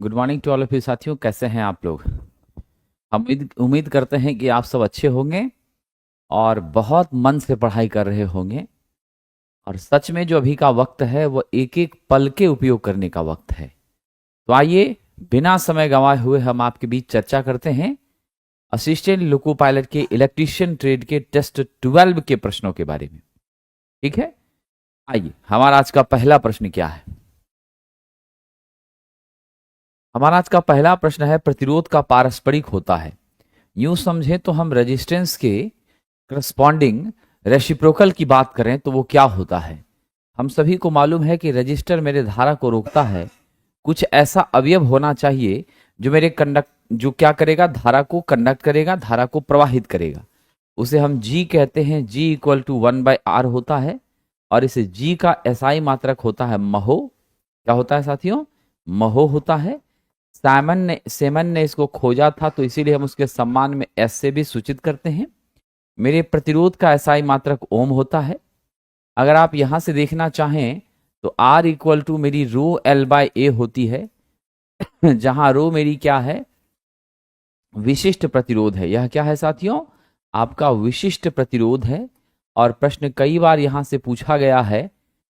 Good morning to all of you साथियों, कैसे हैं आप लोग। हम उम्मीद करते हैं कि आप सब अच्छे होंगे और बहुत मन से पढ़ाई कर रहे होंगे। और सच में जो अभी का वक्त है वो एक एक पल के उपयोग करने का वक्त है। तो आइए बिना समय गंवाए हुए हम आपके बीच चर्चा करते हैं असिस्टेंट लोको पायलट के इलेक्ट्रीशियन ट्रेड के टेस्ट 12 के प्रश्नों के बारे में। ठीक है, आइए हमारा आज का पहला प्रश्न क्या है। हमारा आज का पहला प्रश्न है, प्रतिरोध का पारस्परिक होता है। यूं समझें तो हम रेजिस्टेंस के करस्पॉन्डिंग रेसिप्रोकल की बात करें तो वो क्या होता है। हम सभी को मालूम है कि रजिस्टर मेरे धारा को रोकता है। कुछ ऐसा अवयव होना चाहिए जो मेरे जो क्या करेगा, धारा को कंडक्ट करेगा, धारा को प्रवाहित करेगा। उसे हम G कहते हैं। G इक्वल टू 1/R होता है और इसे G का SI मात्रक होता है महो। क्या होता है साथियों? महो होता है। सेमन ने इसको खोजा था तो इसीलिए हम उसके सम्मान में S से भी सूचित करते हैं। मेरे प्रतिरोध का SI मात्रक ओम होता है। अगर आप यहां से देखना चाहें तो R इक्वल टू मेरी रो L/A होती है, जहां रो मेरी क्या है, विशिष्ट प्रतिरोध है। यह क्या है साथियों? आपका विशिष्ट प्रतिरोध है। और प्रश्न कई बार यहां से पूछा गया है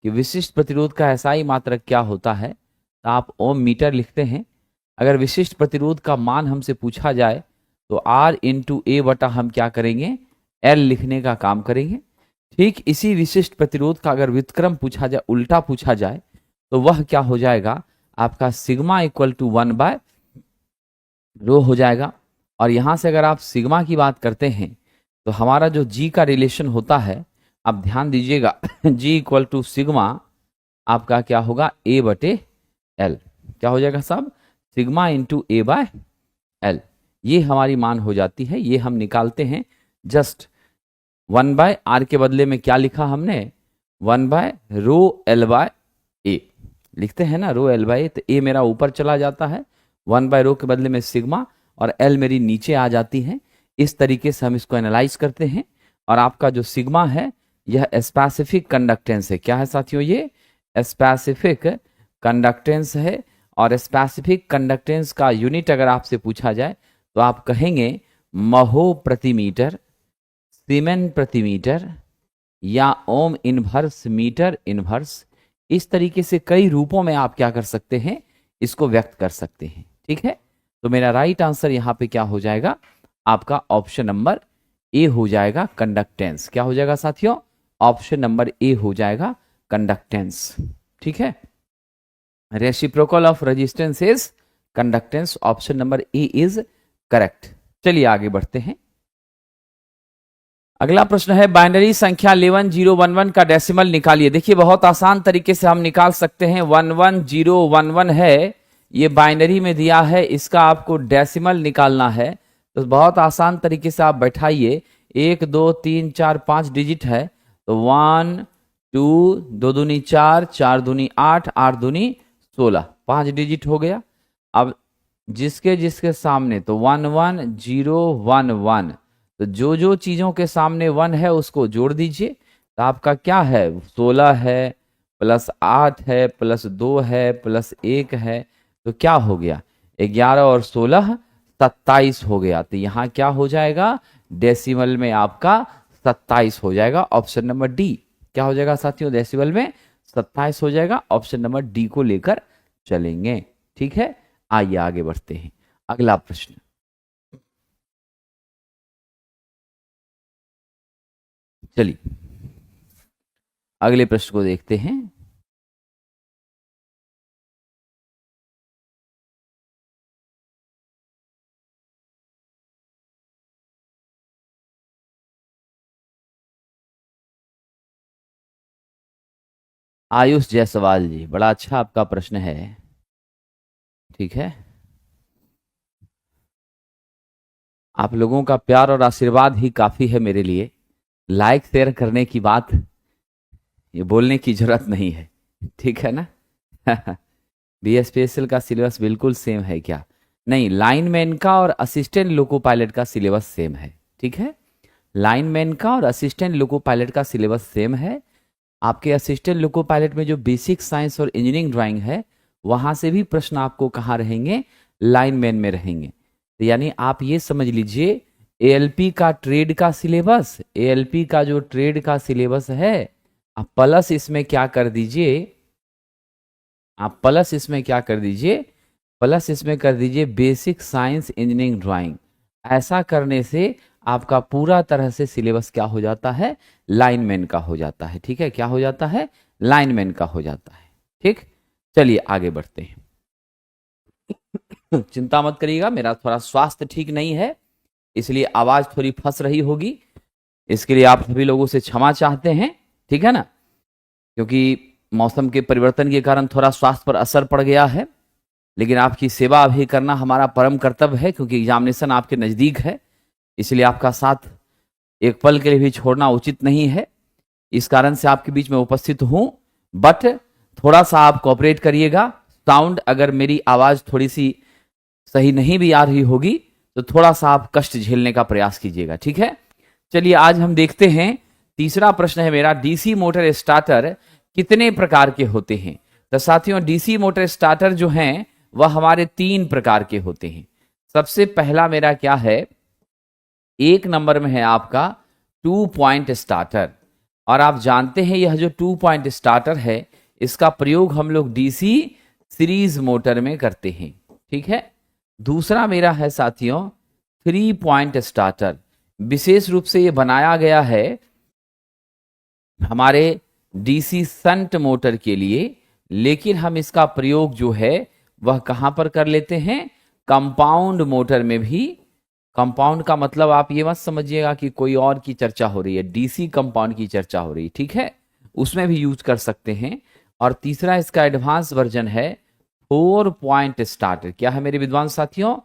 कि विशिष्ट प्रतिरोध का SI मात्रक क्या होता है, तो आप ओम मीटर लिखते हैं। अगर विशिष्ट प्रतिरोध का मान हमसे पूछा जाए तो R इंटू ए बटा हम क्या करेंगे, L लिखने का काम करेंगे। ठीक इसी विशिष्ट प्रतिरोध का अगर व्युत्क्रम पूछा जाए, उल्टा पूछा जाए, तो वह क्या हो जाएगा, आपका सिग्मा इक्वल टू 1/ρ हो जाएगा। और यहां से अगर आप सिग्मा की बात करते हैं तो हमारा जो G का रिलेशन होता है, आप ध्यान दीजिएगा, G इक्वल टू सिग्मा आपका क्या होगा, A/L। क्या हो जाएगा साहब? Sigma into A/L। ये हमारी मान हो जाती है। ये हम निकालते हैं जस्ट 1/R के बदले में क्या लिखा हमने, 1/ρL/A लिखते हैं ना, ρL/A। तो A मेरा ऊपर चला जाता है, 1/ρ के बदले में सिग्मा, और L मेरी नीचे आ जाती है। इस तरीके से हम इसको एनालाइज करते हैं। और आपका जो सिग्मा है यह स्पेसिफिक कंडक्टेंस है। क्या है साथियों? ये स्पेसिफिक कंडक्टेंस है। और स्पेसिफिक कंडक्टेंस का यूनिट अगर आपसे पूछा जाए तो आप कहेंगे महो प्रति मीटर, सीमेन प्रति मीटर, या ओम इनवर्स मीटर इनवर्स। इस तरीके से कई रूपों में आप क्या कर सकते हैं, इसको व्यक्त कर सकते हैं। ठीक है, तो मेरा राइट आंसर यहां पे क्या हो जाएगा, आपका ऑप्शन नंबर ए हो जाएगा, कंडक्टेंस। क्या हो जाएगा साथियों? ऑप्शन नंबर ए हो जाएगा, कंडक्टेंस। ठीक है, reciprocal of resistance is conductance. Option number A is correct. चलिए आगे बढ़ते हैं। अगला प्रश्न है, बाइनरी संख्या 11011 का डेसिमल निकालिए। देखिए बहुत आसान तरीके से हम निकाल सकते हैं। 11011 है, ये बाइनरी में दिया है, इसका आपको डेसिमल निकालना है। तो बहुत आसान तरीके से आप बैठाइए, 1 2 3 4 5 डिजिट है, तो 1 2 2 दूनी 4, 4 दूनी 8, 8 दूनी 16, 5 डिजिट हो गया। अब जिसके जिसके सामने तो 11011, तो जो जो चीजों के सामने 1 है उसको जोड़ दीजिए। तो आपका क्या है, 16 है प्लस 8 है प्लस 2 है प्लस 1 है, तो क्या हो गया, 11 और 16 27 हो गया। तो यहाँ क्या हो जाएगा, डेसिमल में आपका 27 हो जाएगा। ऑप्शन नंबर डी क्या हो जाएगा साथियों, डेसिमल में 27 हो जाएगा। ऑप्शन नंबर डी को लेकर चलेंगे। ठीक है, आइए आगे बढ़ते हैं। अगला प्रश्न, चलिए अगले प्रश्न को देखते हैं। आयुष जायसवाल जी, बड़ा अच्छा आपका प्रश्न है। ठीक है, आप लोगों का प्यार और आशीर्वाद ही काफी है मेरे लिए। लाइक शेयर करने की बात, ये बोलने की जरूरत नहीं है। ठीक है ना? बीएसपीएसएल का सिलेबस बिल्कुल सेम है क्या? नहीं, लाइनमैन का और असिस्टेंट लोको पायलट का सिलेबस सेम है। ठीक है, लाइनमैन का और असिस्टेंट लोको पायलट का सिलेबस सेम है। आपके असिस्टेंट लोको पायलट में जो बेसिक साइंस और इंजीनियरिंग ड्राइंग है वहां से भी प्रश्न आपको कहाँ रहेंगे, लाइनमैन में रहेंगे। तो यानी आप ये समझ लीजिए एएलपी का ट्रेड का सिलेबस, एएलपी का जो ट्रेड का सिलेबस है, आप प्लस इसमें क्या कर दीजिए, आप प्लस इसमें क्या कर दीजिए, प्लस इसमें कर दीजिए बेसिक साइंस इंजीनियरिंग ड्राइंग। ऐसा करने से आपका पूरा तरह से सिलेबस क्या हो जाता है, लाइनमैन का हो जाता है। ठीक है, क्या हो जाता है, लाइनमैन का हो जाता है। ठीक, चलिए आगे बढ़ते हैं। चिंता मत करिएगा, मेरा थोड़ा स्वास्थ्य ठीक नहीं है, इसलिए आवाज थोड़ी फंस रही होगी, इसके लिए आप सभी लोगों से क्षमा चाहते हैं। ठीक है ना, क्योंकि मौसम के परिवर्तन के कारण थोड़ा स्वास्थ्य पर असर पड़ गया है, लेकिन आपकी सेवा अभी करना हमारा परम कर्तव्य है, क्योंकि एग्जामिनेशन आपके नज़दीक है, इसलिए आपका साथ एक पल के लिए भी छोड़ना उचित नहीं है। इस कारण से आपके बीच में उपस्थित हूं, बट थोड़ा सा आप कोऑपरेट करिएगा। साउंड अगर मेरी आवाज़ थोड़ी सी सही नहीं भी आ रही होगी तो थोड़ा सा आप कष्ट झेलने का प्रयास कीजिएगा। ठीक है, चलिए आज हम देखते हैं, तीसरा प्रश्न है मेरा, डीसी मोटर स्टार्टर कितने प्रकार के होते हैं। तो साथियों डीसी मोटर स्टार्टर जो हैं वह हमारे 3 प्रकार के होते हैं। सबसे पहला मेरा क्या है, 1 नंबर में है आपका 2 पॉइंट स्टार्टर, और आप जानते हैं यह जो 2 पॉइंट स्टार्टर है इसका प्रयोग हम लोग डीसी सीरीज मोटर में करते हैं। ठीक है, दूसरा मेरा है साथियों 3 पॉइंट स्टार्टर, विशेष रूप से ये बनाया गया है हमारे डीसी शंट मोटर के लिए, लेकिन हम इसका प्रयोग जो है वह कहां पर कर लेते हैं, कंपाउंड मोटर में भी। कंपाउंड का मतलब आप ये मत समझिएगा कि कोई और की चर्चा हो रही है, डीसी कंपाउंड की चर्चा हो रही है। ठीक है, उसमें भी यूज कर सकते हैं। और तीसरा इसका एडवांस वर्जन है 4 पॉइंट स्टार्टर। क्या है मेरे विद्वान साथियों,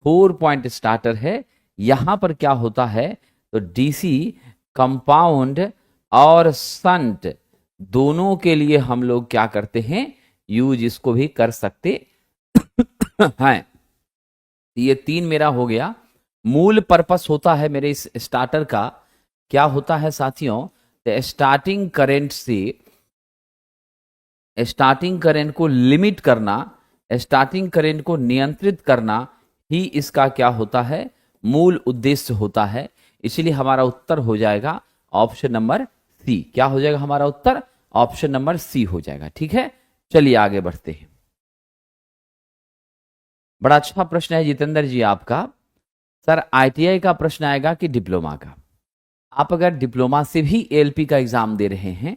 4 पॉइंट स्टार्टर है। यहां पर क्या होता है, तो डीसी कंपाउंड और शंट दोनों के लिए हम लोग क्या करते हैं, यूज इसको भी कर सकते हैं। ये 3 मेरा हो गया। मूल पर्पस होता है मेरे इस स्टार्टर का, क्या होता है साथियों, तो स्टार्टिंग करंट से, स्टार्टिंग करंट को लिमिट करना, स्टार्टिंग करंट को नियंत्रित करना ही इसका क्या होता है, मूल उद्देश्य होता है। इसलिए हमारा उत्तर हो जाएगा ऑप्शन नंबर सी। क्या हो जाएगा हमारा उत्तर, ऑप्शन नंबर सी हो जाएगा। ठीक है, चलिए आगे बढ़ते हैं। बड़ा अच्छा प्रश्न है जितेंद्र जी आपका। सर आईटीआई का प्रश्न आएगा कि डिप्लोमा का। आप अगर डिप्लोमा से भी एएलपी का एग्जाम दे रहे हैं,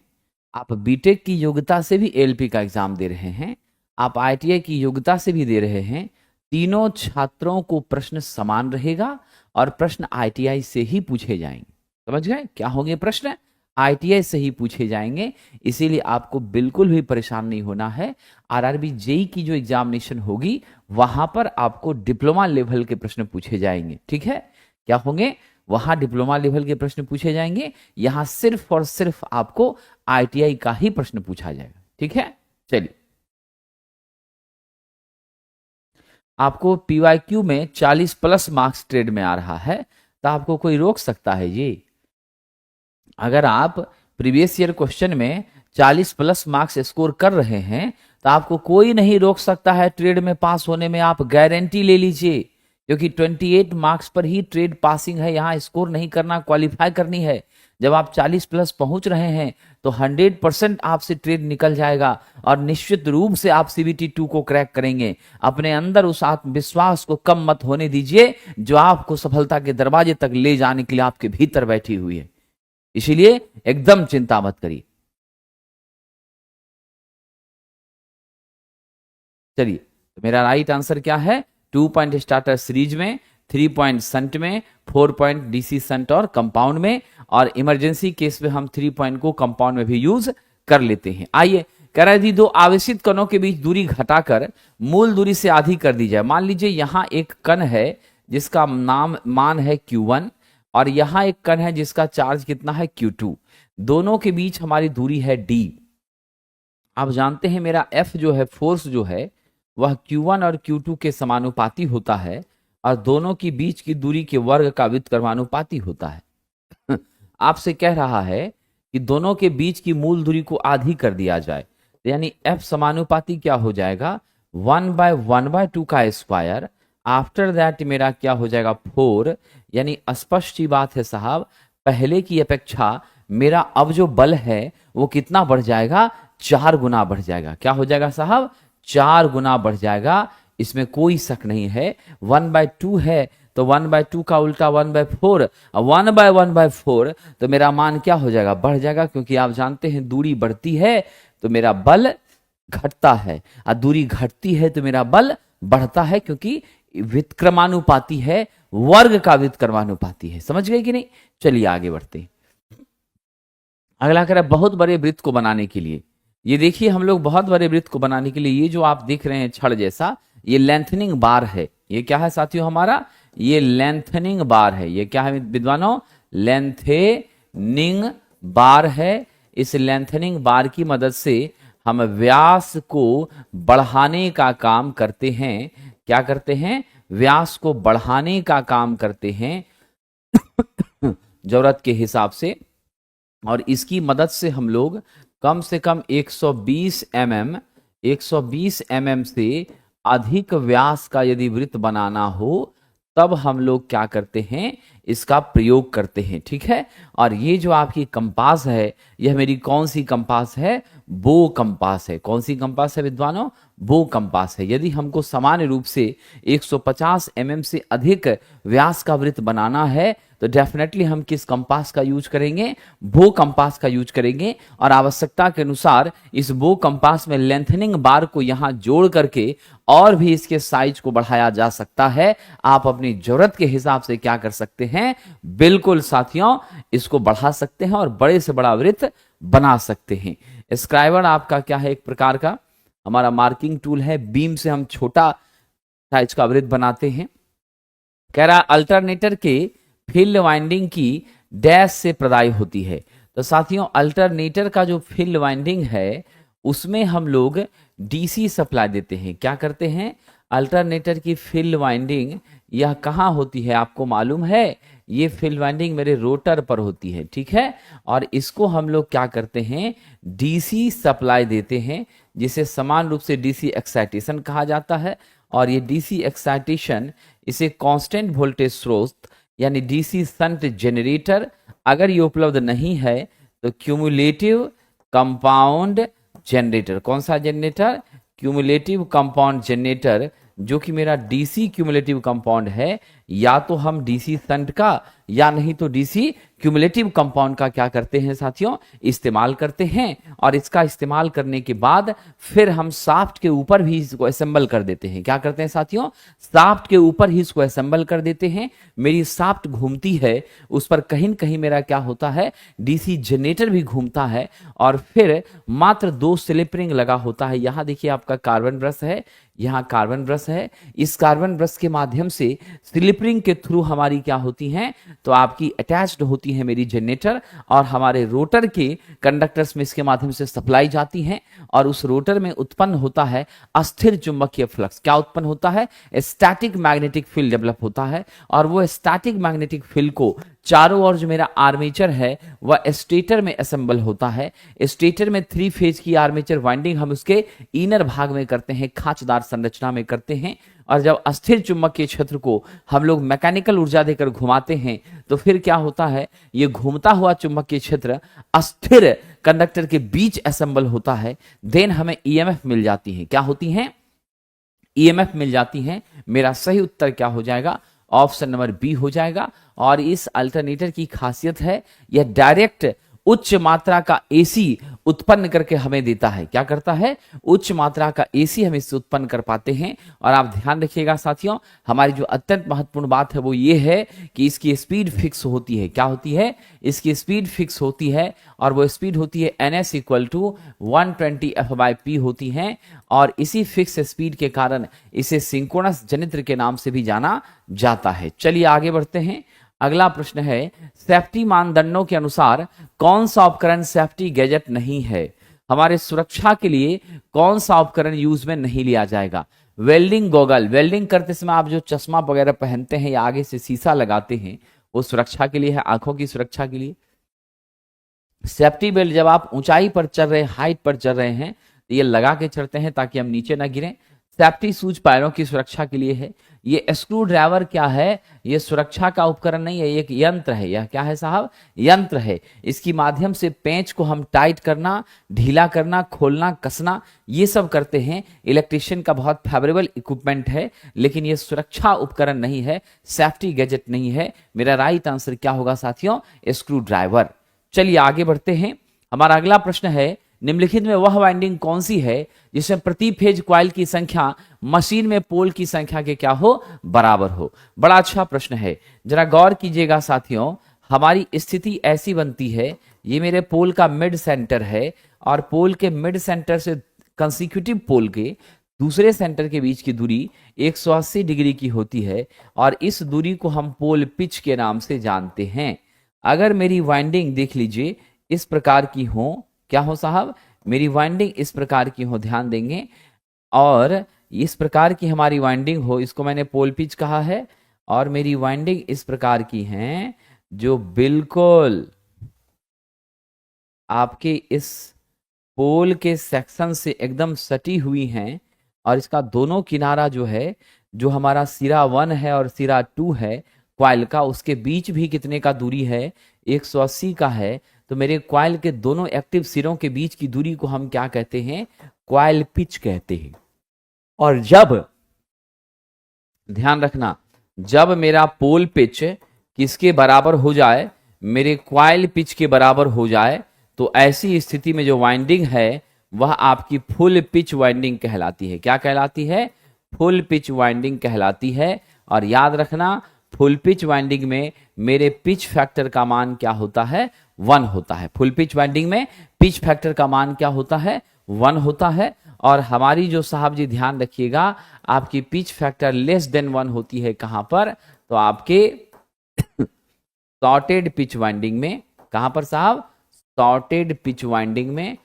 आप बीटेक की योग्यता से भी एएलपी का एग्जाम दे रहे हैं, आप आईटीआई की योग्यता से भी दे रहे हैं, तीनों छात्रों को प्रश्न समान रहेगा और प्रश्न आईटीआई से ही पूछे जाएंगे। समझ गए, क्या होंगे प्रश्न, आईटीआई से ही पूछे जाएंगे। इसीलिए आपको बिल्कुल भी परेशान नहीं होना है। आरआरबी जेई की जो एग्जामिनेशन होगी वहां पर आपको डिप्लोमा लेवल के प्रश्न पूछे जाएंगे। ठीक है, क्या होंगे, वहां डिप्लोमा लेवल के प्रश्न पूछे जाएंगे, यहां सिर्फ और सिर्फ आपको आईटीआई का ही प्रश्न पूछा जाएगा। ठीक है, चलिए आपको पीवाईक्यू में 40+ मार्क्स ट्रेड में आ रहा है, तो आपको कोई रोक सकता है ये? अगर आप प्रीवियस ईयर क्वेश्चन में 40+ मार्क्स स्कोर कर रहे हैं तो आपको कोई नहीं रोक सकता है ट्रेड में पास होने में। आप गारंटी ले लीजिए, क्योंकि 28 मार्क्स पर ही ट्रेड पासिंग है, यहां स्कोर नहीं करना, क्वालिफाई करनी है। जब आप 40+ पहुंच रहे हैं तो 100% आपसे ट्रेड निकल जाएगा और निश्चित रूप से आप सीबीटी 2 को क्रैक करेंगे। अपने अंदर उस आत्मविश्वास को कम मत होने दीजिए जो आपको सफलता के दरवाजे तक ले जाने के लिए आपके भीतर बैठी हुई है। इसीलिए एकदम चिंता मत करिए। चलिए, तो मेरा राइट आंसर क्या है, 2 पॉइंट स्टार्टर सीरीज में, 3 पॉइंट संट में, 4 पॉइंट डीसी संट और कंपाउंड में, और इमरजेंसी केस में हम 3 पॉइंट को कंपाउंड में भी यूज कर लेते हैं। आइए, कह रहा है दो आवेशित कणों के बीच दूरी घटाकर मूल दूरी से आधी कर दी जाए। मान लीजिए यहां एक कण है जिसका मान है Q1 और यहां एक कण है जिसका चार्ज कितना है Q2। दोनों के बीच हमारी दूरी है D। आप जानते हैं मेरा F जो है, फोर्स जो है, वह Q1 और Q2 के समानुपाती होता है और दोनों की बीच की दूरी के वर्ग का व्युत्क्रमानुपाती होता है। आपसे कह रहा है कि दोनों के बीच की मूल दूरी को आधी कर दिया जाए, यानी F समानुपाती क्या हो जाएगा 1/1/2 का स्क्वायर। आफ्टर दैट मेरा क्या हो जाएगा 4। यानी स्पष्ट ही बात है साहब, पहले की अपेक्षा मेरा अब जो बल है वो कितना बढ़ जाएगा, 4 गुना बढ़ जाएगा। क्या हो जाएगा साहब, 4 गुना बढ़ जाएगा, इसमें कोई शक नहीं है। 1/2 है तो 1/2 का उल्टा 1/4, 1/1/4 तो मेरा मान क्या हो जाएगा, बढ़ जाएगा। क्योंकि आप जानते हैं दूरी बढ़ती है तो मेरा बल घटता है, और दूरी घटती है तो मेरा बल बढ़ता है, क्योंकि व्युत्क्रमानुपाती है, वर्ग का व्युत्क्रमानुपाती है। समझ गए कि नहीं? चलिए आगे बढ़ते हैं। अगला कह रहा है बहुत बड़े वृत्त को बनाने के लिए। ये देखिए हम लोग बहुत बड़े वृत्त को बनाने के लिए, ये जो आप देख रहे हैं छड़ जैसा, ये लेंथनिंग बार है। ये क्या है साथियों हमारा, ये लेंथनिंग बार है। ये क्या है विद्वानों, लेंथनिंग बार है। इस लेंथनिंग बार की मदद से हम व्यास को बढ़ाने का काम करते हैं। क्या करते हैं, व्यास को बढ़ाने का काम करते हैं जरूरत के हिसाब से। और इसकी मदद से हम लोग कम से कम 120 mm से अधिक व्यास का यदि वृत्त बनाना हो तब हम लोग क्या करते हैं, इसका प्रयोग करते हैं। ठीक है। और ये जो आपकी कंपास है, यह मेरी कौन सी कंपास है, बो कंपास है। कौन सी कंपास है विद्वानों, बो कंपास है। यदि हमको सामान्य रूप से 150 mm से अधिक व्यास का वृत्त बनाना है तो डेफिनेटली हम किस कंपास का यूज करेंगे, बो कंपास का यूज करेंगे। और आवश्यकता के अनुसार इस बो कंपास में लेंथनिंग बार को यहां जोड़ करके और भी इसके साइज को बढ़ाया जा सकता है। आप अपनी जरूरत के हिसाब से क्या कर सकते हैं, बिल्कुल साथियों इसको बढ़ा सकते हैं और बड़े से बड़ा वृत्त बना सकते हैं। स्क्राइबर आपका क्या है, एक प्रकार का हमारा मार्किंग टूल है। बीम से हम छोटा साइज का वृत्त बनाते हैं। कह रहा अल्टरनेटर के फील्ड वाइंडिंग की डैश से प्रदाई होती है। तो साथियों अल्टरनेटर का जो फील्ड वाइंडिंग है उसमें हम लोग डीसी सप्लाई देते हैं। क्या करते हैं, अल्टरनेटर की फील्ड वाइंडिंग यह कहाँ होती है आपको मालूम है, ये फील्ड वाइंडिंग मेरे रोटर पर होती है। ठीक है। और इसको हम लोग क्या करते हैं, डीसी सप्लाई देते हैं, जिसे समान रूप से डीसी एक्साइटेशन कहा जाता है। और ये डीसी एक्साइटेशन इसे कांस्टेंट वोल्टेज स्रोत यानी डीसी शंट जनरेटर, अगर ये उपलब्ध नहीं है तो क्यूमुलेटिव कंपाउंड जनरेटर। कौन सा जनरेटर, क्यूमुलेटिव कंपाउंड जनरेटर, जो कि मेरा डीसी क्यूमुलेटिव कंपाउंड है। या तो हम डीसी शंट का या नहीं तो डीसी क्यूमुलेटिव कंपाउंड का क्या करते हैं साथियों, इस्तेमाल करते हैं। और इसका इस्तेमाल करने के बाद फिर हम शाफ्ट के ऊपर भी इसको असेंबल कर देते हैं। क्या करते हैं साथियों, शाफ्ट के ऊपर ही इसको असेंबल कर देते हैं। मेरी शाफ्ट घूमती है, उस पर कहीं न कहीं मेरा क्या होता है, डीसी जनरेटर भी घूमता है। और फिर मात्र 2 स्लिप रिंग लगा होता है। यहां देखिए आपका कार्बन ब्रश है, यहाँ कार्बन ब्रश है। इस कार्बन ब्रश के माध्यम से स्लिप रिंग के थ्रू हमारी क्या होती हैं, तो आपकी अटैच्ड होती है मेरी जनरेटर, और हमारे रोटर के कंडक्टर्स में इसके माध्यम से सप्लाई जाती हैं। और उस रोटर में उत्पन्न होता है अस्थिर चुंबकीय फ्लक्स। क्या उत्पन्न होता है, स्टैटिक मैग्नेटिक फील्ड डेवलप होता है। और वो स्टैटिक मैग्नेटिक फील्ड को चारों ओर जो मेरा आर्मेचर है वह स्टेटर में असेंबल होता है। स्टेटर में 3 फेज की आर्मेचर वाइंडिंग हम उसके इनर भाग में करते हैं, खांचदार संरचना में करते हैं। और जब अस्थिर चुंबकीय क्षेत्र को हम लोग मैकेनिकल ऊर्जा देकर घुमाते हैं तो फिर क्या होता है, ये घूमता हुआ चुंबकीय क्षेत्र अस्थिर कंडक्टर के बीच असेंबल होता है। देन हमें ईएमएफ मिल जाती है। क्या होती हैं, ईएमएफ मिल जाती हैं। मेरा सही उत्तर क्या हो जाएगा, ऑप्शन नंबर बी हो जाएगा। और इस अल्टरनेटर की खासियत है, यह डायरेक्ट उच्च मात्रा का एसी उत्पन्न करके हमें देता है। क्या करता है, उच्च मात्रा का एसी हम इससे उत्पन्न कर पाते हैं। और आप ध्यान रखिएगा साथियों, हमारी जो अत्यंत महत्वपूर्ण बात है वो ये है कि इसकी स्पीड फिक्स होती है। क्या होती है, इसकी स्पीड फिक्स होती है। और वो स्पीड होती है ns = 120 f/p होती है। और इसी फिक्स स्पीड के कारण इसे सिंक्रोनस जनित्र के नाम से भी जाना जाता है। चलिए आगे बढ़ते हैं। अगला प्रश्न है, सेफ्टी मानदंडों के अनुसार कौन सा उपकरण सेफ्टी गैजेट नहीं है। हमारे सुरक्षा के लिए कौन सा उपकरण यूज में नहीं लिया जाएगा। वेल्डिंग गॉगल, वेल्डिंग करते समय आप जो चश्मा वगैरह पहनते हैं या आगे से शीशा लगाते हैं, वो सुरक्षा के लिए है, आंखों की सुरक्षा के लिए। सेफ्टी बेल्ट, जब आप ऊंचाई पर चल रहे हैं, हाइट पर चल रहे हैं, तो ये लगा के चढ़ते हैं ताकि हम नीचे ना गिरें। सेफ्टी शूज पैरों की सुरक्षा के लिए है। ये स्क्रू ड्राइवर क्या है, ये सुरक्षा का उपकरण नहीं है, ये एक यंत्र है। यह क्या है साहब, यंत्र है। इसकी माध्यम से पेंच को हम टाइट करना, ढीला करना, खोलना, कसना, ये सब करते हैं। इलेक्ट्रिशियन का बहुत फेवरेबल इक्विपमेंट है, लेकिन ये सुरक्षा उपकरण नहीं है, सेफ्टी गैजेट नहीं है। मेरा राइट आंसर क्या होगा साथियों, स्क्रू ड्राइवर। चलिए आगे बढ़ते हैं। हमारा अगला प्रश्न है, निम्नलिखित में वह वाइंडिंग कौन सी है जिसमें प्रति फेज कॉइल की संख्या मशीन में पोल की संख्या के क्या हो, बराबर हो। बड़ा अच्छा प्रश्न है, जरा गौर कीजिएगा साथियों। हमारी स्थिति ऐसी बनती है, ये मेरे पोल का मिड सेंटर है और पोल के मिड सेंटर से कंसिक्यूटिव पोल के दूसरे सेंटर के बीच की दूरी 180 डिग्री की होती है और इस दूरी को हम पोल पिच के नाम से जानते हैं। अगर मेरी वाइंडिंग देख लीजिए इस प्रकार की हो, क्या हो साहब, मेरी वाइंडिंग इस प्रकार की हो, ध्यान देंगे, और इस प्रकार की हमारी वाइंडिंग हो, इसको मैंने पोल पिच कहा है, और मेरी वाइंडिंग इस प्रकार की है जो बिल्कुल आपके इस पोल के सेक्शन से एकदम सटी हुई हैं, और इसका दोनों किनारा जो है, जो हमारा सिरा 1 है और सिरा 2 है क्वाइल का, उसके बीच भी कितने का दूरी है, 180 का है। तो मेरे क्वाइल के दोनों एक्टिव सिरों के बीच की दूरी को हम क्या कहते हैं, क्वाइल पिच कहते हैं। और जब, ध्यान रखना, जब मेरा पोल पिच किसके बराबर हो जाए, मेरे क्वाइल पिच के बराबर हो जाए, तो ऐसी स्थिति में जो वाइंडिंग है वह आपकी फुल पिच वाइंडिंग कहलाती है। क्या कहलाती है, फुल पिच वाइंडिंग कहलाती है। और याद रखना, फुल पिच वाइंडिंग में मेरे पिच फैक्टर का मान क्या होता है, 1 होता है। फुल पिच वाइंडिंग में पिच फैक्टर का मान क्या होता है, 1 होता है। और हमारी जो साहब जी ध्यान रखिएगा, आपकी पिच फैक्टर लेस देन 1 होती है कहां पर, तो आपके शॉर्टेड पिच वाइंडिंग में। कहां पर साहब, शॉर्टेड पिच वाइंडिंग में,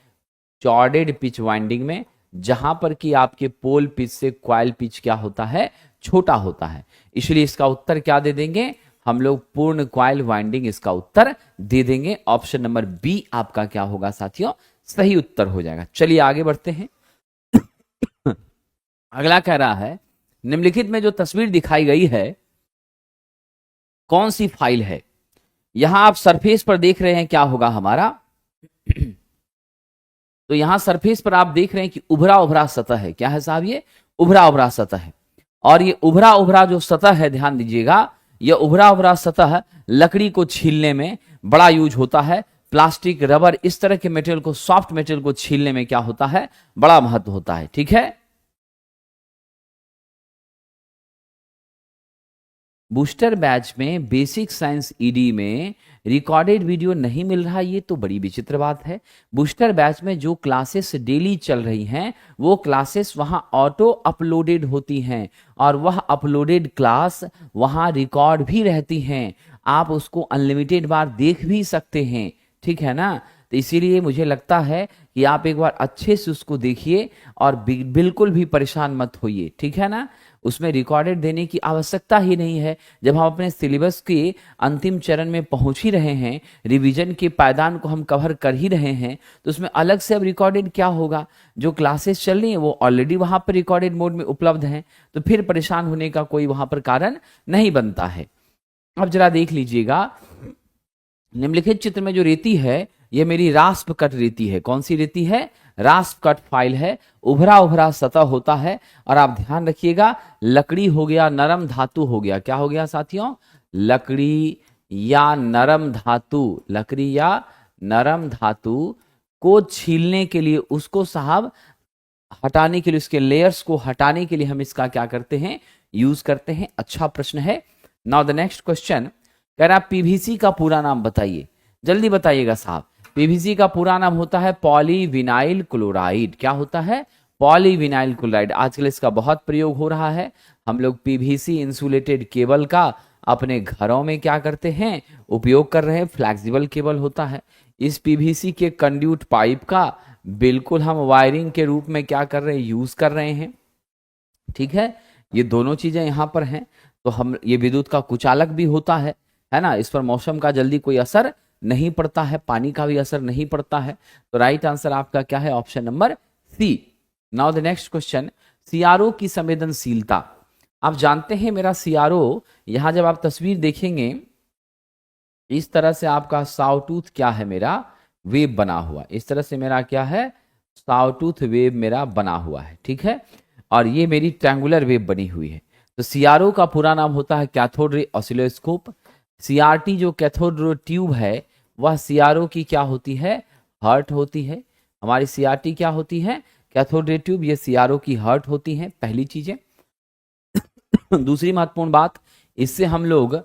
चॉर्डेड पिच वाइंडिंग में, जहां पर कि आपके पोल पिच से क्वाइल पिच क्या होता है, छोटा होता है। इसलिए इसका उत्तर क्या दे देंगे हम लोग, पूर्ण क्वाइल वाइंडिंग इसका उत्तर दे देंगे। ऑप्शन नंबर बी आपका क्या होगा साथियों, सही उत्तर हो जाएगा। चलिए आगे बढ़ते हैं। अगला कह रहा है, निम्नलिखित में जो तस्वीर दिखाई गई है कौन सी फाइल है। यहां आप सरफेस पर देख रहे हैं क्या होगा हमारा, तो यहां सरफेस पर आप देख रहे हैं कि उभरा उभरा सतह है। क्या है साहब, ये उभरा उभरा सतह है। और ये उभरा उभरा जो सतह है, ध्यान दीजिएगा, यह उभरा उभरा सतह लकड़ी को छीलने में बड़ा यूज होता है। प्लास्टिक, रबर, इस तरह के मटेरियल को, सॉफ्ट मटेरियल को छीलने में क्या होता है, बड़ा महत्व होता है। ठीक है, बूस्टर बैच में बेसिक साइंस ईडी में रिकॉर्डेड वीडियो नहीं मिल रहा, ये तो बड़ी विचित्र बात है। बूस्टर बैच में जो क्लासेस डेली चल रही हैं वो क्लासेस वहां ऑटो अपलोडेड होती हैं और वह अपलोडेड क्लास वहां रिकॉर्ड भी रहती हैं, आप उसको अनलिमिटेड बार देख भी सकते हैं। ठीक है ना, तो इसीलिए मुझे लगता है कि आप एक बार अच्छे से उसको देखिए और बिल्कुल भी परेशान मत होइए। ठीक है ना, उसमें रिकॉर्डेड देने की आवश्यकता ही नहीं है। जब हम अपने सिलेबस के अंतिम चरण में पहुंच ही रहे हैं, रिवीजन के पायदान को हम कवर कर ही रहे हैं, तो उसमें अलग से अब रिकॉर्डेड क्या होगा। जो क्लासेस चल रही हैं वो ऑलरेडी वहां पर रिकॉर्डेड मोड में उपलब्ध हैं, तो फिर परेशान होने का कोई वहां पर कारण नहीं बनता है। अब जरा देख लीजिएगा, निम्नलिखित चित्र में जो रेती है ये मेरी रास्प कट रेती है। कौन सी रेती है, रास्प कट फाइल है। उभरा उभरा सतह होता है और आप ध्यान रखिएगा, लकड़ी हो गया, नरम धातु हो गया। क्या हो गया साथियों, लकड़ी या नरम धातु, लकड़ी या नरम धातु को छीलने के लिए, उसको साहब हटाने के लिए, उसके लेयर्स को हटाने के लिए हम इसका क्या करते हैं, यूज करते हैं। अच्छा प्रश्न है। नाउ द नेक्स्ट क्वेश्चन कह रहा है पीवीसी का पूरा नाम बताइए, जल्दी बताइएगा साहब। पीवीसी का पूरा नाम होता है पॉलीविनाइल क्लोराइड। क्या होता है, पॉलीविनाइल क्लोराइड। आजकल इसका बहुत प्रयोग हो रहा है। हम लोग पीवीसी इंसुलेटेड केबल का अपने घरों में क्या करते हैं, उपयोग कर रहे हैं। फ्लेक्सिबल केबल होता है। इस पीवीसी के कंड्यूट पाइप का बिल्कुल हम वायरिंग के रूप में क्या कर रहे हैं, यूज कर रहे हैं। ठीक है, ये दोनों चीजें यहां पर हैं। तो हम, ये विद्युत का कुचालक भी होता है ना, इस पर मौसम का जल्दी कोई असर नहीं पड़ता है, पानी का भी असर नहीं पड़ता है। तो राइट आंसर आपका क्या है, option number C. Now the next question, CRO की संवेदनशीलता। आप जानते हैं मेरा सीआरओ, यहां जब आप तस्वीर देखेंगे इस तरह से आपका सावटूथ क्या है, मेरा वेव बना हुआ, इस तरह से मेरा क्या है, सावटूथ वेव मेरा बना हुआ है, ठीक है। और ये मेरी ट्रायंगुलर वेव बनी हुई है। तो सीआरओ का पूरा नाम होता है कैथोड रे ऑसिलोस्कोप। सीआरटी जो कैथोड रे ट्यूब है वह सीआरओ की क्या होती है, हर्ट होती है। हमारी सीआरटी क्या होती है, कैथोड रे ट्यूब, ये सीआरओ की हर्ट होती है, पहली चीजें। दूसरी महत्वपूर्ण बात, इससे हम लोग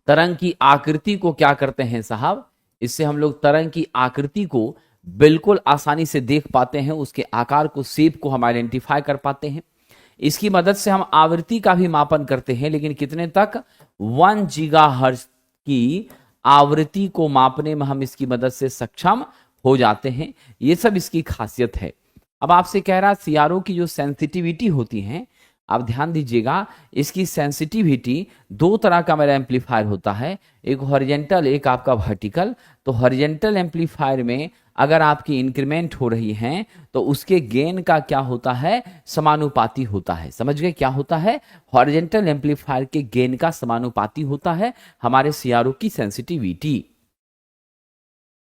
तरंग की आकृति को क्या करते हैं साहब, इससे हम लोग तरंग की आकृति को बिल्कुल आसानी से देख पाते हैं, उसके आकार को, शेप को हम आइडेंटिफाई कर पाते हैं। इसकी मदद से हम आवृत्ति का भी मापन करते हैं, लेकिन कितने तक, 1 गीगाहर्ट्ज की आवृत्ति को मापने में हम इसकी मदद से सक्षम हो जाते हैं। ये सब इसकी खासियत है। अब आपसे कह रहा, सीआरओ की जो सेंसिटिविटी होती है, आप ध्यान दीजिएगा, इसकी सेंसिटिविटी दो तरह का मेरा एम्पलीफायर होता है, एक हॉरिजेंटल, एक आपका वर्टिकल। तो हॉरिजेंटल एम्पलीफायर में अगर आपकी इंक्रीमेंट हो रही है तो उसके गेन का क्या होता है, समानुपाती होता है। समझ गए क्या होता है, हॉरिजेंटल एम्पलीफायर के गेन का समानुपाती होता है हमारे सीआरओ की सेंसिटिविटी।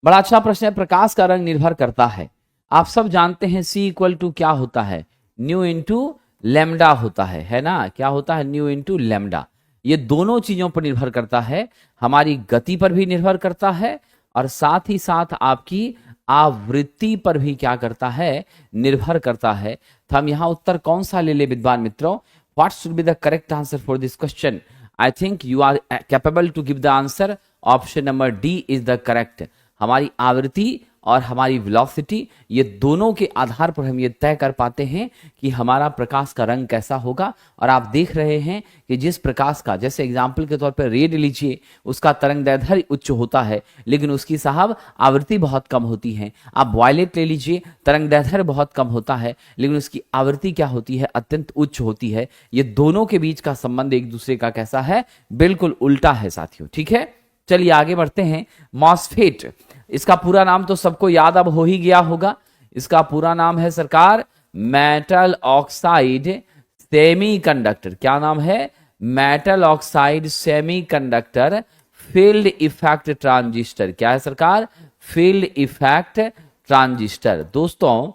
बड़ा अच्छा प्रश्न है, प्रकाश का रंग निर्भर करता है। आप सब जानते हैं C इक्वल टू क्या होता है, न्यू इंटू लैम्डा होता है ना, क्या होता है, न्यू इंटू लैम्डा। ये दोनों चीजों पर निर्भर करता है, हमारी गति पर भी निर्भर करता है और साथ ही साथ आपकी आवृत्ति पर भी क्या करता है, निर्भर करता है। तो हम यहां उत्तर कौन सा ले ले विद्वान मित्रों, what should be the correct answer for this question. I think you are capable to give the answer, option number D is the correct. हमारी आवृत्ति और हमारी वेलोसिटी, ये दोनों के आधार पर हम ये तय कर पाते हैं कि हमारा प्रकाश का रंग कैसा होगा। और आप देख रहे हैं कि जिस प्रकाश का, जैसे एग्जाम्पल के तौर पर रेड लीजिए, उसका तरंगदैर्ध्य उच्च होता है लेकिन उसकी साहब आवृत्ति बहुत कम होती है। आप वायलेट ले लीजिए, तरंगदैर्ध्य बहुत कम होता है लेकिन उसकी आवृत्ति क्या होती है, अत्यंत उच्च होती है। ये दोनों के बीच का संबंध एक दूसरे का कैसा है, बिल्कुल उल्टा है साथियों, ठीक है। चलिए आगे बढ़ते हैं। मॉसफेट, इसका पूरा नाम तो सबको याद अब हो ही गया होगा। इसका पूरा नाम है सरकार, मेटल ऑक्साइड सेमीकंडक्टर। क्या नाम है, metal oxide semiconductor field effect transistor. क्या है सरकार, फील्ड इफेक्ट ट्रांजिस्टर। दोस्तों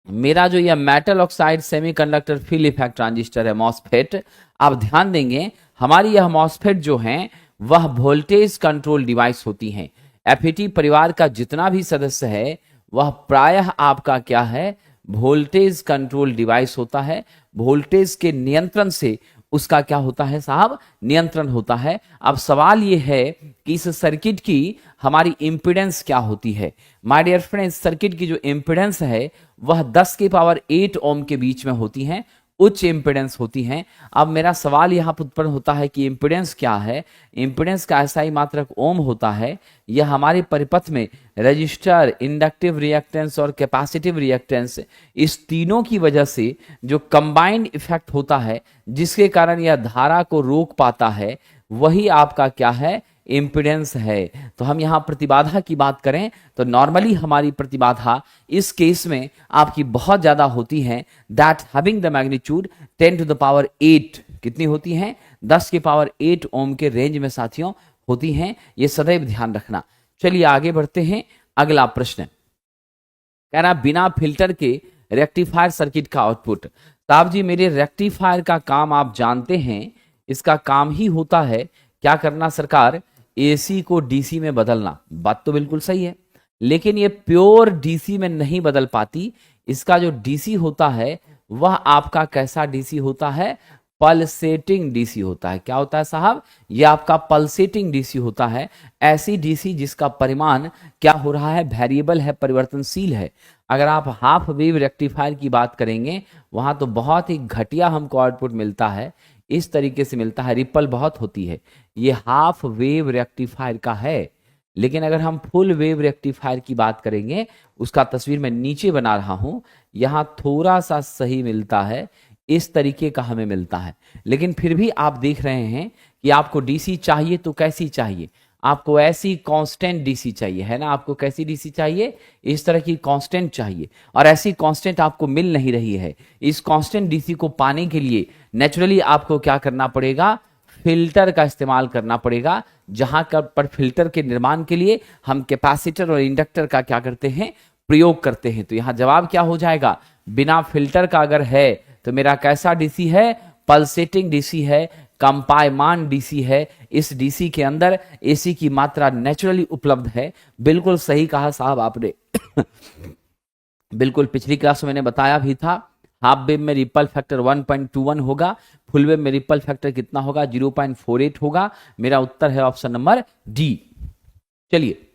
मेरा जो यह metal oxide semiconductor field effect transistor है, मॉसफेट, आप ध्यान देंगे हमारी यह मॉसफेट जो है वह वोल्टेज कंट्रोल डिवाइस होती हैं। एफईटी परिवार का जितना भी सदस्य है वह प्रायः आपका क्या है, वोल्टेज कंट्रोल डिवाइस होता है। वोल्टेज के नियंत्रण से उसका क्या होता है साहब, नियंत्रण होता है। अब सवाल यह है कि इस सर्किट की हमारी इंपीडेंस क्या होती है। माय डियर फ्रेंड्स, सर्किट की जो इंपीडेंस है वह 10 की पावर 8 ओम के बीच में होती है, उच्च इंपीडेंस होती हैं। अब मेरा सवाल यहाँ पर उत्पन्न होता है कि इंपीडेंस क्या है। इंपीडेंस का ऐसा ही मात्रक ओम होता है। यह हमारे परिपथ में रजिस्टर, इंडक्टिव रिएक्टेंस और कैपेसिटिव रिएक्टेंस, इस तीनों की वजह से जो कंबाइंड इफेक्ट होता है जिसके कारण यह धारा को रोक पाता है, वही आपका क्या है, इंपीडेंस है। तो हम यहां प्रतिबाधा की बात करें तो नॉर्मली हमारी प्रतिबाधा इस केस में आपकी बहुत ज्यादा होती है, that having the magnitude 10 to the power 8। कितनी होती है, 10 की पावर 8 ओम के रेंज में साथियों होती हैं। ये सदैव ध्यान रखना। चलिए आगे बढ़ते हैं। अगला प्रश्न कह रहा, बिना फिल्टर के रेक्टिफायर सर्किट का आउटपुट। साहब जी मेरे रेक्टिफायर का काम आप जानते हैं, इसका काम ही होता है क्या करना सरकार, एसी को डीसी में बदलना। बात तो बिल्कुल सही है, लेकिन ये प्योर डीसी में नहीं बदल पाती। इसका जो डीसी होता है वह आपका कैसा डीसी होता है, पल्सेटिंग डीसी होता है। क्या होता है साहब, यह आपका पल्सेटिंग डीसी होता है। ऐसी डीसी जिसका परिमाण क्या हो रहा है, वेरिएबल है, परिवर्तनशील है। अगर आप हाफ वेव रेक्टिफायर की बात करेंगे वहां तो बहुत ही घटिया हमको आउटपुट मिलता है, इस तरीके से मिलता है, रिपल बहुत होती है। ये हाफ वेव रेक्टिफायर का है। लेकिन अगर हम फुल वेव रेक्टिफायर की बात करेंगे, उसका तस्वीर मैं नीचे बना रहा हूं, यहां थोड़ा सा सही मिलता है, इस तरीके का हमें मिलता है। लेकिन फिर भी आप देख रहे हैं कि आपको डीसी चाहिए तो कैसी चाहिए, आपको ऐसी कांस्टेंट डीसी चाहिए, है ना, आपको कैसी डीसी चाहिए, इस तरह की कांस्टेंट चाहिए, और ऐसी कांस्टेंट आपको मिल नहीं रही है। इस कांस्टेंट डीसी को पाने के लिए नेचुरली आपको क्या करना पड़ेगा, फिल्टर का इस्तेमाल करना पड़ेगा, जहां पर फिल्टर के निर्माण के लिए हम कैपेसिटर और इंडक्टर का क्या करते हैं, प्रयोग करते हैं। तो यहां जवाब क्या हो जाएगा, बिना फिल्टर का अगर है तो मेरा कैसा डीसी है, पल्सेटिंग डीसी है, कंपायमान डीसी है। इस डीसी के अंदर एसी की मात्रा नेचुरली उपलब्ध है। बिल्कुल सही कहा साहब आपने बिल्कुल पिछली क्लास में मैंने बताया भी था, हाफ वेव में रिपल फैक्टर 1.21 होगा, फुल वेव में रिपल फैक्टर कितना होगा, 0.48 होगा। मेरा उत्तर है ऑप्शन नंबर डी। चलिए,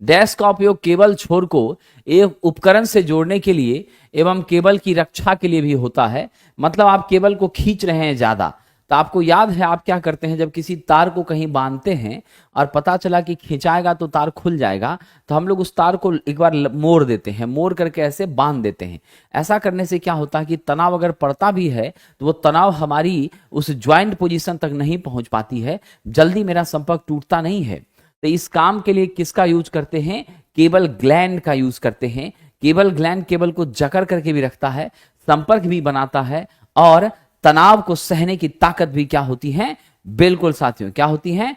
डैश का उपयोग केबल छोर को एक उपकरण से जोड़ने के लिए एवं केबल की रक्षा के लिए भी होता है। मतलब आप केबल को खींच रहे हैं ज्यादा, तो आपको याद है आप क्या करते हैं, जब किसी तार को कहीं बांधते हैं और पता चला कि खिंचाएगा तो तार खुल जाएगा, तो हम लोग उस तार को एक बार मोड़ देते हैं, मोड़ करके ऐसे बांध देते हैं। ऐसा करने से क्या होता है कि तनाव अगर पड़ता भी है तो वो तनाव हमारी उस ज्वाइंट पोजीशन तक नहीं पहुंच पाती है, जल्दी मेरा संपर्क टूटता नहीं है। तो इस काम के लिए किसका यूज करते हैं, केबल ग्लैंड का यूज करते हैं। केबल ग्लैंड केबल को जकड़ करके भी रखता है, संपर्क भी बनाता है, और तनाव को सहने की ताकत भी क्या होती है, बिल्कुल साथियों क्या होती है,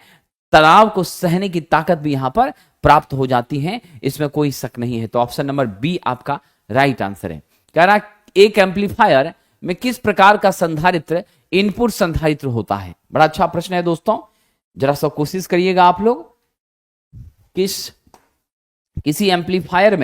तनाव को सहने की ताकत भी यहां पर प्राप्त हो जाती है, इसमें कोई शक नहीं है। तो ऑप्शन नंबर बी आपका राइट आंसर है। कह रहा एक एम्पलीफायर में किस प्रकार का संधारित्र इनपुट संधारित्र होता है। बड़ा अच्छा प्रश्न है दोस्तों, जरा सा कोशिश करिएगा आप लोग। किसी एम्पलीफायर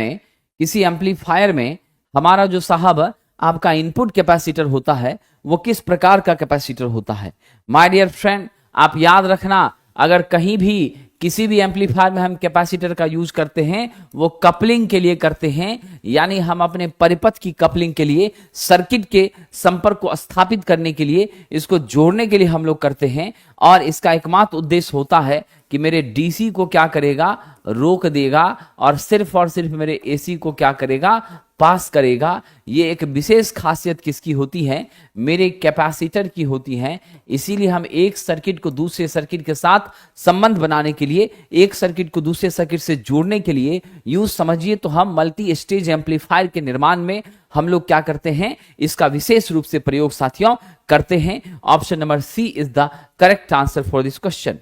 में हमारा जो साहब आपका इनपुट कैपेसिटर होता है वो किस प्रकार का कैपेसिटर होता है। माय डियर फ्रेंड, आप याद रखना, अगर कहीं भी किसी भी एम्पलीफायर में हम कैपेसिटर का यूज करते हैं वो कपलिंग के लिए करते हैं, यानी हम अपने परिपथ की कपलिंग के लिए, सर्किट के संपर्क को स्थापित करने के लिए, इसको जोड़ने के लिए हम लोग करते हैं। और इसका एकमात्र उद्देश्य होता है कि मेरे डीसी को क्या करेगा, रोक देगा, और सिर्फ मेरे एसी को क्या करेगा, पास करेगा। ये एक विशेष खासियत किसकी होती है, मेरे कैपेसिटर की होती है। इसीलिए हम एक सर्किट को दूसरे सर्किट के साथ संबंध बनाने के लिए, एक सर्किट को दूसरे सर्किट से जोड़ने के लिए, यूं समझिए तो हम मल्टी स्टेज एम्पलीफायर के निर्माण में हम लोग क्या करते हैं, इसका विशेष रूप से प्रयोग साथियों करते हैं। Option number C is the correct answer for this question.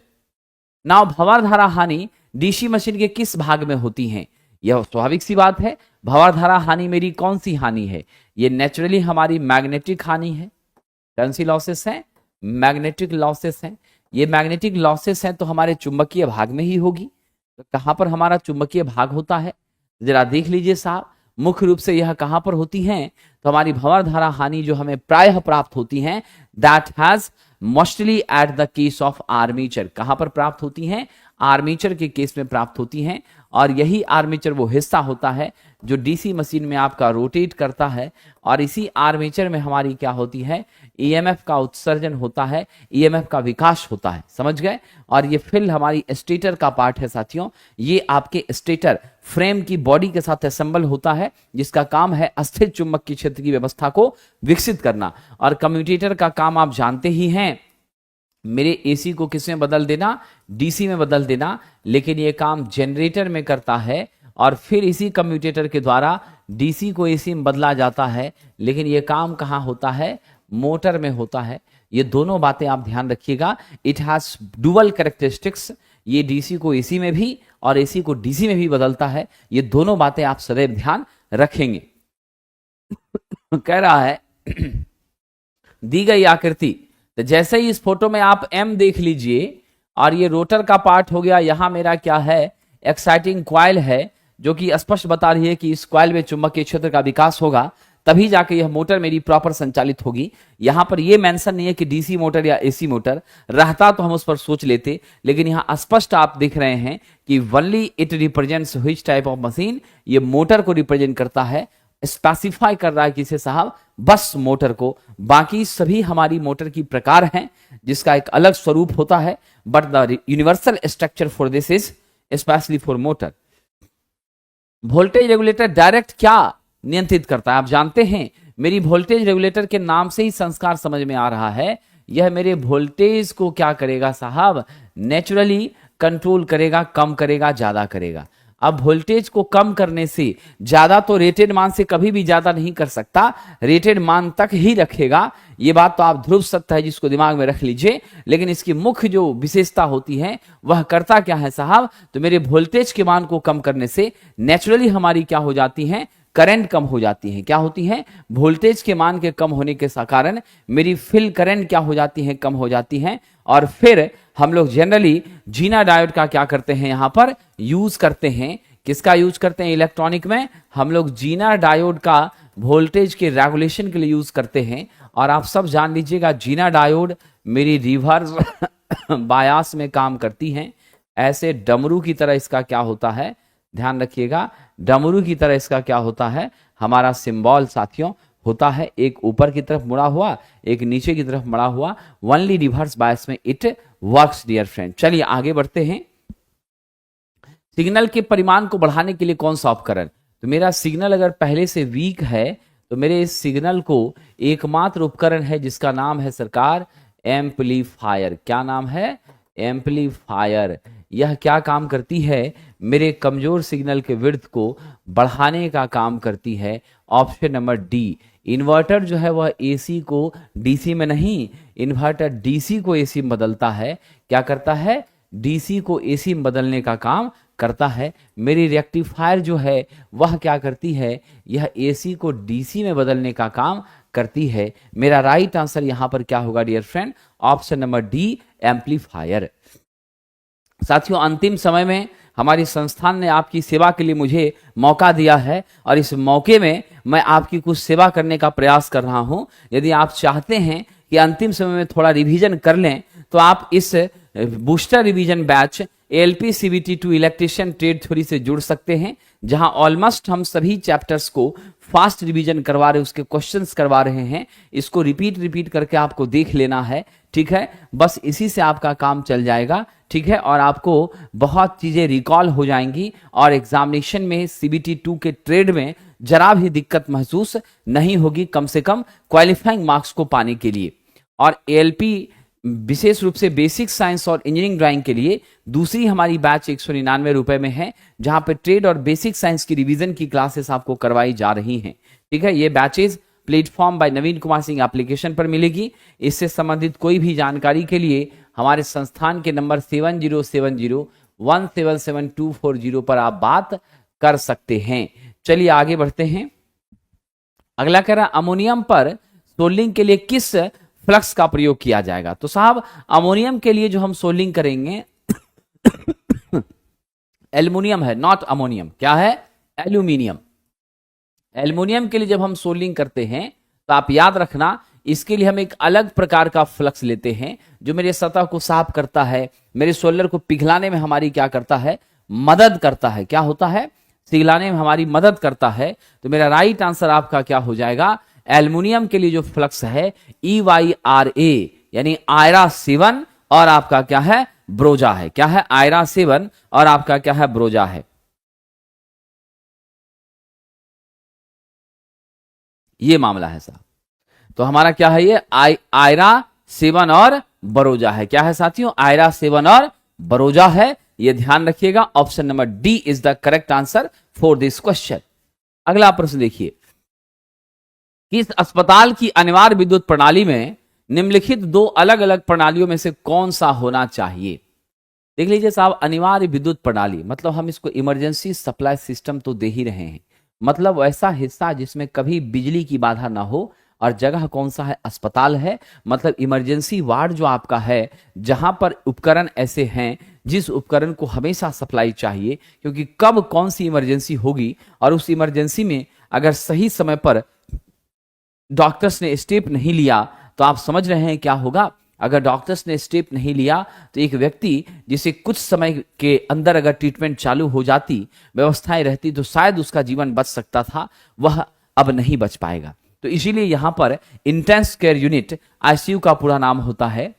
Now भंवरधारा हानि डीसी मशीन के किस भाग में होती है। यह स्वाभाविक सी बात है, भंवरधारा हानि मेरी कौन सी हानि है, ये नेचुरली हमारी मैग्नेटिक हानि है। कौन सी लॉसेस है, मैग्नेटिक लॉसेस है। ये मैग्नेटिक लॉसेस हैं तो हमारे चुंबकीय भाग में ही होगी। तो कहां पर हमारा चुंबकीय भाग होता है, जरा देख लीजिए साहब, मुख्य रूप से यह कहां पर होती हैं, तो हमारी भंवरधारा हानि जो हमें प्रायः प्राप्त होती हैं, that has mostly at the case of armature. कहां पर प्राप्त होती हैं, आर्मीचर के केस में प्राप्त होती हैं। और यही आर्मेचर वो हिस्सा होता है जो डीसी मशीन में आपका रोटेट करता है, और इसी आर्मेचर में हमारी क्या होती है, ईएमएफ का उत्सर्जन होता है, ईएमएफ का विकास होता है। समझ गए। और ये फिल हमारी स्टेटर का पार्ट है साथियों, ये आपके स्टेटर फ्रेम की बॉडी के साथ असेंबल होता है, जिसका काम है अस्थिर चुंबकीय क्षेत्र की व्यवस्था को विकसित करना। और कम्यूटेटर का काम आप जानते ही हैं, मेरे एसी को किस में बदल देना, डीसी में बदल देना। लेकिन ये काम जनरेटर में करता है, और फिर इसी कम्यूटेटर के द्वारा डीसी को एसी में बदला जाता है। लेकिन ये काम कहाँ होता है, मोटर में होता है। ये दोनों बातें आप ध्यान रखिएगा। इट हैज डुअल कैरेक्टरिस्टिक्स, ये डीसी को एसी में भी और एसी को डीसी में भी बदलता है। ये दोनों बातें आप सदैव ध्यान रखेंगे। कह रहा है दी गई आकृति, तो जैसे ही इस फोटो में आप एम देख लीजिए, और ये रोटर का पार्ट हो गया, यहां मेरा क्या है, एक्साइटिंग कॉइल है, जो कि स्पष्ट बता रही है कि इस कॉइल में चुंबकीय क्षेत्र का विकास होगा, तभी जाके यह मोटर मेरी प्रॉपर संचालित होगी। यहां पर यह मेंशन नहीं है कि डीसी मोटर या एसी मोटर, रहता तो हम उस पर सोच लेते, लेकिन यहां स्पष्ट आप देख रहे हैं कि only it represents which type of machine, ये मोटर को रिप्रेजेंट करता है। स्पेसिफाई कर रहा है किसे साहब, बस मोटर को। बाकी सभी हमारी मोटर की प्रकार हैं, जिसका एक अलग स्वरूप होता है, but the universal structure for this is specially for motor. Voltage regulator direct क्या नियंत्रित करता है, आप जानते हैं। मेरी वोल्टेज रेगुलेटर के नाम से ही संस्कार समझ में आ रहा है, यह मेरे वोल्टेज को क्या करेगा साहब, नेचुरली कंट्रोल करेगा, कम करेगा, ज्यादा करेगा। अब वोल्टेज को कम करने से ज्यादा तो रेटेड मान से कभी भी ज्यादा नहीं कर सकता, रेटेड मान तक ही रखेगा। ये बात तो आप ध्रुव सत्य है जिसको दिमाग में रख लीजिए। लेकिन इसकी मुख्य जो विशेषता होती है वह करता क्या है साहब, तो मेरे वोल्टेज के मान को कम करने से नेचुरली हमारी क्या हो जाती है, करंट कम हो जाती है। क्या होती है, वोल्टेज के मान के कम होने के कारण मेरी फिल करंट क्या हो जाती है, कम हो जाती है। और फिर हम लोग जनरली जीना डायोड का क्या करते हैं, यहां पर यूज करते हैं। किसका यूज करते हैं इलेक्ट्रॉनिक में, हम लोग जीना डायोड का वोल्टेज के रेगुलेशन के लिए यूज करते हैं। और आप सब जान लीजिएगा जीना डायोड मेरी रिवर्स बायास में काम करती हैं। ऐसे डमरू की तरह इसका क्या होता है, ध्यान रखिएगा, डमरू की तरह इसका क्या होता है, हमारा सिंबल साथियों होता है, एक ऊपर की तरफ मुड़ा हुआ, एक नीचे की तरफ मुड़ा हुआ। ओनली रिवर्स बायस में इट वर्क्स डियर फ्रेंड। चलिए आगे बढ़ते हैं। सिग्नल के परिमाण को बढ़ाने के लिए कौन सा उपकरण, तो मेरा सिग्नल अगर पहले से वीक है तो मेरे इस सिग्नल को एकमात्र उपकरण है जिसका नाम है सरकार एम्पलीफायर। क्या नाम है, एम्पलीफायर। यह क्या काम करती है, मेरे कमजोर सिग्नल के विड्थ को बढ़ाने का काम करती है। Option number D. इन्वर्टर जो है वह एसी को डीसी में नहीं, इन्वर्टर डीसी को एसी में बदलता है। क्या करता है, डीसी को एसी में बदलने का काम करता है। मेरी रेक्टिफायर जो है वह क्या करती है, यह एसी को डीसी में बदलने का काम करती है। मेरा राइट आंसर यहां पर क्या होगा dear friend, option number D amplifier. साथियों अंतिम समय में हमारी संस्थान ने आपकी सेवा के लिए मुझे मौका दिया है और इस मौके में मैं आपकी कुछ सेवा करने का प्रयास कर रहा हूं। यदि आप चाहते हैं कि अंतिम समय में थोड़ा रिवीजन कर लें तो आप इस booster revision batch ALP CBT two electrician trade theory से जुड़ सकते हैं, जहां ऑलमोस्ट हम सभी चैप्टर्स को फास्ट रिवीजन करवा रहे, उसके क्वेश्चंस करवा रहे हैं। इसको रिपीट करके आपको देख लेना है, ठीक है, बस इसी से आपका काम चल जाएगा, ठीक है। और आपको बहुत चीजें रिकॉल हो जाएंगी और एग्जामिनेशन में सीबीटी 2 के ट्रेड में जरा भी दिक्कत महसूस नहीं होगी, कम से कम क्वालिफाइंग मार्क्स को पाने के लिए। और एएलपी विशेष रूप से बेसिक साइंस और इंजीनियरिंग ड्राइंग के लिए दूसरी हमारी बैच 199 रुपए में है, जहां पे ट्रेड और बेसिक साइंस की रिवीजन की क्लासेस आपको करवाई जा रही हैं, ठीक है। ये बैचेज प्लेटफॉर्म बाय नवीन कुमार सिंह एप्लीकेशन पर मिलेगी। इससे संबंधित कोई भी जानकारी के लिए हमारे संस्थान के नंबर 7070177240 पर आप बात कर सकते हैं। चलिए आगे बढ़ते हैं। अगला कह रहा अमोनियम पर सोल्डिंग के लिए किस फ्लक्स का प्रयोग किया जाएगा, तो साहब अमोनियम के लिए जो हम सोल्डिंग करेंगे एल्युमिनियम है, नॉट अमोनियम, क्या है, एल्यूमिनियम। एल्युमिनियम के लिए जब हम सोल्डिंग करते हैं तो आप याद रखना इसके लिए हम एक अलग प्रकार का फ्लक्स लेते हैं जो मेरे सतह को साफ करता है, मेरे सोल्डर को पिघलाने में हमारी क्या करता है, मदद करता है। क्या होता है, पिघलाने में हमारी मदद करता है। तो मेरा राइट आंसर आपका क्या हो जाएगा, एल्युमिनियम के लिए जो फ्लक्स है EYRA यानी आयरा 7 और आपका क्या है, ब्रोजा है। क्या है, आयरा 7 और आपका क्या है, ब्रोजा है। ये मामला है साहब। तो हमारा क्या है, ये आयरा 7 और बरोजा है। क्या है साथियों, आयरा 7 और बरोजा है। ये ध्यान रखिएगा, option number D is the correct answer for this question. अगला प्रश्न देखिए, किस अस्पताल की अनिवार्य विद्युत प्रणाली में निम्नलिखित दो अलग अलग प्रणालियों में से कौन सा होना चाहिए। देख लीजिए साहब, अनिवार्य विद्युत प्रणाली मतलब हम इसको इमरजेंसी सप्लाई सिस्टम तो दे ही रहे हैं, मतलब वैसा हिस्सा जिसमें कभी बिजली की बाधा ना हो। और जगह कौन सा है, अस्पताल है, मतलब इमरजेंसी वार्ड जो आपका है, जहां पर उपकरण ऐसे हैं जिस उपकरण को हमेशा सप्लाई चाहिए, क्योंकि कब कौन सी इमरजेंसी होगी और उस इमरजेंसी में अगर सही समय पर डॉक्टर्स ने स्टेप नहीं लिया तो आप समझ रहे हैं क्या होगा। अगर डॉक्टर्स ने स्टेप नहीं लिया तो एक व्यक्ति जिसे कुछ समय के अंदर अगर ट्रीटमेंट चालू हो जाती, व्यवस्थाएं रहती, तो शायद उसका जीवन बच सकता था, वह अब नहीं बच पाएगा। तो इसीलिए यहां पर इंटेंस केयर यूनिट आईसीयू का पूरा नाम होता है।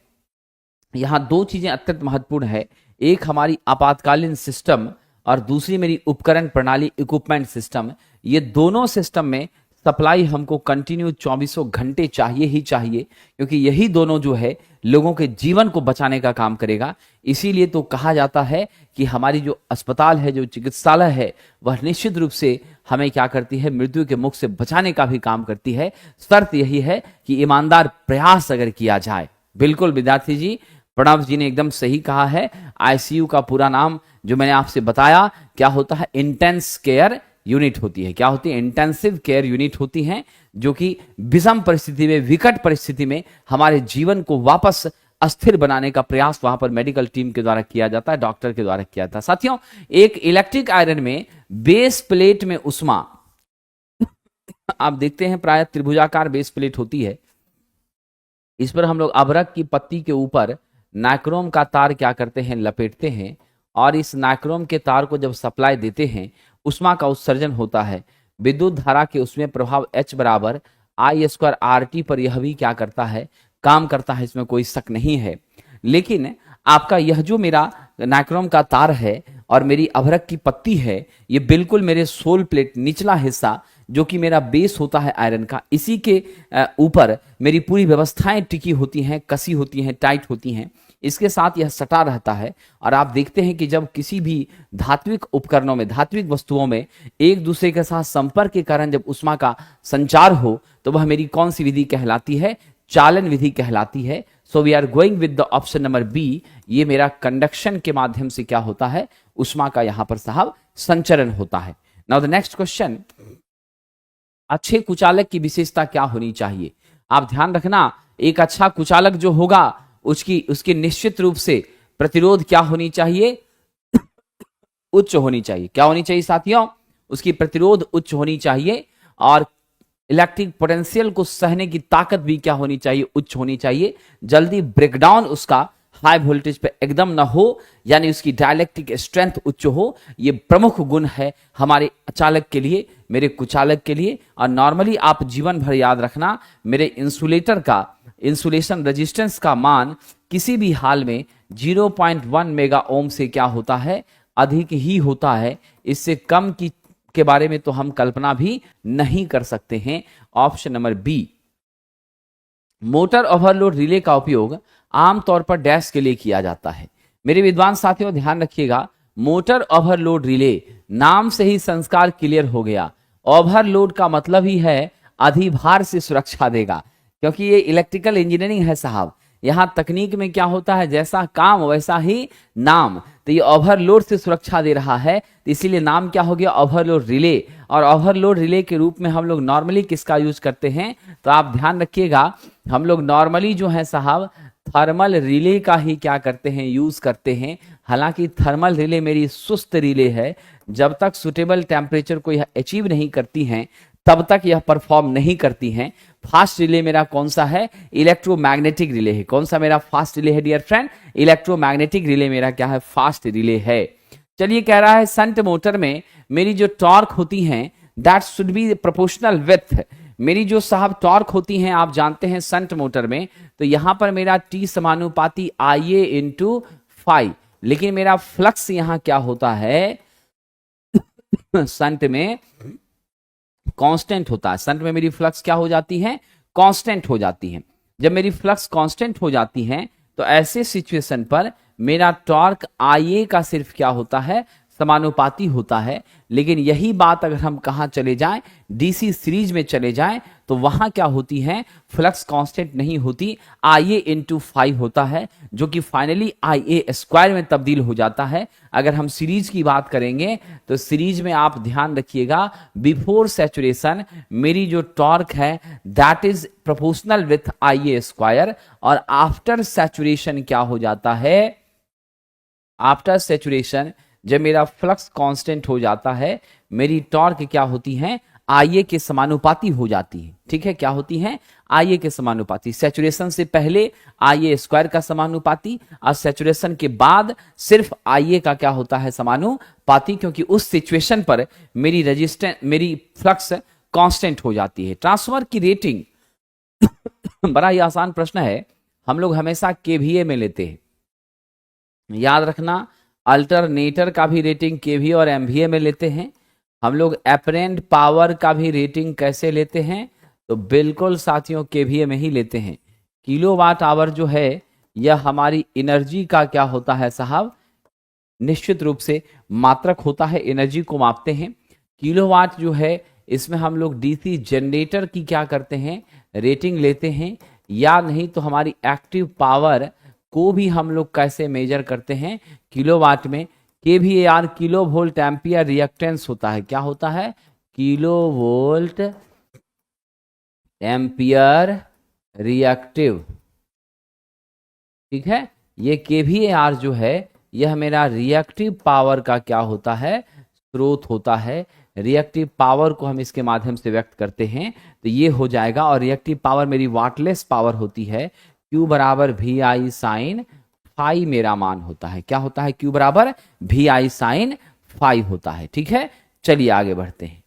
यहां दो चीजें अत्यंत महत्वपूर्ण है, एक हमारी आपातकालीन सिस्टम और दूसरी मेरी उपकरण प्रणाली इक्विपमेंट सिस्टम। ये दोनों सिस्टम में सप्लाई हमको कंटिन्यू 24 घंटे चाहिए ही चाहिए, क्योंकि यही दोनों जो है लोगों के जीवन को बचाने का काम करेगा। इसीलिए तो कहा जाता है कि हमारी जो अस्पताल है, जो चिकित्सालय है, वह निश्चित रूप से हमें क्या करती है, मृत्यु के मुख से बचाने का भी काम करती है। शर्त यही है कि ईमानदार प्रयास अगर किया जाए। बिल्कुल विद्यार्थी जी, प्रणव जी ने एकदम सही कहा है। आईसीयू का पूरा नाम जो मैंने आपसे बताया क्या होता है, इंटेंस केयर यूनिट होती है। क्या होती है? इंटेंसिव केयर यूनिट होती हैं, जो कि विषम परिस्थिति में, विकट परिस्थिति में हमारे जीवन को वापस अस्थिर बनाने का प्रयास वहां पर मेडिकल टीम के द्वारा किया जाता है, डॉक्टर के द्वारा किया जाता है। साथियों, एक इलेक्ट्रिक आयरन में बेस प्लेट में उष्मा आप देखते हैं प्राय त्रिभुजाकार बेस प्लेट होती है। इस पर हम लोग अभ्रक की पत्ती के ऊपर नाइक्रोम का तार क्या करते हैं, लपेटते हैं, और इस नाइक्रोम के तार को जब सप्लाई देते हैं, उष्मा का उत्सर्जन होता है। विद्युत धारा के उसमें प्रभाव H बराबर I² RT पर यह भी क्या करता है, काम करता है, इसमें कोई शक नहीं है। लेकिन आपका यह जो मेरा नाइक्रोम का तार है और मेरी अभ्रक की पत्ती है, ये बिल्कुल मेरे सोल प्लेट निचला हिस्सा जो कि मेरा बेस होता है आयरन का, इसी के ऊपर मेरी पूरी व्यवस्थाएं टिकी होती हैं, कसी होती हैं, टाइट होती हैं। इसके साथ यह सटा रहता है। और आप देखते हैं कि जब किसी भी धात्विक उपकरणों में, धात्विक वस्तुओं में एक दूसरे के साथ संपर्क के कारण जब उष्मा का संचार हो, तो वह मेरी कौन सी विधि कहलाती है? चालन विधि कहलाती है। So we are going with the option number B. ये मेरा कंडक्शन के माध्यम से क्या होता है, उष्मा का यहां पर साहब संचरण होता है। नाउ द नेक्स्ट क्वेश्चन, अच्छे कुचालक की विशेषता क्या होनी चाहिए? आप ध्यान रखना, एक अच्छा कुचालक जो होगा उसकी निश्चित रूप से प्रतिरोध क्या होनी चाहिए? उच्च होनी चाहिए। क्या होनी चाहिए साथियों? उसकी प्रतिरोध उच्च होनी चाहिए। और इलेक्ट्रिक पोटेंशियल को सहने की ताकत भी क्या होनी चाहिए? उच्च होनी चाहिए। जल्दी ब्रेकडाउन उसका हाई वोल्टेज पे एकदम ना हो, यानी उसकी डायलेक्ट्रिक स्ट्रेंथ उच्च हो। ये प्रमुख गुण है हमारे चालक के लिए, मेरे कुचालक के लिए। और नॉर्मली आप जीवन भर याद रखना, मेरे इंसुलेटर का इंसुलेशन रेजिस्टेंस का मान किसी भी हाल में 0.1 मेगा ओम से क्या होता है, अधिक ही होता है। इससे कम के बारे में तो हम कल्पना भी नहीं कर सकते हैं। Option number B. Motor overload relay का उपयोग आमतौर पर डैश के लिए किया जाता है। मेरे विद्वान साथियों ध्यान रखिएगा, मोटर ओवरलोड रिले, नाम से ही संस्कार क्लियर हो गया। ओवरलोड का मतलब ही है अधिभार से सुरक्षा देगा, क्योंकि ये इलेक्ट्रिकल इंजीनियरिंग है साहब। यहां तकनीक में क्या होता है, जैसा काम वैसा ही नाम। तो ये ओवरलोड से सुरक्षा दे रहा है, तो इसीलिए नाम क्या हो गया, ओवरलोड रिले। और ओवरलोड रिले के रूप में हम लोग नॉर्मली किसका यूज करते हैं? तो आप ध्यान रखिएगा, हम लोग नॉर्मली जो है साहब थर्मल रिले का ही क्या करते हैं, यूज करते हैं। हालांकि थर्मल रिले मेरी सुस्त रिले है, जब तक सुटेबल टेम्परेचर को यह अचीव नहीं करती हैं तब तक यह परफॉर्म नहीं करती हैं। फास्ट रिले मेरा कौन सा है? इलेक्ट्रोमैग्नेटिक रिले है। कौन सा मेरा फास्ट रिले है डियर फ्रेंड? इलेक्ट्रोमैग्नेटिक रिले मेरा क्या है? फास्ट रिले है। चलिए, कह रहा है संट मोटर में मेरी जो टॉर्क होती है that should be proportional with. मेरी जो साहब टॉर्क होती हैं, आप जानते हैं संट मोटर में, तो यहां पर मेरा टी समानुपाती IA इंटू फाई। लेकिन मेरा फ्लक्स यहां क्या होता है संट में? कांस्टेंट होता है। संट में मेरी फ्लक्स क्या हो जाती है? कांस्टेंट हो जाती है। जब मेरी फ्लक्स कांस्टेंट हो जाती है तो ऐसे सिचुएशन पर मेरा टॉर्क IA का सिर्फ क्या होता है? समानुपाती होता है। लेकिन यही बात अगर हम कहां चले जाएं, DC सीरीज में चले जाएं, तो वहां क्या होती है? फ्लक्स कांस्टेंट नहीं होती, IA इंटू फाई होता है, जो कि फाइनली IA² में तब्दील हो जाता है। अगर हम सीरीज की बात करेंगे तो सीरीज में आप ध्यान रखिएगा, बिफोर सैचुरेशन मेरी जो टॉर्क है that is proportional with IA², और आफ्टर सैचुरेशन क्या हो जाता है? आफ्टर सैचुरेशन जब मेरा फ्लक्स कांस्टेंट हो जाता है, मेरी टॉर्क क्या होती है? IA के समानुपाती हो जाती है। ठीक है, क्या होती है? IA के समानुपाती। सैचुरेशन से पहले IA² का समानुपाती, और सैचुरेशन के बाद सिर्फ IA का क्या होता है? समानुपाती, क्योंकि उस सिचुएशन पर मेरी रेजिस्टेंस, मेरी फ्लक्स कांस्टेंट हो जाती है। ट्रांसफर की रेटिंग बड़ा ही आसान प्रश्न है, हम लोग हमेशा KVA में लेते हैं। याद रखना, अल्टरनेटर का भी रेटिंग KVA और MVA में लेते हैं। हम लोग एपरेंट पावर का भी रेटिंग कैसे लेते हैं? तो बिल्कुल साथियों केवीए में ही लेते हैं। किलोवाट आवर जो है यह हमारी एनर्जी का क्या होता है साहब? निश्चित रूप से मात्रक होता है, एनर्जी को मापते हैं। किलोवाट जो है इसमें हम लोग डीसी जनरेटर की क्या करते हैं? रेटिंग लेते हैं। या नहीं तो हमारी एक्टिव पावर को भी हम लोग कैसे मेजर करते हैं? किलोवाट में। केवीएआर किलो वोल्ट एम्पियर रिएक्टेंस होता है। क्या होता है? Kilo volt ampere reactive. ठीक है, ये केवीएआर जो है यह मेरा रिएक्टिव पावर का क्या होता है? स्रोत होता है। रिएक्टिव पावर को हम इसके माध्यम से व्यक्त करते हैं तो ये हो जाएगा। और रिएक्टिव पावर मेरी वाटलेस पावर होती है। Q बराबर वी आई साइन फाई मेरा मान होता है। क्या होता है? Q बराबर वी आई साइन फाई होता है। ठीक है, चलिए आगे बढ़ते हैं।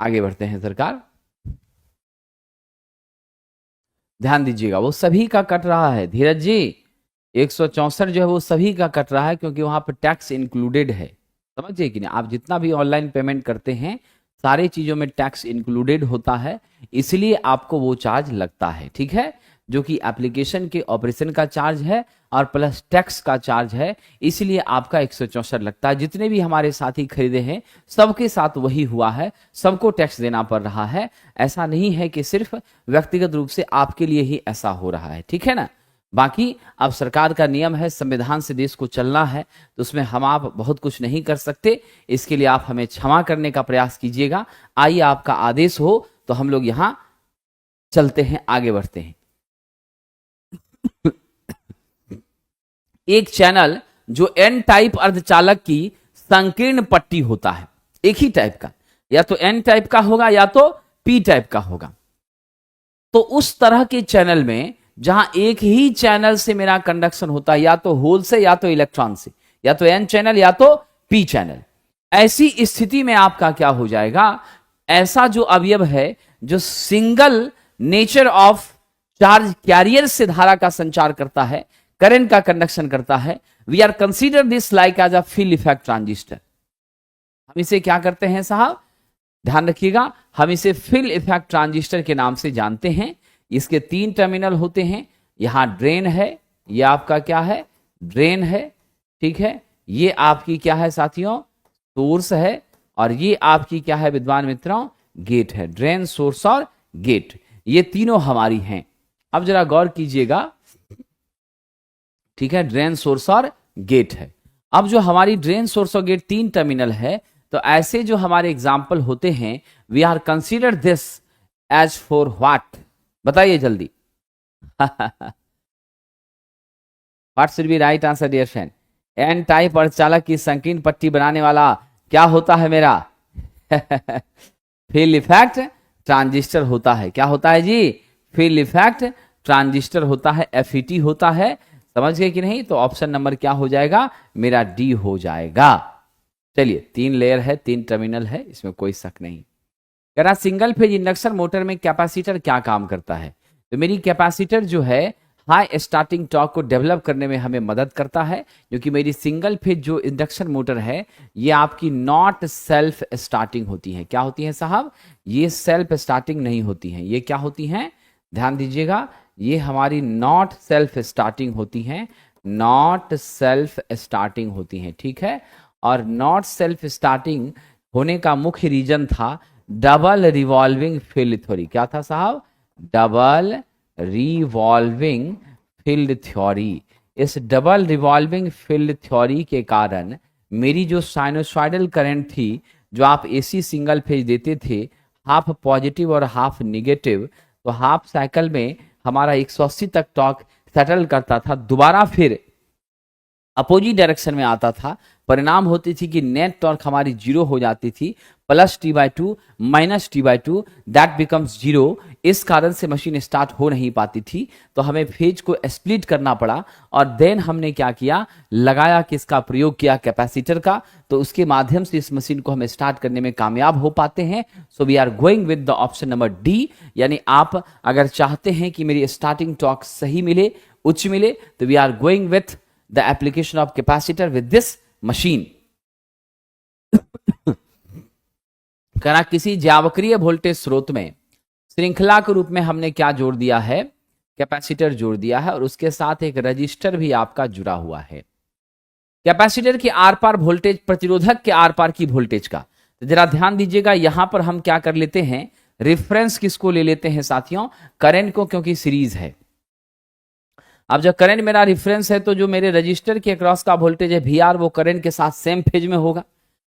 आगे बढ़ते हैं सरकार। ध्यान दीजिएगा, वो सभी का कट रहा है धीरज जी। 164 जो है वो सभी का कट रहा है क्योंकि वहां पर टैक्स इंक्लूडेड है। समझिए कि नहीं? आप जितना भी ऑनलाइन पेमेंट करते हैं सारी चीजों में टैक्स इंक्लूडेड होता है, इसलिए आपको वो चार्ज लगता है। ठीक है, जो कि एप्लीकेशन के ऑपरेशन का चार्ज है और प्लस टैक्स का चार्ज है, इसलिए आपका 164 लगता है। जितने भी हमारे साथी खरीदे हैं सबके साथ वही हुआ है, सबको टैक्स देना पड़ रहा है। ऐसा नहीं है कि सिर्फ व्यक्तिगत रूप से आपके लिए ही ऐसा हो रहा है। ठीक है ना? बाकी अब सरकार का नियम है, संविधान से देश को चलना है, तो उसमें हम आप बहुत कुछ नहीं कर सकते। इसके लिए आप हमें क्षमा करने का प्रयास कीजिएगा। आइए, आपका आदेश हो तो हम लोग यहां चलते हैं, आगे बढ़ते हैं। एक चैनल जो एन टाइप अर्धचालक की संकीर्ण पट्टी होता है, एक ही टाइप का, या तो एन टाइप का होगा या तो पी टाइप का होगा। तो उस तरह के चैनल में जहां एक ही चैनल से मेरा कंडक्शन होता है, या तो होल से या तो इलेक्ट्रॉन से, या तो एन चैनल या तो पी चैनल, ऐसी स्थिति में आपका क्या हो जाएगा? ऐसा जो अवयव है जो single nature of charge carrier से धारा का संचार करता है, करंट का कंडक्शन करता है, we are consider this like as a field effect transistor. हम इसे क्या करते हैं साहब? ध्यान रखिएगा, हम इसे फील्ड इफेक्ट ट्रांजिस्टर के नाम से जानते हैं। इसके 3 टर्मिनल होते हैं। यहां ड्रेन है, ये आपका क्या है? ड्रेन है। ठीक है, ये आपकी क्या है साथियों? सोर्स है। और ये आपकी क्या है विद्वान मित्रों? गेट है। ड्रेन, सोर्स और गेट, ये तीनों हमारी हैं। अब जरा गौर कीजिएगा। ठीक है, ड्रेन, सोर्स और गेट है। अब जो हमारी ड्रेन, सोर्स और गेट 3 टर्मिनल है, तो ऐसे जो हमारे एग्जाम्पल होते हैं, we are consider this as for what? बताइए जल्दी। What should be right answer dear friend? N type अर्धचालक की संकीर्ण पट्टी बनाने वाला क्या होता है मेरा? फील्ड इफेक्ट ट्रांजिस्टर होता है। क्या होता है जी? फील्ड इफेक्ट ट्रांजिस्टर होता है, एफईटी होता है। समझ गए कि नहीं? तो ऑप्शन नंबर क्या हो जाएगा? मेरा डी हो जाएगा। चलिए, 3 लेयर है, 3 टर्मिनल है, इसमें कोई शक नहीं। कह रहा सिंगल फेज इंडक्शन मोटर में कैपेसिटर क्या काम करता है? तो मेरी कैपेसिटर जो है हाई स्टार्टिंग टॉर्क को डेवलप करने में हमें मदद करता है, क्योंकि मेरी सिंगल फेज जो इंडक्शन मोटर है ये आपकी नॉट सेल्फ स्टार्टिंग होती है। क्या होती है साहब? ये सेल्फ स्टार्टिंग नहीं होती है। ये क्या होती हैं? ध्यान दीजिएगा, ये हमारी नॉट सेल्फ स्टार्टिंग होती हैं। नॉट सेल्फ स्टार्टिंग होती हैं। ठीक है, और नॉट सेल्फ स्टार्टिंग होने का मुख्य रीजन था डबल रिवॉल्विंग फील्ड थ्योरी। क्या था साहब? Double revolving field theory. इस डबल रिवॉल्विंग फील्ड थ्योरी के कारण मेरी जो साइनोसॉइडल करंट थी, जो आप एसी सिंगल फेज देते थे, हाफ पॉजिटिव और हाफ निगेटिव, तो हाफ साइकिल में हमारा 180 तक टॉर्क सेटल करता था, दोबारा फिर अपोजिट डायरेक्शन में आता था। परिणाम होती थी कि नेट टॉर्क हमारी 0 हो जाती थी, plus t/2 minus t/2 that becomes 0। इस कारण से मशीन स्टार्ट हो नहीं पाती थी, तो हमें फेज को स्प्लिट करना पड़ा। और देन हमने क्या किया? लगाया, किसका प्रयोग किया? कैपेसिटर का। तो उसके माध्यम से इस मशीन को हम स्टार्ट करने में कामयाब हो पाते हैं। So we are going with the option number D. यानी आप अगर चाहते हैं कि मेरी स्टार्टिंग टॉर्क सही मिले, उच्च मिले, तो we are going with the application of capacitor with this machine. करा किसी ज्यावक्रिय वोल्टेज स्रोत में श्रृंखला के रूप में हमने क्या जोड़ दिया है, कैपेसिटर जोड़ दिया है, और उसके साथ एक रजिस्टर भी आपका जुड़ा हुआ है। कैपेसिटर के आर पार वोल्टेज प्रतिरोधक के आर पार की वोल्टेज का, तो जरा ध्यान दीजिएगा, यहां पर हम क्या कर लेते हैं, रेफरेंस किसको ले लेते हैं साथियों, करंट को, क्योंकि सीरीज है। अब जब करंट मेरा रेफरेंस है तो जो मेरे रजिस्टर के अक्रॉस का वोल्टेज है वी आर, वो करंट के साथ सेम फेज में होगा।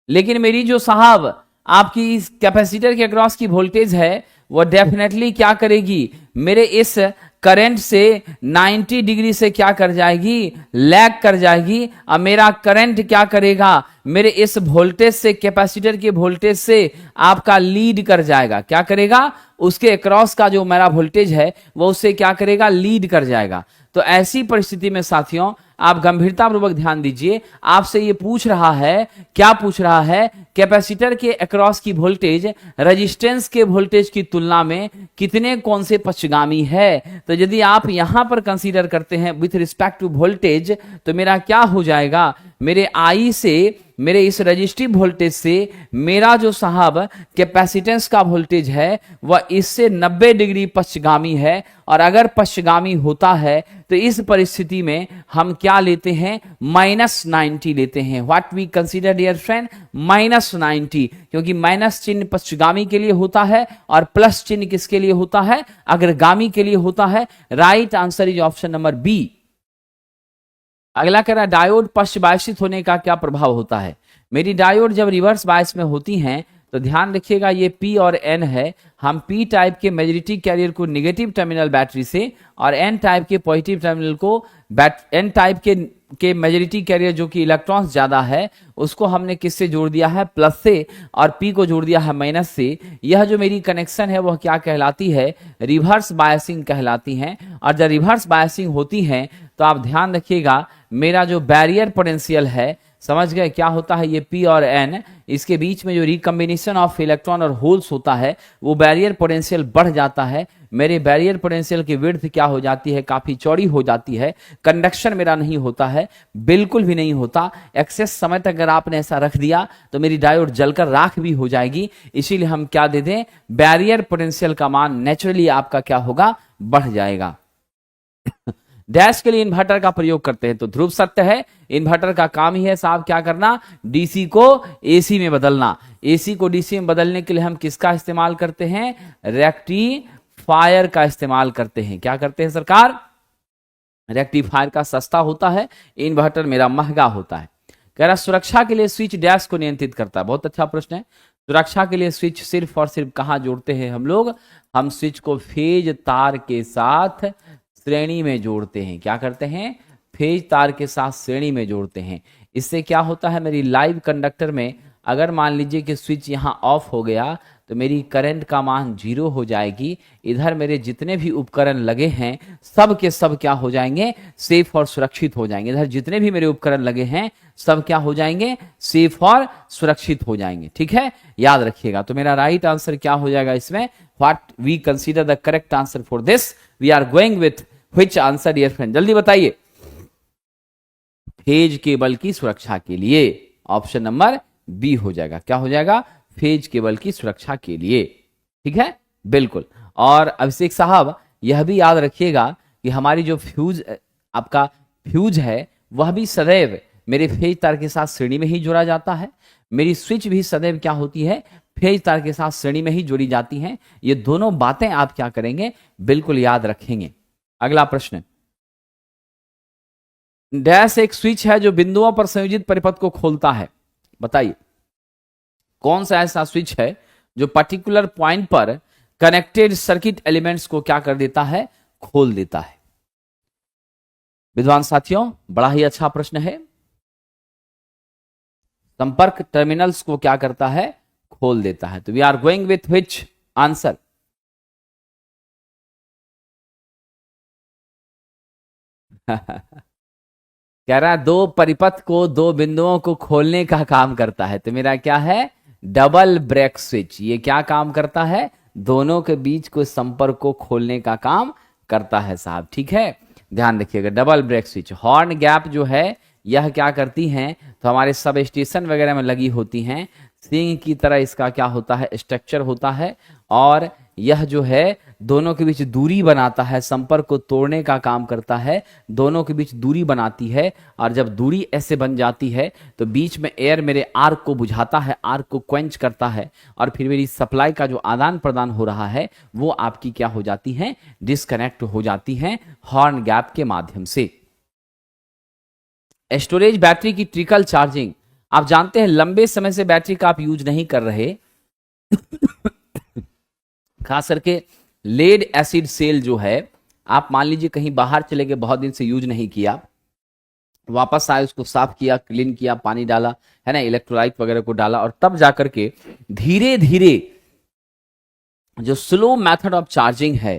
लेकिन मेरी जो साहब आपकी कैपेसिटर के अक्रॉस की वोल्टेज है वो डेफिनेटली क्या करेगी, मेरे इस करंट से 90 डिग्री से क्या कर जाएगी, लैग कर जाएगी। अब मेरा करंट क्या करेगा, मेरे इस वोल्टेज से, कैपेसिटर के वोल्टेज से आपका लीड कर जाएगा। क्या करेगा, उसके अक्रॉस का जो मेरा वोल्टेज है वो उससे क्या करेगा, लीड कर जाएगा। तो ऐसी परिस्थिति में साथियों आप गंभीरतापूर्वक ध्यान दीजिए, आपसे ये पूछ रहा है, क्या पूछ रहा है, कैपेसिटर के अक्रॉस की वोल्टेज रेजिस्टेंस के वोल्टेज की तुलना में कितने कौन से पक्षगामी है। तो यदि आप यहां पर कंसीडर करते हैं विथ रिस्पेक्ट टू वोल्टेज, तो मेरा क्या हो जाएगा, मेरे आई से, मेरे इस रजिस्टिव वोल्टेज से मेरा जो साहब कैपेसिटेंस का वोल्टेज है वह इससे 90 डिग्री पक्षगामी है। और अगर पक्षगामी होता है तो इस परिस्थिति में हम क्या लेते हैं, -90 लेते हैं। What we consider dear friend, -90, क्योंकि माइनस चिन्ह पक्षगामी के लिए होता है और प्लस चिन्ह किसके लिए होता है, अग्रगामी के लिए होता है। Right answer is option number B. अगला कह रहा है डायोड पश्च बायसित होने का क्या प्रभाव होता है। मेरी डायोड जब रिवर्स बायस में होती हैं तो ध्यान रखिएगा, ये P और N है, हम P टाइप के मेजॉरिटी कैरियर को नेगेटिव टर्मिनल बैटरी से और N टाइप के पॉजिटिव टर्मिनल को N टाइप के मेजॉरिटी कैरियर जो कि इलेक्ट्रॉन्स ज्यादा है उसको हमने किससे जोड़ दिया है, प्लस से, और P को जोड़ दिया है माइनस से। यह जो मेरी कनेक्शन है वह क्या कहलाती है, रिवर्स बायसिंग कहलाती है। और जब रिवर्स बायसिंग होती है तो आप ध्यान रखिएगा, मेरा जो बैरियर पोटेंशियल है, समझ गए क्या होता है, ये P और N, इसके बीच में जो रिकम्बिनेशन ऑफ इलेक्ट्रॉन और होल्स होता है वो बैरियर पोटेंशियल बढ़ जाता है। मेरे बैरियर पोटेंशियल की विड्थ क्या हो जाती है, काफी चौड़ी हो जाती है। कंडक्शन मेरा नहीं होता है, बिल्कुल भी नहीं होता। एक्सेस समय तक अगर आपने ऐसा रख दिया तो मेरी डायोड जलकर राख भी हो जाएगी। इसीलिए हम क्या दे दें, बैरियर पोटेंशियल का मान नेचुरली आपका क्या होगा, बढ़ जाएगा। डैश के लिए इन्वर्टर का प्रयोग करते हैं, तो ध्रुव सत्य है, इन्वर्टर का काम ही है साहब क्या करना, डीसी को एसी में बदलना। एसी को डीसी में बदलने के लिए हम किसका इस्तेमाल करते हैं, रेक्टिफायर का इस्तेमाल करते हैं। क्या करते हैं सरकार, रेक्टिफायर का सस्ता होता है, इन्वर्टर मेरा महंगा होता है। कह रहा सुरक्षा के लिए स्विच डैश को नियंत्रित करता है। बहुत अच्छा प्रश्न है। सुरक्षा के लिए स्विच सिर्फ और सिर्फ कहां जोड़ते हैं हम लोग, हम स्विच को फेज तार के साथ श्रेणी में जोड़ते हैं। क्या करते हैं, फेज तार के साथ श्रेणी में जोड़ते हैं। इससे क्या होता है, मेरी लाइव कंडक्टर में अगर मान लीजिए कि स्विच यहां ऑफ हो गया तो मेरी करंट का मान 0 हो जाएगी। इधर मेरे जितने भी उपकरण लगे हैं सब के सब क्या हो जाएंगे, सेफ और सुरक्षित हो जाएंगे। इधर जितने भी मेरे उपकरण लगे हैं सब क्या हो जाएंगे, सेफ और सुरक्षित हो जाएंगे। ठीक है, याद रखिएगा। तो मेरा राइट आंसर क्या हो जाएगा इसमें, what we consider the correct answer for this, we are going with which answer dear friend, जल्दी बताइए। फेज केबल की सुरक्षा के लिए ऑप्शन नंबर बी हो जाएगा। क्या हो जाएगा, फेज केबल की सुरक्षा के लिए। ठीक है, बिल्कुल। और अभिषेक साहब यह भी याद रखिएगा कि हमारी जो फ्यूज, आपका फ्यूज है वह भी सदैव मेरे फेज तार के साथ श्रेणी में ही जोड़ा जाता है। मेरी स्विच भी सदैव क्या होती है, फेज तार के साथ श्रेणी में ही जोड़ी जाती हैं। ये दोनों बातें आप क्या करेंगे, बिल्कुल याद रखेंगे। अगला प्रश्न, डैश एक स्विच है जो बिंदुओं पर संयोजित परिपथ को खोलता है। बताइए कौन सा ऐसा स्विच है जो पर्टिकुलर पॉइंट पर कनेक्टेड सर्किट एलिमेंट्स को क्या कर देता है, खोल देता है। विद्वान साथियों बड़ा ही अच्छा प्रश्न है। संपर्क टर्मिनल्स को क्या करता है, खोल देता है। तो we are going with which answer, कह रहा है दो परिपथ को, दो बिंदुओं को खोलने का काम करता है। तो मेरा क्या है, डबल ब्रेक स्विच। ये क्या काम करता है, दोनों के बीच को संपर्क को खोलने का काम करता है साहब। ठीक है, ध्यान रखिएगा। Double break switch, horn gap जो है यह क्या करती हैं, तो हमारे सब स्टेशन वगैरह में लगी होती हैं। सींग की तरह इसका क्या होता है, स्ट्रक्चर होता है, और यह जो है दोनों के बीच दूरी बनाता है, संपर्क को तोड़ने का काम करता है, दोनों के बीच दूरी बनाती है। और जब दूरी ऐसे बन जाती है तो बीच में एयर मेरे आर्क को बुझाता है, आर्क को क्वेंच करता है, और फिर मेरी सप्लाई का जो आदान प्रदान हो रहा है वो आपकी क्या हो जाती है, डिस्कनेक्ट हो जाती है हॉर्न गैप के माध्यम से। स्टोरेज बैटरी की ट्रिकल चार्जिंग, आप जानते हैं लंबे समय से बैटरी का आप यूज नहीं कर रहे, खास करके लेड एसिड सेल जो है, आप मान लीजिए कहीं बाहर चले गए, बहुत दिन से यूज नहीं किया, वापस आए, उसको साफ किया, क्लीन किया, पानी डाला, है ना, इलेक्ट्रोलाइट वगैरह को डाला, और तब जाकर के धीरे धीरे जो स्लो मेथड ऑफ चार्जिंग है,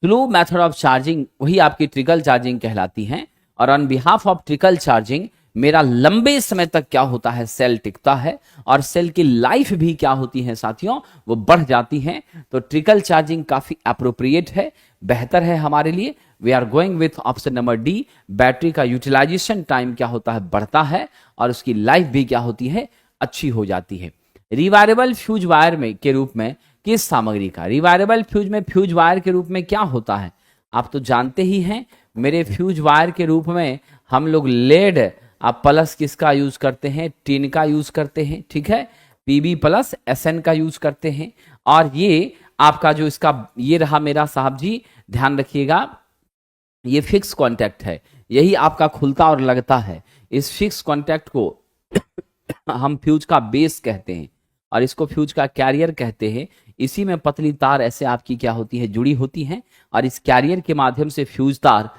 स्लो मेथड ऑफ चार्जिंग, वही आपकी ट्रिकल चार्जिंग कहलाती है। और on behalf of trickle charging मेरा लंबे समय तक क्या होता है, सेल टिकता है, और सेल की लाइफ भी क्या होती है साथियों, वो बढ़ जाती है। तो ट्रिकल चार्जिंग काफी अप्रोप्रिएट है, बेहतर है हमारे लिए। We are going with option number D. Battery का यूटिलाइजेशन टाइम क्या होता है, बढ़ता है, और उसकी लाइफ भी क्या होती है, अच्छी हो जाती है। रिवायरेबल फ्यूज वायर में के रूप में किस सामग्री का, रिवायरेबल फ्यूज में फ्यूज वायर के रूप में क्या होता है, आप तो जानते ही हैं मेरे। फ्यूज वायर के रूप में हम लोग लेड आप प्लस किसका यूज करते हैं, टिन का यूज करते हैं, ठीक है, पीबी प्लस एसएन का यूज करते हैं। और ये आपका जो इसका ये रहा मेरा साहब जी, ध्यान रखिएगा, ये फिक्स कांटेक्ट है, यही आपका खुलता और लगता है। इस फिक्स कांटेक्ट को हम फ्यूज का बेस कहते हैं, और इसको फ्यूज का कैरियर कहते हैं। इसी में पतली तार ऐसे आपकी क्या होती है, जुड़ी होती हैं, और इस कैरियर के माध्यम से फ्यूज तार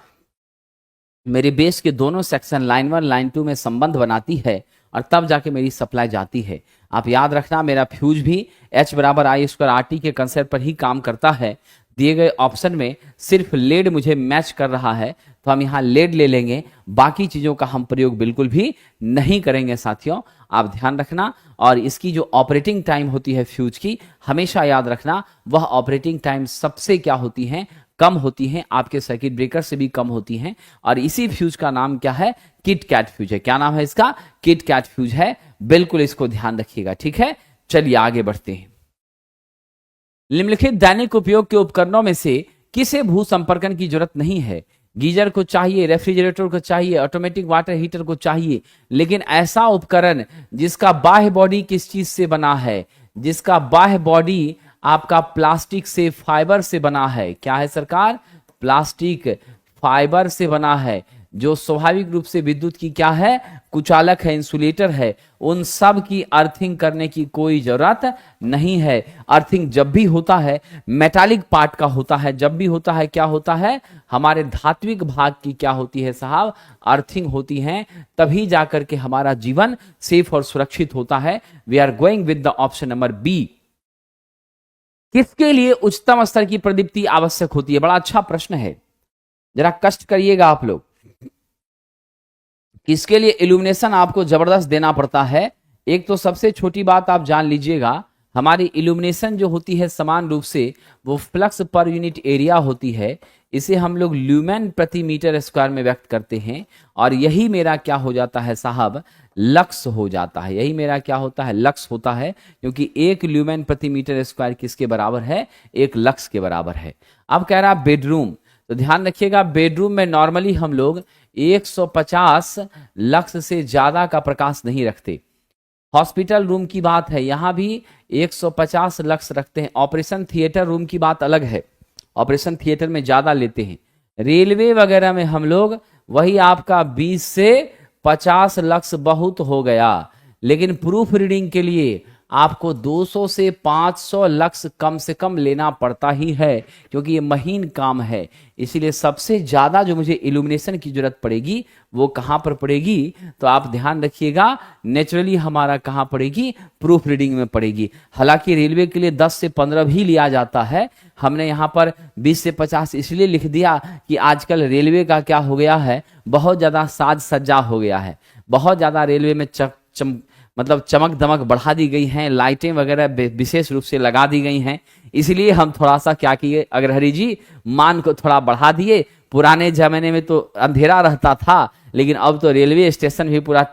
मेरे बेस के दोनों सेक्शन लाइन 1 लाइन 2 में संबंध बनाती है, और तब जाके मेरी सप्लाई जाती है। आप याद रखना, मेरा फ्यूज भी H बराबर I² RT के कंसेप्ट पर ही काम करता है। दिए गए ऑप्शन में सिर्फ लेड मुझे मैच कर रहा है, तो हम यहाँ लेड ले लेंगे, बाकी चीजों का हम प्रयोग बिल्कुल भी नहीं करेंगे साथियों, आप ध्यान रखना। और इसकी जो ऑपरेटिंग टाइम होती है फ्यूज की, हमेशा याद रखना, वह ऑपरेटिंग टाइम सबसे क्या होती है, कम होती हैं, आपके सर्किट ब्रेकर से भी कम होती हैं। और इसी फ्यूज का नाम क्या है, किट कैट फ्यूज है। क्या नाम है इसका, किट कैट फ्यूज है, बिल्कुल इसको ध्यान रखिएगा, ठीक है। चलिए आगे बढ़ते हैं। निम्नलिखित दैनिक उपयोग के उपकरणों में से किसे भू संपर्कन की जरूरत नहीं है। गीजर को चाहिए, रेफ्रिजरेटर को चाहिए, ऑटोमेटिक वाटर हीटर को चाहिए, लेकिन ऐसा उपकरण जिसका बाह्य बॉडी किस चीज से बना है, जिसका बाह्य बॉडी आपका प्लास्टिक से, फाइबर से बना है। क्या है सरकार, प्लास्टिक फाइबर से बना है, जो स्वाभाविक रूप से विद्युत की क्या है, कुचालक है, इंसुलेटर है। उन सब की अर्थिंग करने की कोई जरूरत नहीं है। अर्थिंग जब भी होता है मेटालिक पार्ट का होता है, जब भी होता है क्या होता है, हमारे धात्विक भाग की क्या होती है साहब, अर्थिंग होती है, तभी जाकर के हमारा जीवन सेफ और सुरक्षित होता है। We are going with the option number B. किसके लिए उच्चतम स्तर की प्रदीप्ति आवश्यक होती है, बड़ा अच्छा प्रश्न है, जरा कष्ट करिएगा आप लोग। किसके लिए इल्यूमिनेशन आपको जबरदस्त देना पड़ता है। एक तो सबसे छोटी बात आप जान लीजिएगा, हमारी इल्यूमिनेशन जो होती है समान रूप से वो फ्लक्स पर यूनिट एरिया होती है, इसे हम लोग ल्यूमेन प्रति मीटर स्क्वायर में व्यक्त करते हैं। और यही मेरा क्या हो जाता है साहब, लक्स हो जाता है, यही मेरा क्या होता है, लक्स होता है, क्योंकि 1 ल्यूमेन प्रति मीटर स्क्वायर किसके बराबर है, 1 लक्स के बराबर है। अब कह रहा बेडरूम, तो ध्यान रखिएगा, बेडरूम में नॉर्मली हम लोग 150 लक्स से ज्यादा का प्रकाश नहीं रखते। हॉस्पिटल रूम की बात है, यहां भी 150 लक्स रखते हैं। ऑपरेशन थिएटर रूम की बात अलग है, ऑपरेशन थिएटर में ज्यादा लेते हैं। रेलवे वगैरह में हम लोग वही आपका 20 से 50 लक्स बहुत हो गया, लेकिन प्रूफ रीडिंग के लिए आपको 200 से 500 लक्स कम से कम लेना पड़ता ही है, क्योंकि ये महीन काम है। इसीलिए सबसे ज्यादा जो मुझे इल्यूमिनेशन की जरूरत पड़ेगी वो कहां पर पड़ेगी, तो आप ध्यान रखिएगा, नेचुरली हमारा कहां पड़ेगी, प्रूफ रीडिंग में पड़ेगी। हालांकि रेलवे के लिए 10 से 15 भी लिया जाता है, हमने यहां पर 20 से 50 इसलिए लिख दिया कि आजकल रेलवे का क्या हो गया है, बहुत ज्यादा साज सज्जा हो गया है, बहुत ज्यादा रेलवे में मतलब चमक दमक बढ़ा दी गई हैं, लाइटें वगैरह विशेष रूप से लगा दी गई हैं। इसलिए हम थोड़ा सा क्या किए अग्रहरि जी, मान को थोड़ा बढ़ा दिए। पुराने जमाने में तो अंधेरा रहता था, लेकिन अब तो रेलवे स्टेशन भी पूरा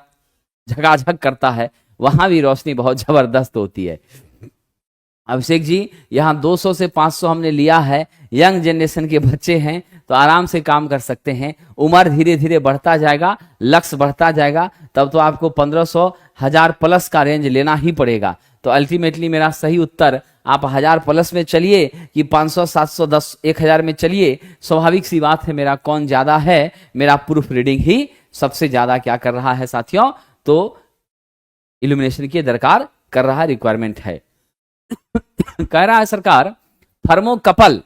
झकाझक करता है, वहां भी रोशनी बहुत जबरदस्त होती है। अभिषेक जी, यहाँ 200 से 500 हमने लिया है, यंग जनरेशन के बच्चे हैं तो आराम से काम कर सकते हैं। उम्र धीरे धीरे बढ़ता जाएगा, लक्ष्य बढ़ता जाएगा, तब तो आपको 1500 1000 प्लस का रेंज लेना ही पड़ेगा। तो अल्टीमेटली मेरा सही उत्तर, आप 1000 प्लस में चलिए कि 500 700 10 1000 में चलिए, स्वाभाविक सी बात है मेरा कौन ज्यादा है, मेरा प्रूफ रीडिंग ही सबसे ज्यादा क्या कर रहा है साथियों, तो इल्यूमिनेशन की दरकार कर रहा, रिक्वायरमेंट है। कह रहा है सरकार थर्मोकपल,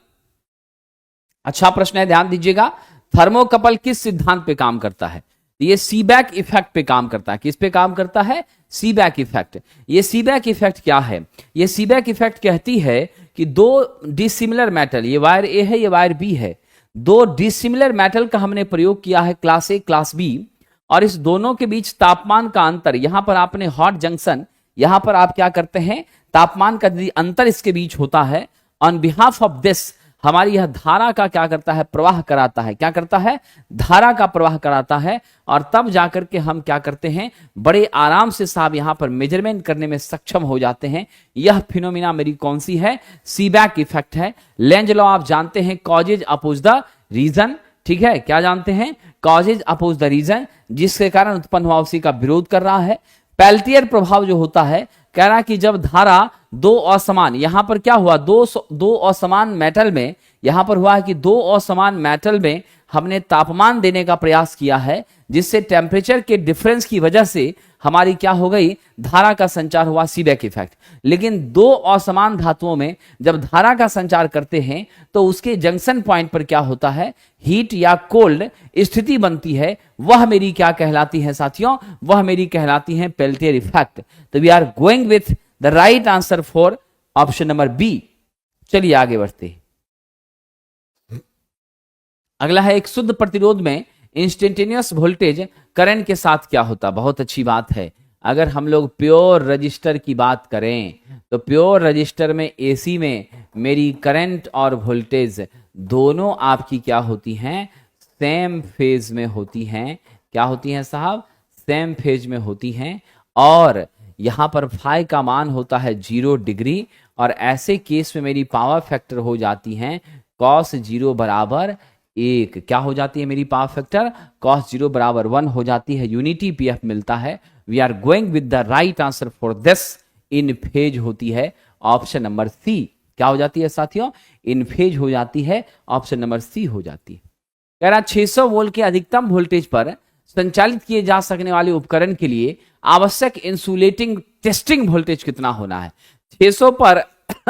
अच्छा प्रश्न है, ध्यान दीजिएगा। थर्मोकपल किस सिद्धांत पे काम करता है? ये सीबैक इफेक्ट पे काम करता है। किस पे काम करता है? सीबैक इफेक्ट। ये सीबैक इफेक्ट क्या है? ये सीबैक इफेक्ट कहती है कि दो डिसिमिलर मेटल, ये वायर ए है, ये वायर बी है, दो डिसिमिलर मेटल का हमने प्रयोग किया है क्लास ए क्लास बी, और इस दोनों के बीच तापमान का अंतर, यहां पर आपने हॉट जंक्शन, यहां पर आप क्या करते हैं, तापमान का अंतर इसके बीच होता है। ऑन बिहाफ ऑफ दिस, हमारी यह धारा का क्या करता है, प्रवाह कराता है। क्या करता है? धारा का प्रवाह कराता है, और तब जाकर के हम क्या करते हैं, बड़े आराम से साहब यहां पर मेजरमेंट करने में सक्षम हो जाते हैं। यह फिनोमिना मेरी कौन सी है? सीबैक इफेक्ट है। लेंज लॉ आप जानते हैं, कॉजेज अपोज द रीजन, ठीक है, क्या जानते हैं? कॉजेज अपोज द रीजन, जिसके कारण उत्पन्न हुआ उसी का विरोध कर रहा है। पेल्टियर प्रभाव जो होता है, कह रहा कि जब धारा दो असमान, यहां पर क्या हुआ, दो असमान मेटल में, यहां पर हुआ है कि दो असमान मेटल में हमने तापमान देने का प्रयास किया है, जिससे टेम्परेचर के डिफरेंस की वजह से हमारी क्या हो गई, धारा का संचार हुआ, सीबैक इफेक्ट। लेकिन दो असमान धातुओं में जब धारा का संचार करते हैं तो उसके जंक्शन पॉइंट पर क्या होता है, हीट या कोल्ड स्थिति बनती है। वह मेरी क्या कहलाती है साथियों? वह मेरी कहलाती है पेल्टियर इफेक्ट। तो we are going with the right answer for option number B. चलिए आगे बढ़ते हैं। अगला है, एक शुद्ध प्रतिरोध में इंस्टेंटेनियस वोल्टेज करंट के साथ क्या होता? बहुत अच्छी बात है। अगर हम लोग प्योर रजिस्टर की बात करें तो प्योर रजिस्टर में एसी में मेरी करंट और वोल्टेज दोनों आपकी क्या होती हैं, सेम फेज में होती हैं। क्या होती हैं साहब? सेम फेज में होती हैं। और यहां पर फाई का मान होता है 0 डिग्री, और ऐसे केस में मेरी पावर फैक्टर हो जाती है cos 0 बराबर 1। क्या हो जाती है मेरी पावर फैक्टर? cos 0 बराबर 1 हो जाती है। यूनिटी पीएफ मिलता है। We are going with the right answer for this. In phase होती है ऑप्शन नंबर सी। क्या हो जाती है साथियों? इन फेज हो जाती है, ऑप्शन नंबर सी हो जाती है। कह रहा 600 वोल्ट के अधिकतम वोल्टेज पर संचालित किए जा सकने वाले उपकरण के लिए आवश्यक इंसुलेटिंग टेस्टिंग वोल्टेज कितना होना है? 600 पर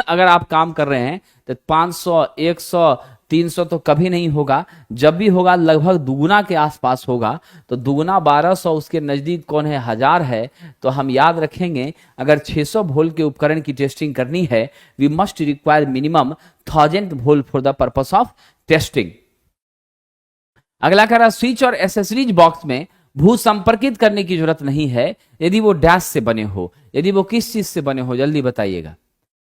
अगर आप काम कर रहे हैं तो 500 100 300 तो कभी नहीं होगा। जब भी होगा लगभग दुगुना के आसपास होगा। तो दुगुना 1200, उसके नजदीक कौन है? 1000 है। तो हम याद रखेंगे, अगर 600 वोल्ट के उपकरण की टेस्टिंग करनी है, we must require minimum 1000 volt for the purpose of testing. अगला कह रहा, स्विच और एसेसरीज बॉक्स में भू संपर्कित करने की जरूरत नहीं है यदि वो डैश से बने हो। यदि वो किस चीज से बने हो, जल्दी बताइएगा।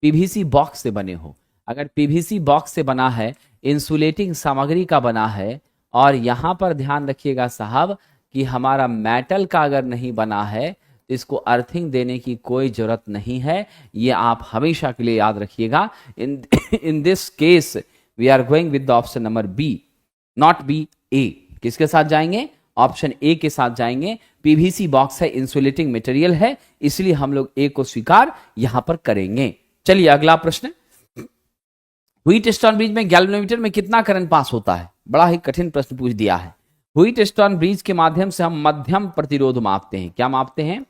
पीवीसी बॉक्स से बने हो। अगर पीवीसी बॉक्स से बना है, इंसुलेटिंग सामग्री का बना है, और यहां पर ध्यान रखिएगा साहब कि हमारा मेटल का अगर नहीं बना है तो इसको अर्थिंग देने की कोई जरूरत नहीं है। ये आप हमेशा के लिए याद रखिएगा। In this case we are going with the option number B, not B, A. किसके साथ जाएंगे? ऑप्शन ए के साथ जाएंगे। पीवीसी बॉक्स है, इंसुलेटिंग मटेरियल है, इसलिए हम लोग ए को स्वीकार यहां पर करेंगे। चलिए अगला प्रश्न, व्हीटस्टोन ब्रिज में गैल्वेनोमीटर में कितना करंट पास होता है? बड़ा ही कठिन प्रश्न पूछ दिया है। व्हीटस्टोन ब्रिज के माध्यम से हम मध्यम प्रतिरोध मापते हैं। क्या मापते हैं?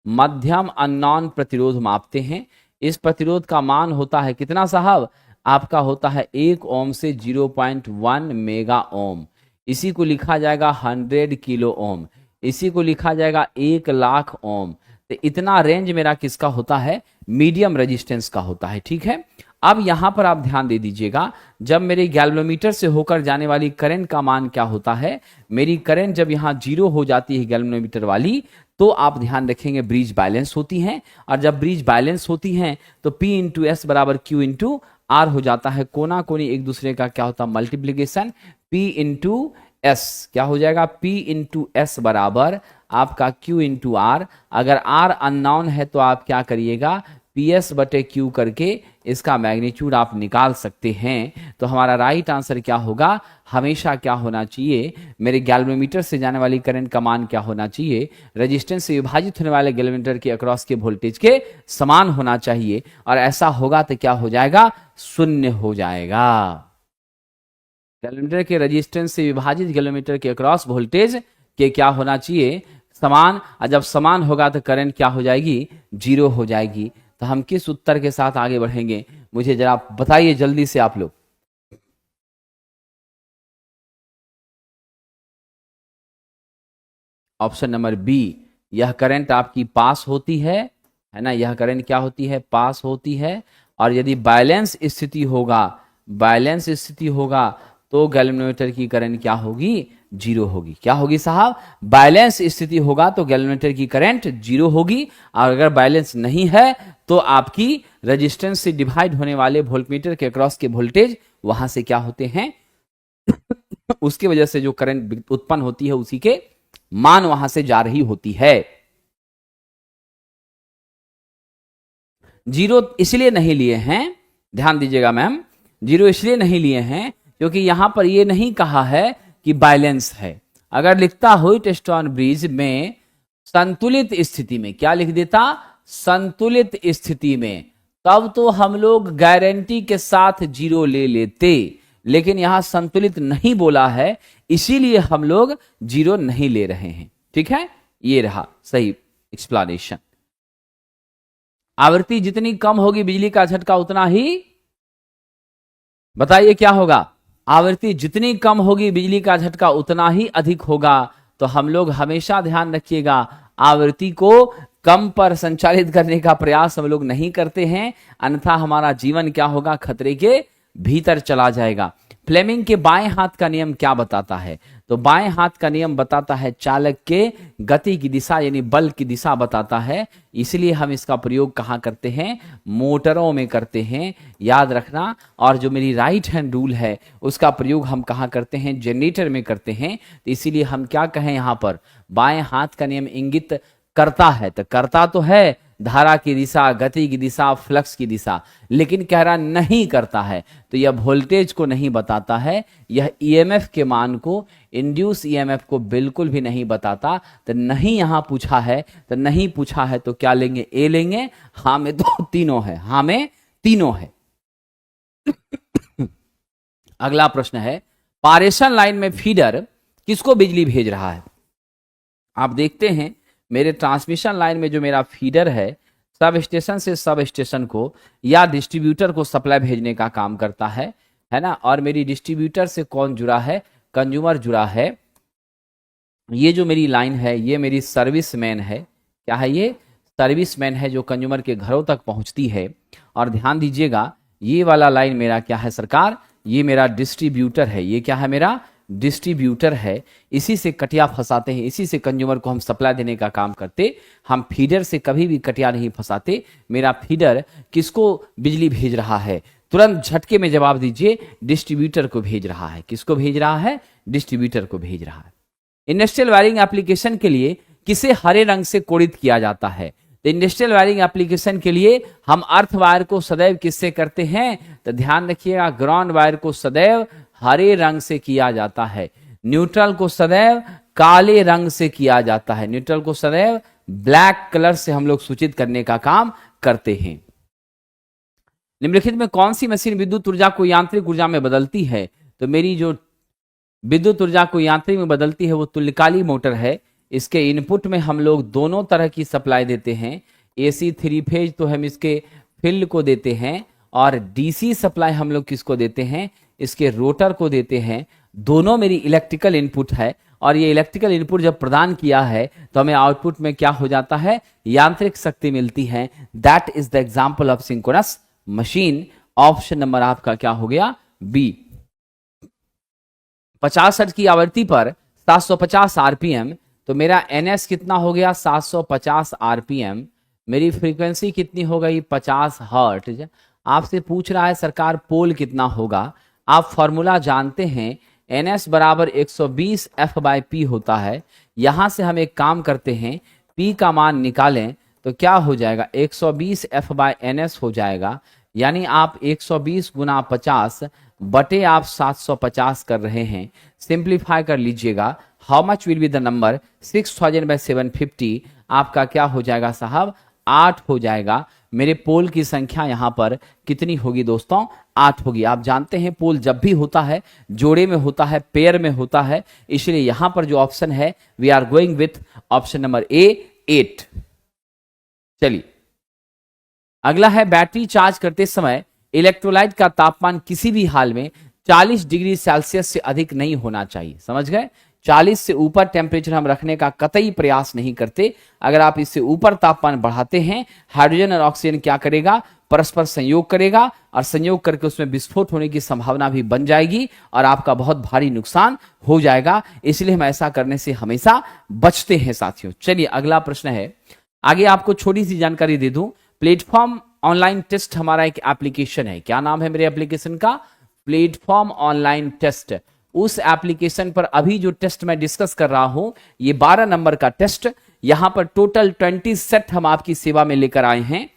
मध्यम अननोन प्रतिरोध मापते हैं। इस प्रतिरोध का मान होता है कितना साहब? आपका होता है 1 ओम से 0.1 मेगा ओम। इसी को लिखा जाएगा 100 किलो ओम। इसी को लिखा जाएगा 1 लाख ओम। तो इतना रेंज मेरा किसका होता है? मीडियम रेजिस्टेंस का होता है। ठीक है, अब यहां पर आप ध्यान दे दीजिएगा, जब मेरे गैल्वेनोमीटर से होकर जाने वाली करंट का मान क्या होता है? मेरी करंट जब यहां 0 हो जाती है गैल्वेनोमीटर वाली, तो आप ध्यान रखेंगे ब्रिज बैलेंस होती हैं। और जब ब्रिज बैलेंस होती हैं तो P इंटू एस बराबर Q इंटू आर हो जाता है। कोना कोनी एक दूसरे का क्या होता है? मल्टीप्लीकेशन। P इंटू एस क्या हो जाएगा, P इंटू एस बराबर आपका Q इंटू आर। अगर R अननोन है तो आप क्या करिएगा, PS बटे Q करके इसका मैग्नीट्यूड आप निकाल सकते हैं। तो हमारा राइट आंसर क्या होगा, हमेशा क्या होना चाहिए, मेरे गैल्वेनोमीटर से जाने वाली करंट का मान क्या होना चाहिए, रेजिस्टेंस से विभाजित होने वाले गैल्वेनोमीटर के अक्रॉस के वोल्टेज के समान होना चाहिए। और ऐसा होगा तो क्या हो जाएगा, शून्य हो जाएगा। गैल्वेनोमीटर के रेजिस्टेंस से विभाजित गैल्वेनोमीटर के अक्रॉस वोल्टेज के क्या होना चाहिए, समान। और जब समान होगा तो करंट क्या हो जाएगी, जीरो हो जाएगी। तो हम किस उत्तर के साथ आगे बढ़ेंगे, मुझे जरा बताइए जल्दी से आप लोग। ऑप्शन नंबर बी, यह करंट आपकी पास होती है ना, यह करंट क्या होती है, पास होती है। और यदि बैलेंस स्थिति होगा, बैलेंस स्थिति होगा तो गैल्वेनोमीटर की करंट क्या होगी, जीरो होगी। क्या होगी साहब, बैलेंस स्थिति होगा तो गैल्वेनोमीटर की करंट जीरो होगी। और अगर बैलेंस नहीं है तो आपकी रेजिस्टेंस से डिवाइड होने वाले वोल्टमीटर के अक्रॉस के वोल्टेज वहां से क्या होते हैं उसकी वजह से जो करंट उत्पन्न होती है उसी के मान वहां से जा रही होती है। जीरो इसलिए नहीं लिए हैं, ध्यान दीजिएगा मैम, जीरो इसलिए नहीं लिए हैं क्योंकि यहां पर यह नहीं कहा है कि बैलेंस है। अगर लिखता व्हीटस्टोन ब्रिज में संतुलित स्थिति में, क्या लिख देता, संतुलित स्थिति में, तब तो हम लोग गारंटी के साथ जीरो ले लेते। लेकिन यहां संतुलित नहीं बोला है, इसीलिए हम लोग जीरो नहीं ले रहे हैं। ठीक है, ये रहा सही एक्सप्लेनेशन। आवृत्ति जितनी कम होगी बिजली का झटका उतना ही, बताइए क्या होगा, आवृत्ति जितनी कम होगी बिजली का झटका उतना ही अधिक होगा। तो हम लोग हमेशा ध्यान रखिएगा, आवृत्ति को कम पर संचालित करने का प्रयास हम लोग नहीं करते हैं, अन्यथा हमारा जीवन क्या होगा, खतरे के भीतर चला जाएगा। फ्लेमिंग के बाएं हाथ का नियम क्या बताता है, तो बाएं हाथ का नियम बताता है चालक के गति की दिशा यानी बल की दिशा बताता है। इसलिए हम इसका प्रयोग कहाँ करते हैं, मोटरों में करते हैं, याद रखना। और जो मेरी राइट हैंड रूल है उसका प्रयोग हम कहाँ करते हैं, जनरेटर में करते हैं। तो इसीलिए हम क्या कहें यहाँ पर, बाएं हाथ का नियम इंगित करता है, तो करता तो है धारा की दिशा, गति की दिशा, फ्लक्स की दिशा, लेकिन कह रहा नहीं करता है। तो यह वोल्टेज को नहीं बताता है, यह ईएमएफ के मान को, इंड्यूस ईएमएफ को बिल्कुल भी नहीं बताता। तो नहीं यहां पूछा है, तो नहीं पूछा है तो क्या लेंगे, ए लेंगे। हाँ में तो तीनों है, हाँ में तीनों है। अगला प्रश्न है, पारेषण लाइन में फीडर किसको बिजली भेज रहा है। आप देखते हैं मेरे ट्रांसमिशन लाइन में जो मेरा फीडर है सब स्टेशन से सब स्टेशन को या डिस्ट्रीब्यूटर को सप्लाई भेजने का काम करता है ना। और मेरी डिस्ट्रीब्यूटर से कौन जुड़ा है, कंज्यूमर जुड़ा है। ये जो मेरी लाइन है ये मेरी सर्विसमैन है, क्या है ये, सर्विसमैन है जो कंज्यूमर के घरों तक पहुंचती है। और ध्यान दीजिएगा ये वाला लाइन मेरा क्या है सरकार, ये मेरा डिस्ट्रीब्यूटर है। ये क्या है, मेरा डिस्ट्रीब्यूटर है। इसी से कटिया फंसाते हैं, इसी से कंज्यूमर को हम सप्लाई देने का काम करते। हम फीडर से कभी भी कटिया नहीं फंसाते। मेरा फीडर किसको बिजली भेज रहा है, तुरंत झटके में जवाब दीजिए, डिस्ट्रीब्यूटर को भेज रहा है। किसको भेज रहा है, डिस्ट्रीब्यूटर को भेज रहा है। इंडस्ट्रियल वायरिंग एप्लीकेशन के लिए किसे हरे रंग से कोडित किया जाता है। तो इंडस्ट्रियल वायरिंग एप्लीकेशन के लिए हम अर्थ वायर को सदैव किससे करते हैं, तो ध्यान रखिएगा ग्राउंड वायर को सदैव हरे रंग से किया जाता है। न्यूट्रल को सदैव काले रंग से किया जाता है। न्यूट्रल को सदैव ब्लैक कलर से हम लोग सूचित करने का काम करते हैं। निम्नलिखित में कौन सी मशीन विद्युत ऊर्जा को यांत्रिक ऊर्जा में बदलती है। तो मेरी जो विद्युत ऊर्जा को यांत्रिक में बदलती है वो तुल्यकाली मोटर है। इसके इनपुट में हम लोग दोनों तरह की सप्लाई देते हैं। AC 3 फेज तो हम इसके फील्ड को देते हैं, और DC सप्लाई हम लोग किसको देते हैं, इसके रोटर को देते हैं। दोनों मेरी इलेक्ट्रिकल इनपुट है, और ये इलेक्ट्रिकल इनपुट जब प्रदान किया है तो हमें आउटपुट में क्या हो जाता है, यांत्रिक शक्ति मिलती है। That is the example of synchronous machine. Option number आपका क्या हो गया, बी। 50 हर्ट्ज की आवृत्ति पर 750 आरपीएम, तो मेरा NS कितना हो गया, 750 आरपीएम। मेरी फ्रीक्वेंसी कितनी हो गई, 50 हर्ट्ज। आपसे पूछ रहा है सरकार पोल कितना होगा। आप फॉर्मूला जानते हैं NS बराबर 120 F/P होता है। यहां से हम एक काम करते हैं, P का मान निकालें तो क्या हो जाएगा, 120 F/NS हो जाएगा। यानी आप 120 गुना 50 बटे आप 750 कर रहे हैं। सिंप्लीफाई कर लीजिएगा, how much will be the number, 6000/750 आपका क्या हो जाएगा साहब, 8 हो जाएगा। मेरे पोल की संख्या यहां पर कितनी होगी दोस्तों, 8 होगी। आप जानते हैं पोल जब भी होता है जोड़े में होता है, पेयर में होता है, इसलिए यहां पर जो ऑप्शन है we are going with option number A, 8। चलिए अगला है, बैटरी चार्ज करते समय इलेक्ट्रोलाइट का तापमान किसी भी हाल में 40 डिग्री सेल्सियस से अधिक नहीं होना चाहिए। समझ गए, 40 से ऊपर टेम्परेचर हम रखने का कतई प्रयास नहीं करते। अगर आप इससे ऊपर तापमान बढ़ाते हैं, हाइड्रोजन और ऑक्सीजन क्या करेगा, परस्पर संयोग करेगा और संयोग करके उसमें विस्फोट होने की संभावना भी बन जाएगी और आपका बहुत भारी नुकसान हो जाएगा। इसलिए हम ऐसा करने से हमेशा बचते हैं साथियों। चलिए अगला प्रश्न है, आगे आपको छोटी सी जानकारी दे दूं, प्लेटफॉर्म ऑनलाइन टेस्ट हमारा एक एप्लीकेशन है। क्या नाम है मेरे एप्लीकेशन का, प्लेटफॉर्म ऑनलाइन टेस्ट। उस एप्लीकेशन पर अभी जो टेस्ट मैं डिस्कस कर रहा हूं, ये 12 नंबर का टेस्ट, यहां पर टोटल 20 सेट हम आपकी सेवा में लेकर आए हैं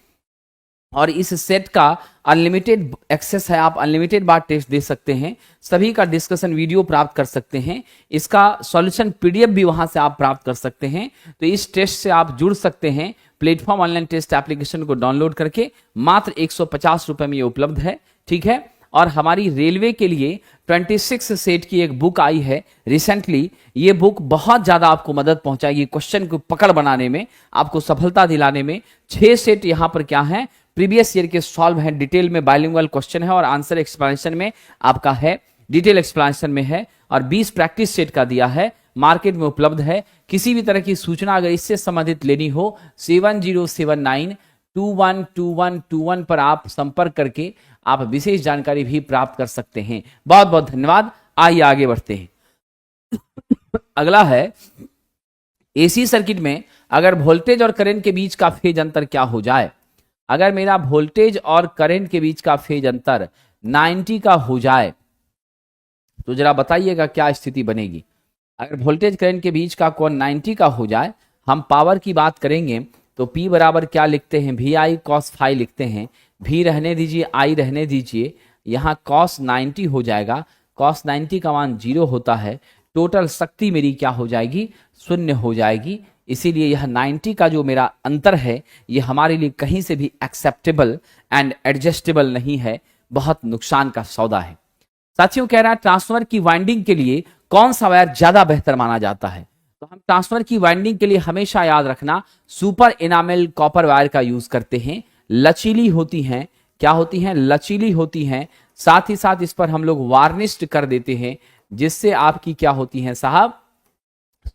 और इस सेट का अनलिमिटेड एक्सेस है। आप अनलिमिटेड बार टेस्ट दे सकते हैं, सभी का डिस्कशन वीडियो प्राप्त कर सकते हैं, इसका सॉल्यूशन PDF भी वहां से आप प्राप्त कर सकते हैं। तो इस टेस्ट से आप जुड़ सकते हैं। प्लेटफॉर्म ऑनलाइन टेस्ट एप्लीकेशन को डाउनलोड करके मात्र 150 रुपए में ये उपलब्ध है, ठीक है। और हमारी रेलवे के लिए 26 सेट की एक बुक आई है रिसेंटली। ये बुक बहुत ज्यादा आपको मदद पहुंचाएगी क्वेश्चन को पकड़ बनाने में, आपको सफलता दिलाने में। 6 सेट यहां पर क्या है, प्रीवियस ईयर के सॉल्व हैं, डिटेल में बाइलिंगुअल क्वेश्चन है और आंसर एक्सप्लेनेशन में आपका है, डिटेल एक्सप्लेनेशन में है। और 20 प्रैक्टिस सेट का दिया है, मार्केट में उपलब्ध है। किसी भी तरह की सूचना अगर इससे संबंधित लेनी हो 7079212121 पर आप संपर्क करके आप विशेष जानकारी भी प्राप्त कर सकते हैं। बहुत बहुत धन्यवाद। आइए आगे बढ़ते हैं। अगला है, AC सर्किट में अगर वोल्टेज और करंट के बीच का फेज अंतर क्या हो जाए। अगर मेरा वोल्टेज और करंट के बीच का फेज अंतर 90 का हो जाए तो जरा बताइएगा क्या स्थिति बनेगी। अगर वोल्टेज करंट के बीच का कोण 90 का हो जाए, हम पावर की बात करेंगे तो P बराबर क्या लिखते हैं, VI cos phi लिखते हैं। V रहने दीजिए, I रहने दीजिए, यहाँ cos 90 हो जाएगा। cos 90 का मान 0 होता है। टोटल शक्ति मेरी क्या हो जाएगी, 0 हो जाएगी। इसीलिए यह 90 का जो मेरा अंतर है यह हमारे लिए कहीं से भी एक्सेप्टेबल एंड एडजस्टेबल नहीं है, बहुत नुकसान का सौदा है। साथियों कह रहा है ट्रांसफार्मर की वाइंडिंग के लिए कौन सा वायर ज्यादा बेहतर माना जाता है। तो हम ट्रांसफार्मर की वाइंडिंग के लिए हमेशा याद रखना सुपर इनामेल कॉपर वायर का यूज करते हैं। लचीली होती हैं, क्या होती हैं, लचीली होती हैं। साथ ही साथ इस पर हम लोग वार्निश्ड कर देते हैं, जिससे आपकी क्या होती है साहब,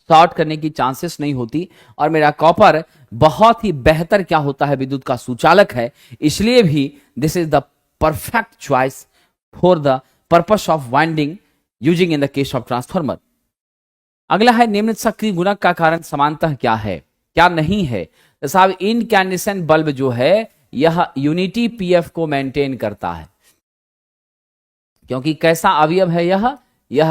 शॉर्ट करने की चांसेस नहीं होती। और मेरा कॉपर बहुत ही बेहतर क्या होता है, विद्युत का सुचालक है। इसलिए भी this is the perfect choice for the purpose of winding using in the case of transformer. अगला है, निम्न शक्ति गुणक का कारण समानतः क्या है, क्या नहीं है। तो साहब इनकैंडेसेंट बल्ब जो है यह यूनिटी PF को मेंटेन करता है, क्योंकि कैसा अवयव है यह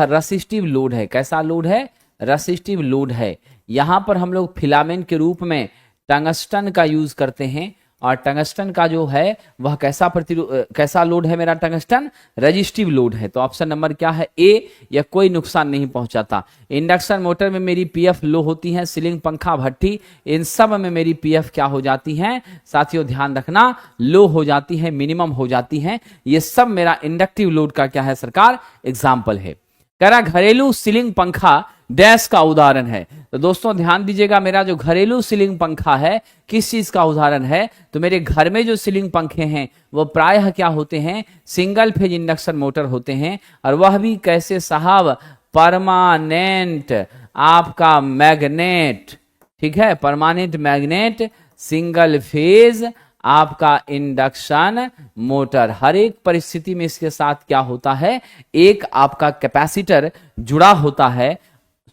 रेसिस्टिव लोड है। कैसा लोड है, रेसिस्टिव लोड है। यहां पर हम लोग फिलामेंट के रूप में टंगस्टन का यूज करते हैं और टंगस्टन का जो है वह कैसा लोड है मेरा, टंगस्टन रेजिस्टिव लोड है। तो ऑप्शन नंबर क्या है, ए, यह कोई नुकसान नहीं पहुंचाता। इंडक्शन मोटर में मेरी PF लो होती है, सीलिंग पंखा भट्टी इन सब में मेरी PF क्या हो जाती है साथियों, ध्यान रखना, लो हो जाती है, मिनिमम हो जाती है। ये सब मेरा इंडक्टिव लोड का क्या है सरकार, एग्जाम्पल है। कह रहा घरेलू सीलिंग पंखा डैश का उदाहरण है। तो दोस्तों ध्यान दीजिएगा, मेरा जो घरेलू सीलिंग पंखा है किस चीज का उदाहरण है, तो मेरे घर में जो सीलिंग पंखे हैं वो प्रायः क्या होते हैं, सिंगल फेज इंडक्शन मोटर होते हैं। और वह भी कैसे साहब, परमानेंट आपका मैग्नेट, ठीक है, परमानेंट मैग्नेट सिंगल फेज आपका इंडक्शन मोटर। हर एक परिस्थिति में इसके साथ क्या होता है, एक आपका कैपेसिटर जुड़ा होता है।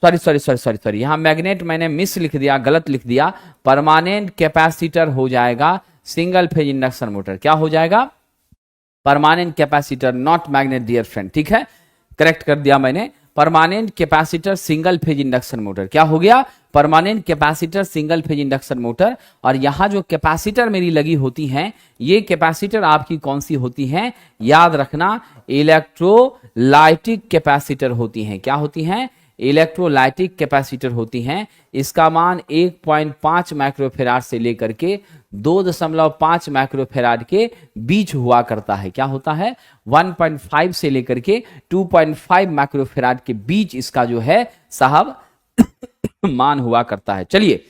सॉरी, यहां मैग्नेट मैंने मिस लिख दिया, गलत लिख दिया। परमानेंट कैपेसिटर हो जाएगा सिंगल फेज इंडक्शन मोटर। क्या हो जाएगा, permanent capacitor, not magnet dear friend, ठीक है, करेक्ट कर दिया मैंने। Permanent capacitor single phase induction motor. क्या हो गया? Permanent capacitor single phase induction motor. और यहां जो कैपेसिटर मेरी लगी होती हैं, ये कैपेसिटर आपकी कौन सी होती हैं? याद रखना, इलेक्ट्रोलाइटिक कैपेसिटर होती हैं। क्या होती हैं? इलेक्ट्रोलाइटिक कैपेसिटर होती हैं। इसका मान 1.5 माइक्रोफेराड से लेकर के 2.5 माइक्रोफेराड के बीच हुआ करता है। क्या होता है? 1.5 से लेकर के 2.5 माइक्रोफेराड के बीच इसका जो है साहब मान हुआ करता है। चलिए,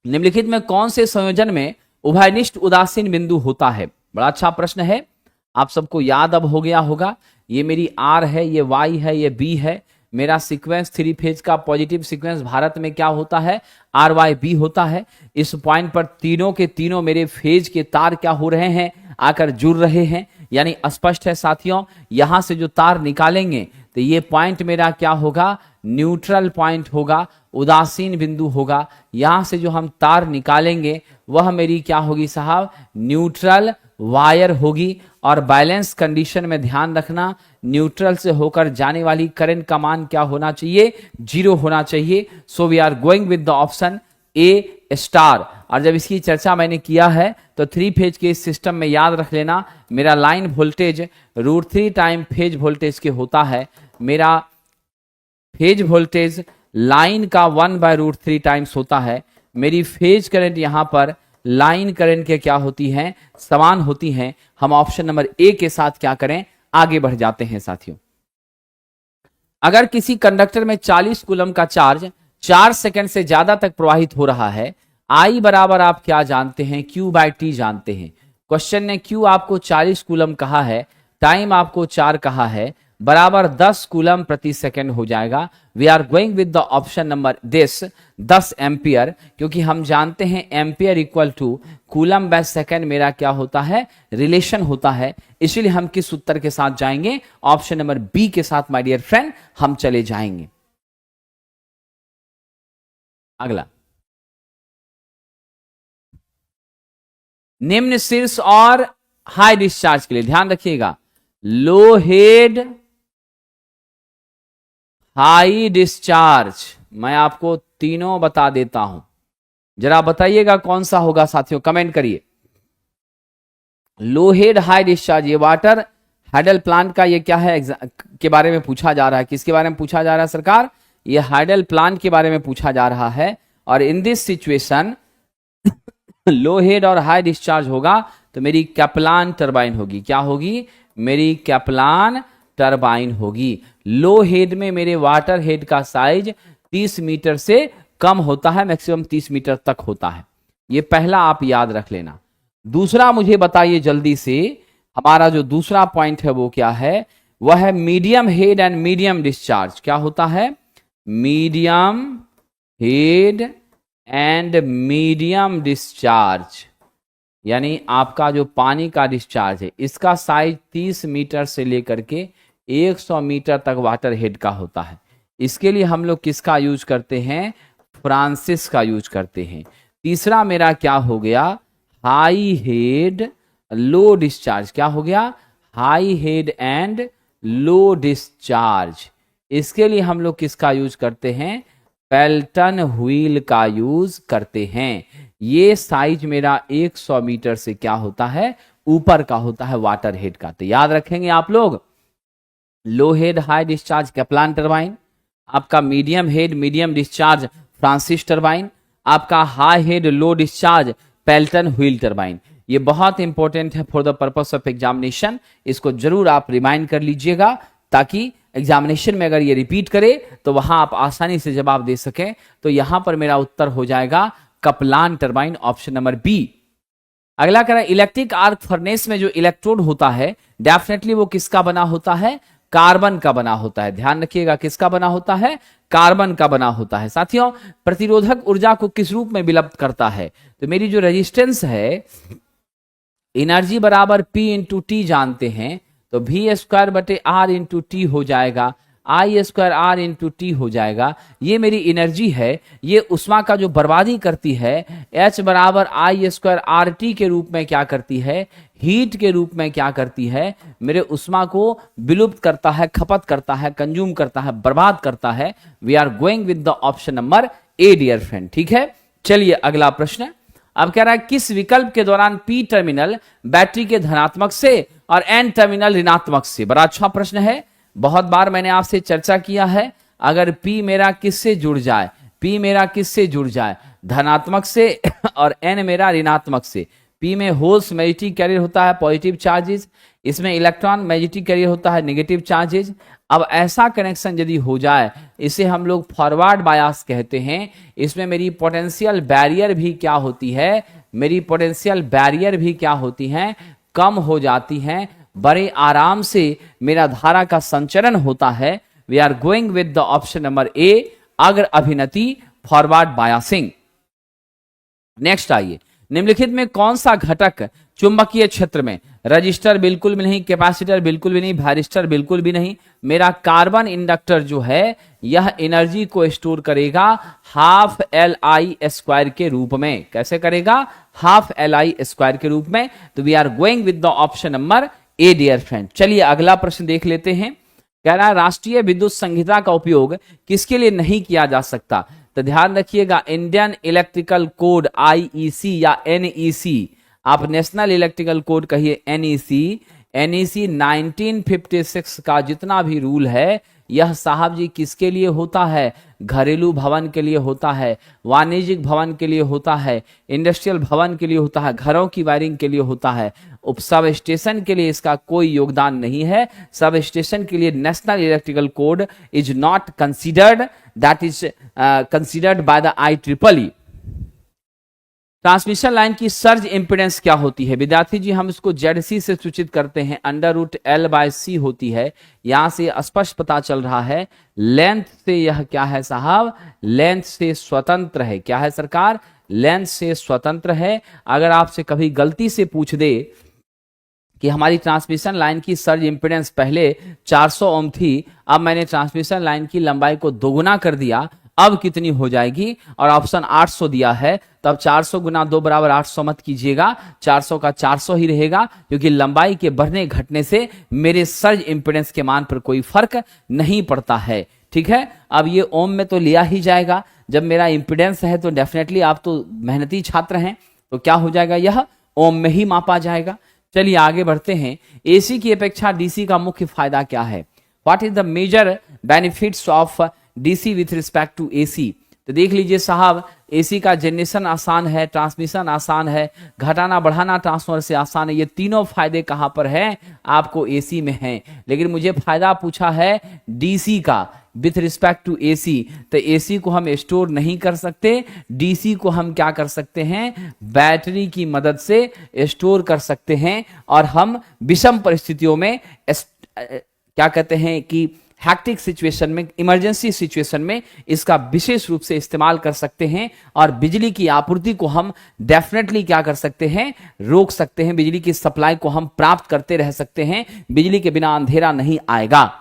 निम्नलिखित में कौन से संयोजन में उभयनिष्ठ उदासीन बिंदु होता है? बड़ा अच्छा प्रश्न है, आप सबको याद अब हो गया होगा। ये मेरी आर है, ये वाई है, ये बी है। मेरा सीक्वेंस 3 फेज का पॉजिटिव सीक्वेंस भारत में क्या होता है? आर वाई बी होता है। इस पॉइंट पर तीनों के तीनों मेरे फेज के तार क्या हो रहे हैं? आकर जुड़ रहे हैं। यानी स्पष्ट है साथियों, यहां से जो तार निकालेंगे तो ये पॉइंट मेरा क्या होगा? न्यूट्रल पॉइंट होगा, उदासीन बिंदु होगा। यहां से जो हम तार निकालेंगे वह मेरी क्या होगी साहब? न्यूट्रल वायर होगी। और बैलेंस कंडीशन में ध्यान रखना, न्यूट्रल से होकर जाने वाली करंट का मान क्या होना चाहिए? 0 होना चाहिए। So we are going with the option A star. और जब इसकी चर्चा मैंने किया है तो 3 फेज के इस सिस्टम में याद रख लेना, मेरा line voltage √3 time phase voltage के होता है। मेरा फेज वोल्टेज लाइन का 1/√3 टाइम्स होता है। मेरी फेज करंट यहां पर लाइन करंट के क्या होती हैं? समान होती हैं। हम ऑप्शन नंबर ए के साथ क्या करें? आगे बढ़ जाते हैं साथियों। अगर किसी कंडक्टर में 40 कूलम का चार्ज 4 सेकंड से ज्यादा तक प्रवाहित हो रहा है, आई बराबर आप क्या जानते हैं? Q/T जानते हैं। क्वेश्चन ने Q आपको 40 कूलम कहा है, टाइम आपको 4 कहा है, बराबर 10 कूलम प्रति सेकंड हो जाएगा। We are going with the option number this 10 ampere, क्योंकि हम जानते हैं ampere equal to coulomb by second मेरा क्या होता है? रिलेशन होता है। इसलिए हम किस उत्तर के साथ जाएंगे? ऑप्शन नंबर बी के साथ माय डियर फ्रेंड हम चले जाएंगे। अगला, निम्न शीर्ष और हाई डिस्चार्ज के लिए ध्यान रखिएगा, लो हेड हाई डिस्चार्ज, मैं आपको तीनों बता देता हूं, जरा बताइएगा कौन सा होगा साथियों, कमेंट करिए। लो हेड हाई डिस्चार्ज, ये वाटर हाइडल प्लांट का ये क्या है के बारे में पूछा जा रहा है। किसके बारे में पूछा जा रहा है सरकार? ये हाइडल प्लांट के बारे में पूछा जा रहा है। और in this situation low head और हाई डिस्चार्ज होगा तो मेरी कैप्लान टरबाइन होगी। क्या होगी? मेरी कैप्लान टरबाइन होगी। लो हेड में मेरे वाटर हेड का साइज 30 मीटर से कम होता है, मैक्सिमम 30 मीटर तक होता है। ये पहला आप याद रख लेना। दूसरा मुझे बताइए जल्दी से, हमारा जो दूसरा पॉइंट है वो क्या है? वह है medium head and medium discharge. क्या होता है? Medium head and medium discharge, यानी आपका जो पानी का डिस्चार्ज है इसका साइज 30 मीटर से लेकर के 100 मीटर तक वाटर हेड का होता है। इसके लिए हम लोग किसका यूज करते हैं? फ्रांसिस का यूज करते हैं। तीसरा मेरा क्या हो गया? High head low discharge. क्या हो गया? High head and low discharge. इसके लिए हम लोग किसका यूज करते हैं? पेल्टन व्हील का यूज करते हैं। ये साइज मेरा 100 मीटर से क्या होता है? ऊपर का होता है वाटर हेड का। तो याद रखेंगे आप लोग, low head high discharge Kaplan turbine, आपका medium head medium discharge Francis turbine, आपका high head low discharge Pelton wheel turbine. ये बहुत इंपॉर्टेंट है for the purpose of examination. इसको जरूर आप रिमाइंड कर लीजिएगा ताकि एग्जामिनेशन में अगर ये रिपीट करे तो वहां आप आसानी से जवाब दे सकें। तो यहां पर मेरा उत्तर हो जाएगा Kaplan turbine, option number B. अगला करें, इलेक्ट्रिक आर्क फर्नेस में जो इलेक्ट्रोड होता है डेफिनेटली वो किसका बना होता है? कार्बन का बना होता है। ध्यान रखिएगा, किसका बना होता है? कार्बन का बना होता है। साथियों, प्रतिरोधक ऊर्जा को किस रूप में विलुप्त करता है? तो मेरी जो रेजिस्टेंस है, एनर्जी बराबर P इंटू टी जानते हैं, तो V² बटे R इंटू टी हो जाएगा। आई स्क्वायर आर इंटू टी हो जाएगा। ये मेरी एनर्जी है, ये उष्मा का जो बर्बादी करती है, H बराबर आई स्क्वायर आर टी के रूप में क्या करती है, हीट के रूप में क्या करती है, मेरे उष्मा को विलुप्त करता है, खपत करता है, कंज्यूम करता है, बर्बाद करता है। We are going with the option number A dear friend. ठीक है, चलिए अगला प्रश्न। अब कह रहा है किस विकल्प के दौरान पी टर्मिनल बैटरी के धनात्मक से और एन टर्मिनल ऋणात्मक से। बड़ा अच्छा प्रश्न है, बहुत बार मैंने आपसे चर्चा किया है। अगर पी मेरा किससे जुड़ जाए, पी मेरा किससे जुड़ जाए, धनात्मक से और एन मेरा ऋणात्मक से। पी में होल्स मैग्नेटिक कैरियर होता है पॉजिटिव चार्जेस, इसमें इलेक्ट्रॉन मैग्नेटिक कैरियर होता है नेगेटिव चार्जेस। अब ऐसा कनेक्शन यदि हो जाए, इसे हम लोग फॉरवर्ड बायस कहते हैं। इसमें मेरी पोटेंशियल बैरियर भी क्या होती है, मेरी पोटेंशियल बैरियर भी क्या होती है, कम हो जाती हैं। बड़े आराम से मेरा धारा का संचरण होता है। We are going with the option number A, अग्र अभिनति फॉरवर्ड बायसिंग। नेक्स्ट आइए, निम्नलिखित में कौन सा घटक चुंबकीय क्षेत्र में, रजिस्टर बिल्कुल भी नहीं, कैपेसिटर बिल्कुल भी नहीं, वायरिस्टर बिल्कुल भी नहीं, मेरा कार्बन इंडक्टर जो है यह एनर्जी को स्टोर करेगा हाफ एल आई स्क्वायर के रूप में। कैसे करेगा, हाफ एल आई स्क्वायर के रूप में। तो we are going with the option number A dear friend. चलिए अगला प्रश्न देख लेते हैं। कह रहा है राष्ट्रीय विद्युत संहिता का उपयोग किसके लिए नहीं किया जा सकता। तो ध्यान रखिएगा, इंडियन इलेक्ट्रिकल कोड आईईसी या एनईसी, आप नेशनल इलेक्ट्रिकल कोड कहिए एनईसी, एनईसी 1956 का जितना भी रूल है, यह साहब जी किसके लिए होता है, घरेलू भवन के लिए होता है, वाणिज्यिक भवन के लिए होता है, इंडस्ट्रियल भवन के लिए होता है, घरों की वायरिंग के लिए होता है। सब स्टेशन के लिए इसका कोई योगदान नहीं है। सब स्टेशन के लिए national electrical code is not considered, that is considered by the IEEE। Transmission line की सर्ज इंपीडेंस क्या होती है विद्यार्थी जी, हम इसको ZC से सूचित करते हैं, √L/C होती है। यहां से स्पष्ट पता चल रहा है लेंथ से यह क्या है साहब, लेंथ से स्वतंत्र है। क्या है सरकार, लेंथ से स्वतंत्र है। अगर आपसे कभी गलती से पूछ दे कि हमारी ट्रांसमिशन लाइन की सर्ज इंपीडेंस पहले 400 ओम थी, अब मैंने ट्रांसमिशन लाइन की लंबाई को दोगुना कर दिया, अब कितनी हो जाएगी, और ऑप्शन 800 दिया है, तब 400 गुना 2 बराबर 800 मत कीजिएगा, 400 का 400 ही रहेगा, क्योंकि लंबाई के बढ़ने घटने से मेरे सर्ज इंपीडेंस के मान पर कोई फर्क नहीं पड़ता है। ठीक है, अब ये ओम में तो लिया ही जाएगा, जब मेरा इंपीडेंस है तो डेफिनेटली आप तो मेहनती छात्र हैं, तो क्या हो जाएगा, यह ओम में ही मापा जाएगा। चलिए आगे बढ़ते हैं। एसी की अपेक्षा डीसी का मुख्य फायदा क्या है, what is the major benefits of DC with respect to AC. तो देख लीजिए साहब, एसी का जनरेशन आसान है, ट्रांसमिशन आसान है, घटाना बढ़ाना ट्रांसफर से आसान है। ये तीनों फायदे कहां पर हैं, आपको एसी में हैं। लेकिन मुझे फायदा पूछा है डीसी का विथ रिस्पेक्ट टू एसी, तो एसी को हम स्टोर नहीं कर सकते, डीसी को हम क्या कर सकते हैं, बैटरी की मदद से स्टोर कर सकते हैं। और हम विषम परिस्थितियों में क्या कहते हैं कि हैक्टिक सिचुएशन में, इमरजेंसी सिचुएशन में इसका विशेष रूप से इस्तेमाल कर सकते हैं। और बिजली की आपूर्ति को हम डेफिनेटली क्या कर सकते हैं, रोक सकते हैं। बिजली की सप्लाई को हम प्राप्त करते रह सकते हैं, बिजली के बिना अंधेरा नहीं आएगा।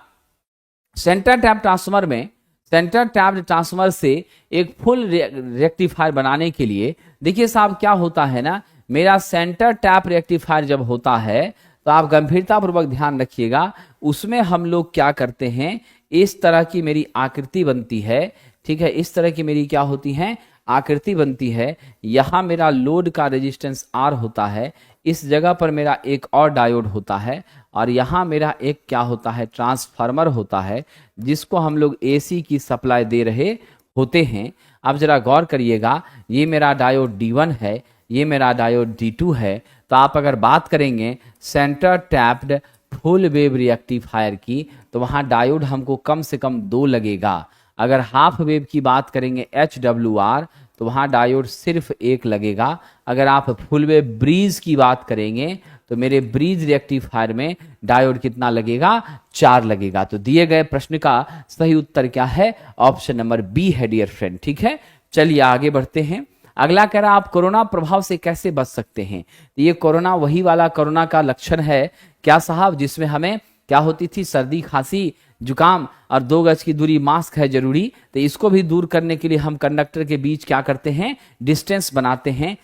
सेंटर टैप ट्रांसफार्मर में, सेंटर टैप ट्रांसफार्मर से एक फुल रेक्टिफायर बनाने के लिए देखिए साहब क्या होता है ना, मेरा सेंटर टैप रेक्टिफायर जब होता है तो आप गंभीरतापूर्वक ध्यान रखिएगा, उसमें हम लोग क्या करते हैं, इस तरह की मेरी आकृति बनती है। ठीक है, इस तरह की मेरी क्या होती है, आकृति बनती है। यहां मेरा लोड का रेजिस्टेंस R होता है, इस जगह पर मेरा एक और डायोड होता है, और यहां मेरा एक क्या होता है, ट्रांसफार्मर होता है, जिसको हम लोग AC की सप्लाई दे रहे होते हैं। अब जरा गौर करिएगा, ये मेरा डायोड D1 है, ये मेरा डायोड D2 है। तो आप अगर बात करेंगे सेंटर टैप्ड फुल वेव रिएक्टिफायर की, तो वहां डायोड हमको कम से कम 2 लगेगा। अगर हाफ वेव की बात करेंगे HWR, तो वहां डायोड सिर्फ 1 लगेगा। अगर आप फुल वेव ब्रीज की बात करेंगे तो मेरे ब्रीज रिएक्टिफायर में डायोड कितना लगेगा, 4 लगेगा। तो दिए गए प्रश्न का सही उत्तर क्या है, ऑप्शन नंबर बी है डियर फ्रेंड। ठीक है, चलिए आगे बढ़ते हैं। अगला कह रहा आप कोरोना प्रभाव से कैसे बच सकते हैं। तो ये कोरोना वही वाला कोरोना का लक्षण है क्या साहब, जिसमें हमें क्या होती थी, सर्दी खांसी जुकाम और 2 गज की दूरी, मास्क है जरूरी। तो इसको भी दूर करने के लिए हम कंडक्टर के बीच क्या करते हैं, डिस्टेंस बनाते हैं,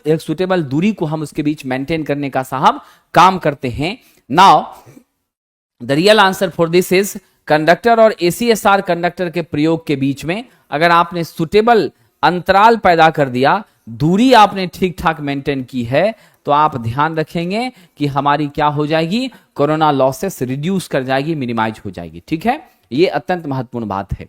एक सुटेबल दूरी को हम उसके बीच मेंटेन करने का साहब काम करते हैं। Now the real answer for this is conductor और ACSR कंडक्टर के प्रयोग के बीच में अगर आपने सुटेबल अंतराल पैदा कर दिया, दूरी आपने ठीक ठाक मेंटेन की है, तो आप ध्यान रखेंगे कि हमारी क्या हो जाएगी, कोरोना लॉसेस रिड्यूस कर जाएगी, मिनिमाइज हो जाएगी। ठीक है, ये अत्यंत महत्वपूर्ण बात है।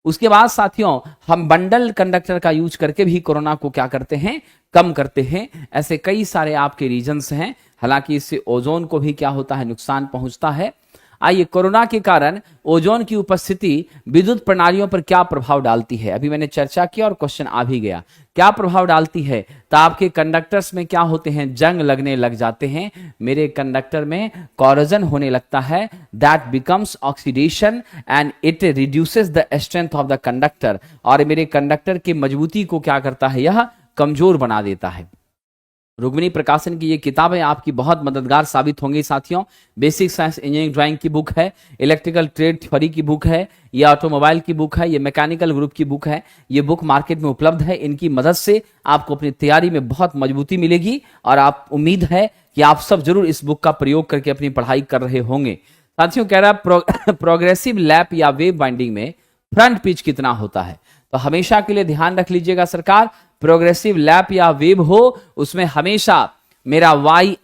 उसके बाद साथियों हम बंडल कंडक्टर का यूज करके भी कोरोना को क्या करते हैं, कम करते हैं। ऐसे कई सारे आपके रीजंस हैं, हालांकि इससे ओजोन को भी क्या होता है, नुकसान पहुंचता है। आइए, कोरोना के कारण ओजोन की उपस्थिति विद्युत प्रणालियों पर क्या प्रभाव डालती है, अभी मैंने चर्चा की और क्वेश्चन आ भी गया, क्या प्रभाव डालती है। तो आपके कंडक्टर्स में क्या होते हैं, जंग लगने लग जाते हैं, मेरे कंडक्टर में कोरोजन होने लगता है, that becomes oxidation and it reduces the strength of the conductor, और मेरे कंडक्टर की मजबूती को क्या करता है, यह कमजोर बना देता है। रुक्मिणी प्रकाशन की ये किताबें आपकी बहुत मददगार साबित होंगी साथियों। बेसिक साइंस इंजीनियरिंग ड्राइंग की बुक है, इलेक्ट्रिकल ट्रेड थ्योरी की बुक है, ये ऑटोमोबाइल की बुक है, ये मैकेनिकल ग्रुप की बुक है। ये बुक मार्केट में उपलब्ध है, इनकी मदद से आपको अपनी तैयारी में बहुत मजबूती मिलेगी और आप उम्मीद है कि आप सब जरूर इस बुक का प्रयोग करके अपनी पढ़ाई कर रहे होंगे। साथियों कह रहा है प्रोग्रेसिव लैप या वेव बाइंडिंग में फ्रंट पिच कितना होता है, तो हमेशा के लिए ध्यान रख लीजिएगा सरकार, प्रोग्रेसिव लैप या वेव हो उसमें हमेशा मेरा वाई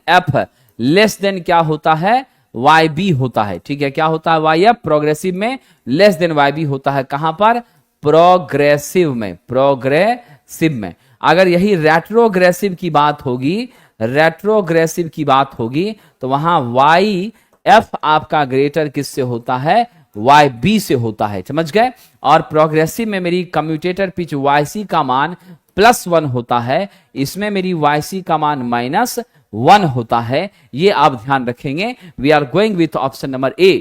एफ लेस देन क्या होता है, वाई बी होता है। ठीक है, क्या होता है, वाई एफ प्रोग्रेसिव में लेस देन वाई बी होता है। कहां पर, प्रोग्रेसिव में, प्रोग्रेसिव में। अगर यही रेट्रोग्रेसिव की बात होगी, रेट्रोग्रेसिव की बात होगी, तो वहां वाई एफ आपका ग्रेटर किससे होता है, वाई बी से होता है, समझ गए। और प्रोग्रेसिव में मेरी कम्यूटेटर पिच वाई सी का मान +1 होता है, इसमें मेरी वाई सी का मान -1 होता है। ये आप ध्यान रखेंगे। We are going with option number A.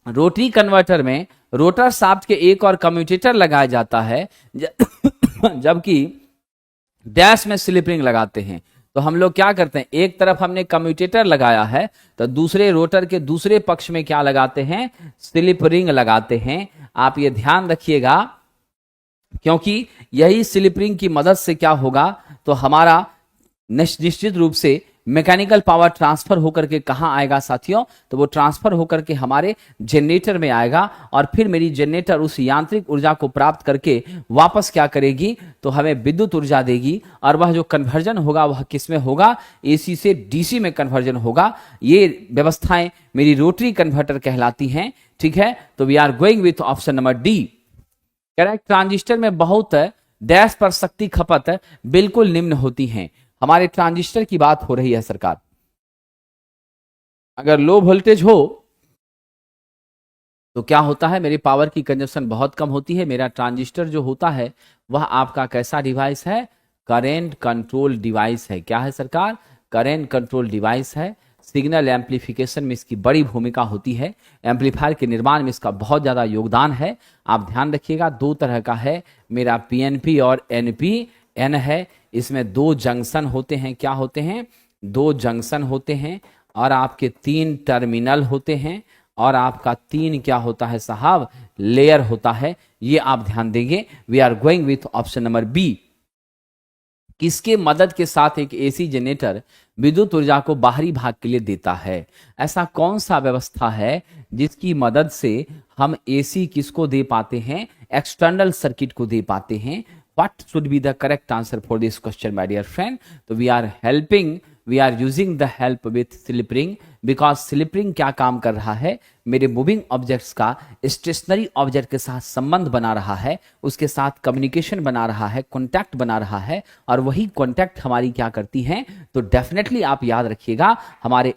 Rotary converter में रोटर शाफ्ट के एक और कम्यूटेटर लगाया जाता है, जबकि डैश में स्लिप रिंग लगाते हैं। तो हम लोग क्या करते हैं, एक तरफ हमने कम्यूटेटर लगाया है, तो दूसरे रोटर के दूसरे पक्ष में क्या लगाते हैं, स्लिप रिंग लगाते हैं। आप ये ध्यान रखिएगा, क्योंकि यही स्लिप रिंग की मदद से क्या होगा, तो हमारा निश्चित रूप से मैकेनिकल पावर ट्रांसफर होकर के कहां आएगा साथियों, तो वो ट्रांसफर होकर के हमारे जनरेटर में आएगा, और फिर मेरी जनरेटर उस यांत्रिक ऊर्जा को प्राप्त करके वापस क्या करेगी, तो हमें विद्युत ऊर्जा देगी। और वह जो कन्वर्जन होगा वह किस में होगा, एसी से डीसी में कन्वर्जन होगा। ये व्यवस्थाएं मेरी रोटरी कन्वर्टर कहलाती हैं। ठीक है, तो we are going with option number D. Correct. Transistor में बहुत डैश पर शक्ति खपत बिल्कुल निम्न होती है। हमारे ट्रांजिस्टर की बात हो रही है सरकार, अगर लो वोल्टेज हो तो क्या होता है, मेरी पावर की कंजप्शन बहुत कम होती है। मेरा ट्रांजिस्टर जो होता है वह आपका कैसा डिवाइस है, करेंट कंट्रोल डिवाइस है। क्या है सरकार, करेंट कंट्रोल डिवाइस है। सिग्नल एम्पलीफिकेशन में इसकी बड़ी भूमिका होती है, एम्पलीफायर के निर्माण में इसका बहुत ज़्यादा योगदान है। आप ध्यान रखिएगा, 2 तरह का है, मेरा पीएनपी और एनपीएन है। इसमें 2 जंक्शन होते हैं। क्या होते हैं, 2 जंक्शन होते हैं, और आपके 3 टर्मिनल होते हैं, और आपका 3 क्या होता है साहब, लेयर होता है। ये आप ध्यान देंगे। We are going with option number B. किसके मदद के साथ एक एसी जनरेटर विद्युत ऊर्जा को बाहरी भाग के लिए देता है, ऐसा कौन सा व्यवस्था है जिसकी मदद से हम एसी किसको दे पाते हैं, एक्सटर्नल सर्किट को दे पाते हैं। What should be the correct answer for this question, my dear friend? तो we are using the help with slip ring, because slip ring क्या काम कर रहा है, मेरे मूविंग ऑब्जेक्ट्स का स्टेशनरी ऑब्जेक्ट के साथ संबंध बना रहा है, उसके साथ कम्युनिकेशन बना रहा है, कॉन्टैक्ट बना रहा है, और वही कॉन्टैक्ट हमारी क्या करती है, तो डेफिनेटली आप याद रखिएगा, हमारे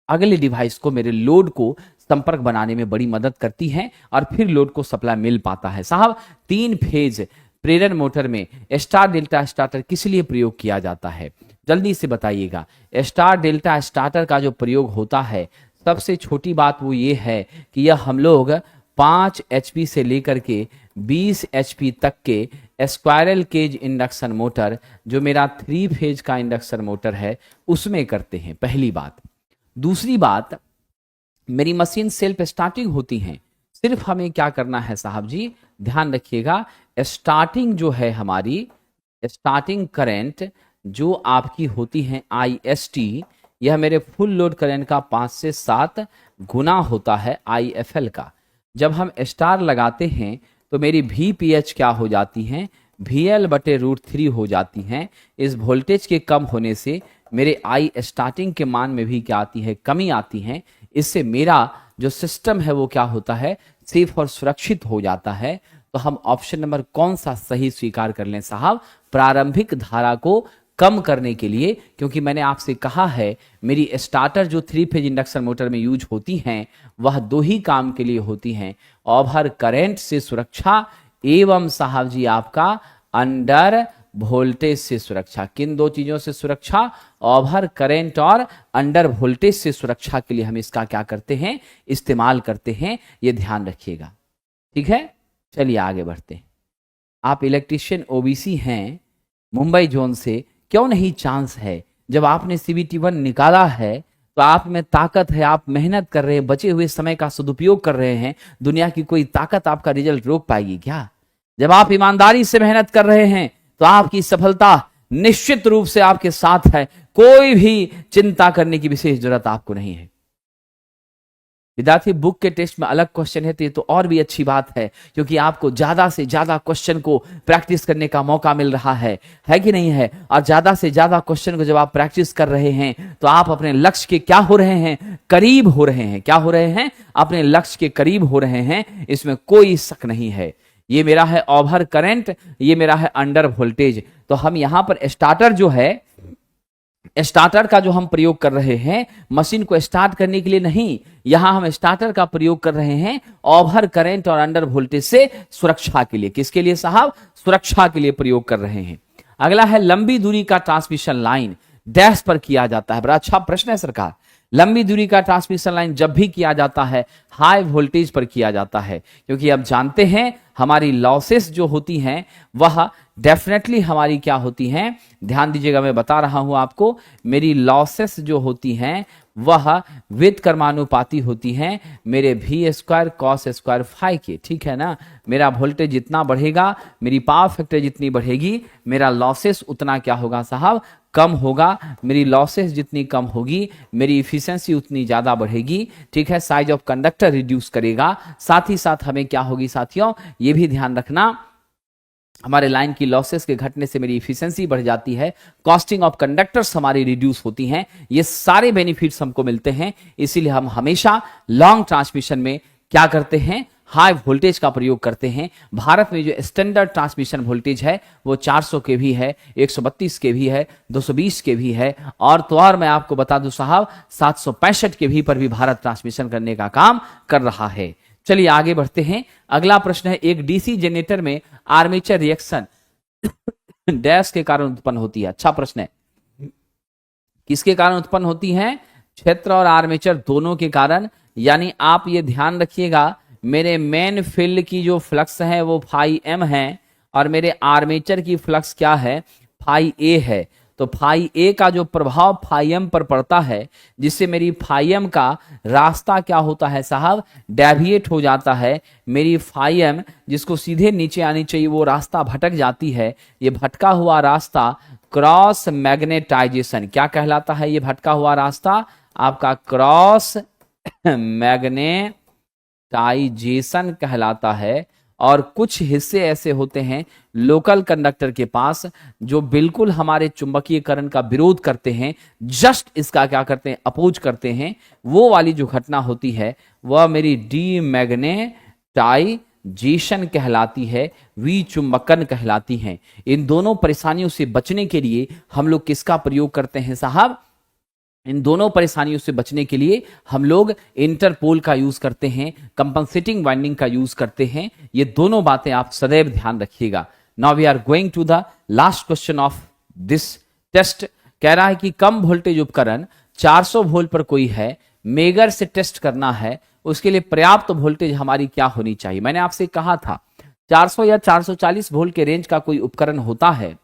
अगले डिवाइस को, मेरे लोड को संपर्क बनाने में बड़ी मदद करती है, और फिर लोड को सप्लाई मिल पाता है। साहब 3 फेज प्रेरण मोटर में स्टार डेल्टा स्टार्टर किस लिए प्रयोग किया जाता है, जल्दी से बताइएगा। स्टार डेल्टा स्टार्टर का जो प्रयोग होता है, सबसे छोटी बात वो ये है कि यह हम लोग 5 HP से लेकर के 20 HP तक के स्क्वायरल केज इंडक्शन मोटर, जो मेरा 3 फेज का इंडक्शन मोटर है, उसमें करते हैं। पहली बात। दूसरी बात, मेरी मशीन सेल्फ स्टार्टिंग होती हैं। सिर्फ हमें क्या करना है साहब जी, ध्यान रखिएगा, स्टार्टिंग जो है हमारी स्टार्टिंग करंट जो आपकी होती है IST, यह मेरे फुल लोड करंट का 5 से 7 गुना होता है IFL का। जब हम स्टार लगाते हैं तो मेरी VPH क्या हो जाती है, VL/√3 हो जाती हैं। इस वोल्टेज के कम होने से मेरे I स्टार्टिंग के मान में भी क्या आती है, कमी आती है। इससे मेरा जो सिस्टम है वो क्या होता है, सेफ और सुरक्षित हो जाता है। तो हम ऑप्शन नंबर कौन सा सही स्वीकार कर लें साहब, प्रारंभिक धारा को कम करने के लिए, क्योंकि मैंने आपसे कहा है मेरी स्टार्टर जो 3 फेज इंडक्शन मोटर में यूज होती हैं वह 2 ही काम के लिए होती हैं, ओवर करंट से सुरक्षा एवं साहब जी आपका अंडर वोल्टेज से सुरक्षा। किन 2 चीजों से सुरक्षा, ओवर करंट और अंडर वोल्टेज से सुरक्षा के लिए हम इसका क्या करते हैं, इस्तेमाल करते हैं। ये ध्यान रखिएगा, ठीक है। चलिए आगे बढ़ते हैं। आप इलेक्ट्रीशियन OBC हैं मुंबई जोन से, क्यों नहीं चांस है? जब आपने CBT 1 निकाला है तो आप में ताकत है, आप मेहनत कर रहे हैं, बचे हुए समय का सदुपयोग कर रहे हैं। दुनिया की कोई ताकत आपका रिजल्ट रोक पाएगी क्या? जब आप ईमानदारी से मेहनत कर रहे हैं तो आपकी सफलता निश्चित रूप से आपके साथ है। कोई भी चिंता करने की विशेष जरूरत आपको नहीं है। विद्यार्थी, बुक के टेस्ट में अलग क्वेश्चन है तो ये तो और भी अच्छी बात है, क्योंकि आपको ज्यादा से ज्यादा क्वेश्चन को प्रैक्टिस करने का मौका मिल रहा है कि नहीं है? और ज्यादा से ज्यादा क्वेश्चन को जब आप प्रैक्टिस कर रहे हैं तो आप अपने लक्ष्य के क्या हो रहे हैं, करीब हो रहे हैं। क्या हो रहे हैं? अपने लक्ष्य के करीब हो रहे हैं, इसमें कोई शक नहीं है। ये मेरा है ओवर करंट, ये मेरा है अंडर वोल्टेज। तो हम यहां पर स्टार्टर जो है, स्टार्टर का जो हम प्रयोग कर रहे हैं मशीन को स्टार्ट करने के लिए नहीं, यहां हम स्टार्टर का प्रयोग कर रहे हैं ओवर करंट और अंडर वोल्टेज से सुरक्षा के लिए। किसके लिए साहब? सुरक्षा के लिए प्रयोग कर रहे हैं। अगला है लंबी दूरी का ट्रांसमिशन लाइन डैश पर किया जाता है। बड़ा अच्छा प्रश्न है सरकार। लंबी दूरी का ट्रांसमिशन लाइन जब भी किया जाता है हाई वोल्टेज पर किया जाता है, क्योंकि अब जानते हैं हमारी लॉसेस जो होती हैं वह डेफिनेटली हमारी क्या होती हैं, ध्यान दीजिएगा, मैं बता रहा हूं आपको, मेरी लॉसेस जो होती हैं वह विद कर्मानुपाती होती हैं मेरे V² cos² फाई के। ठीक है ना? मेरा वोल्टेज जितना बढ़ेगा, मेरी पावर फैक्टर जितनी बढ़ेगी, मेरा लॉसेस उतना क्या होगा साहब, कम होगा। मेरी लॉसेस जितनी कम होगी मेरी इफिशिएंसी उतनी ज्यादा बढ़ेगी। ठीक है? साइज ऑफ कंडक्टर रिड्यूस करेगा। साथ ही साथ हमें क्या होगी साथियों, ये भी ध्यान रखना, हमारे लाइन की लॉसेस के घटने से मेरी इफिशिएंसी बढ़ जाती है, कॉस्टिंग ऑफ कंडक्टर्स हमारी रिड्यूस होती हैं। ये सारे बेनिफिट्स हमको मिलते हैं। इसीलिए हम हमेशा लॉन्ग ट्रांसमिशन में क्या करते हैं, हाई वोल्टेज का प्रयोग करते हैं। भारत में जो स्टैंडर्ड ट्रांसमिशन वोल्टेज है वो 400 के भी है, 132 के भी है, 220 के भी है, और तो और मैं आपको बता दूं साहब 765 के भी पर भी भारत ट्रांसमिशन करने का काम कर रहा है। चलिए आगे बढ़ते हैं। अगला प्रश्न है, एक डीसी जनरेटर में आर्मेचर रिएक्शन डैश के कारण उत्पन्न होती है। अच्छा प्रश्न है। किसके कारण उत्पन्न होती है? क्षेत्र और आर्मेचर दोनों के कारण। यानी आप ये ध्यान रखिएगा, मेरे मेन फील्ड की जो फ्लक्स है वो फाई एम है और मेरे आर्मेचर की फ्लक्स क्या है, फाई ए है। तो फाई ए का जो प्रभाव फाई एम पर पड़ता है, जिससे मेरी फाई एम का रास्ता क्या होता है साहब, डेविएट हो जाता है। मेरी फाई एम जिसको सीधे नीचे आनी चाहिए वो रास्ता भटक जाती है। ये भटका हुआ रास्ता क्रॉस मैग्नेटाइजेशन क्या कहलाता है? ये भटका हुआ रास्ता आपका क्रॉस मैग्नेटाइजेशन कहलाता है। और कुछ हिस्से ऐसे होते हैं लोकल कंडक्टर के पास जो बिल्कुल हमारे चुंबकीयकरण का विरोध करते हैं, जस्ट इसका क्या करते हैं, अपोज करते हैं। वो वाली जो घटना होती है वह मेरी डीमैग्नेटाइजेशन कहलाती है, विचुंबकन कहलाती है। इन दोनों परेशानियों से बचने के लिए हम लोग किसका प्रयोग करते हैं साहब? इन दोनों परेशानियों से बचने के लिए हम लोग इंटरपोल का यूज करते हैं, कंपनसेटिंग वाइंडिंग का यूज करते हैं। ये दोनों बातें आप सदैव ध्यान रखिएगा। Now we are going to the last question of this test. कह रहा है कि कम वोल्टेज उपकरण 400 वोल्ट पर कोई है, मेगर से टेस्ट करना है, उसके लिए पर्याप्त वोल्टेज हमारी क्या होनी चाहिए? मैंने आपसे कहा था 400 या 440 वोल्ट के रेंज का कोई उपकरण होता है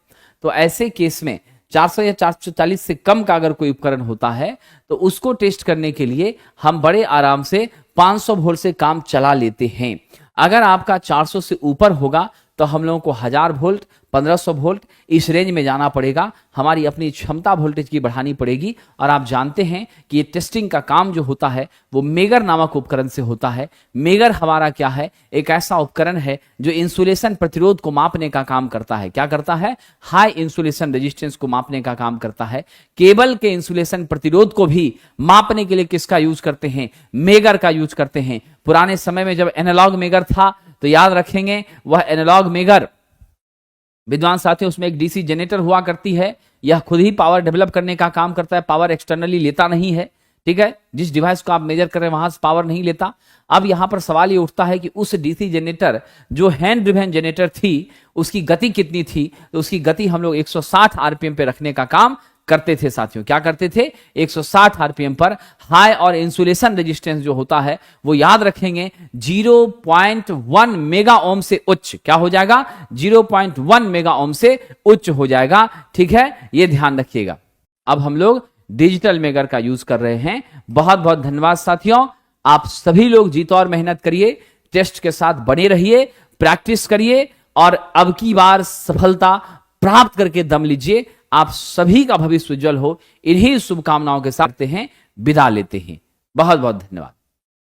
तो ऐसे केस में 400 या 440 से कम का अगर कोई उपकरण होता है तो उसको टेस्ट करने के लिए हम बड़े आराम से 500 वोल्ट से काम चला लेते हैं। अगर आपका 400 से ऊपर होगा तो हम लोगों को 1000 वोल्ट, 1500 वोल्ट इस रेंज में जाना पड़ेगा। हमारी अपनी क्षमता वोल्टेज की बढ़ानी पड़ेगी। और आप जानते हैं कि ये टेस्टिंग का काम जो होता है वो मेगर नामक उपकरण से होता है। मेगर हमारा क्या है? एक ऐसा उपकरण है जो इंसुलेशन प्रतिरोध को मापने का काम करता है। क्या करता है? हाई इंसुलेशन रेजिस्टेंस को मापने का काम करता है। केबल के इंसुलेशन प्रतिरोध को भी मापने के लिए किसका यूज करते हैं? मेगर का यूज करते हैं। पुराने समय में जब एनालॉग मेगर था तो याद रखेंगे वह एनालॉग मेगर, विद्वान साथियों, उसमें एक डीसी जनरेटर हुआ करती है। यह खुद ही पावर डेवलप करने का काम करता है, पावर एक्सटर्नली लेता नहीं है। ठीक है, जिस डिवाइस को आप मेजर कर रहे हैं वहां से पावर नहीं लेता। अब यहां पर सवाल ये उठता है कि उस डीसी जनरेटर जो हैंड ड्रिवेन जनरेटर थी उसकी गति कितनी थी? तो उसकी गति हम लोग 160 आरपीएम पे रखने का काम करते थे साथियों। क्या करते थे? 160 आरपीएम पर। हाई और इंसुलेशन रेजिस्टेंस जो होता है वो याद रखेंगे 0.1 मेगा ओम से उच्च। क्या हो जाएगा? 0.1 मेगा ओम से उच्च हो जाएगा। ठीक है, ये ध्यान रखिएगा। अब हम लोग डिजिटल मेगर का यूज कर रहे हैं। बहुत बहुत धन्यवाद साथियों। आप सभी लोग जीत और मेहनत करिए, टेस्ट के साथ बने रहिए, प्रैक्टिस करिए और अब की बार सफलता प्राप्त करके दम लीजिए। आप सभी का भविष्य उज्जवल हो। इन्हीं शुभकामनाओं के साथ हैं, विदा लेते हैं। बहुत बहुत धन्यवाद।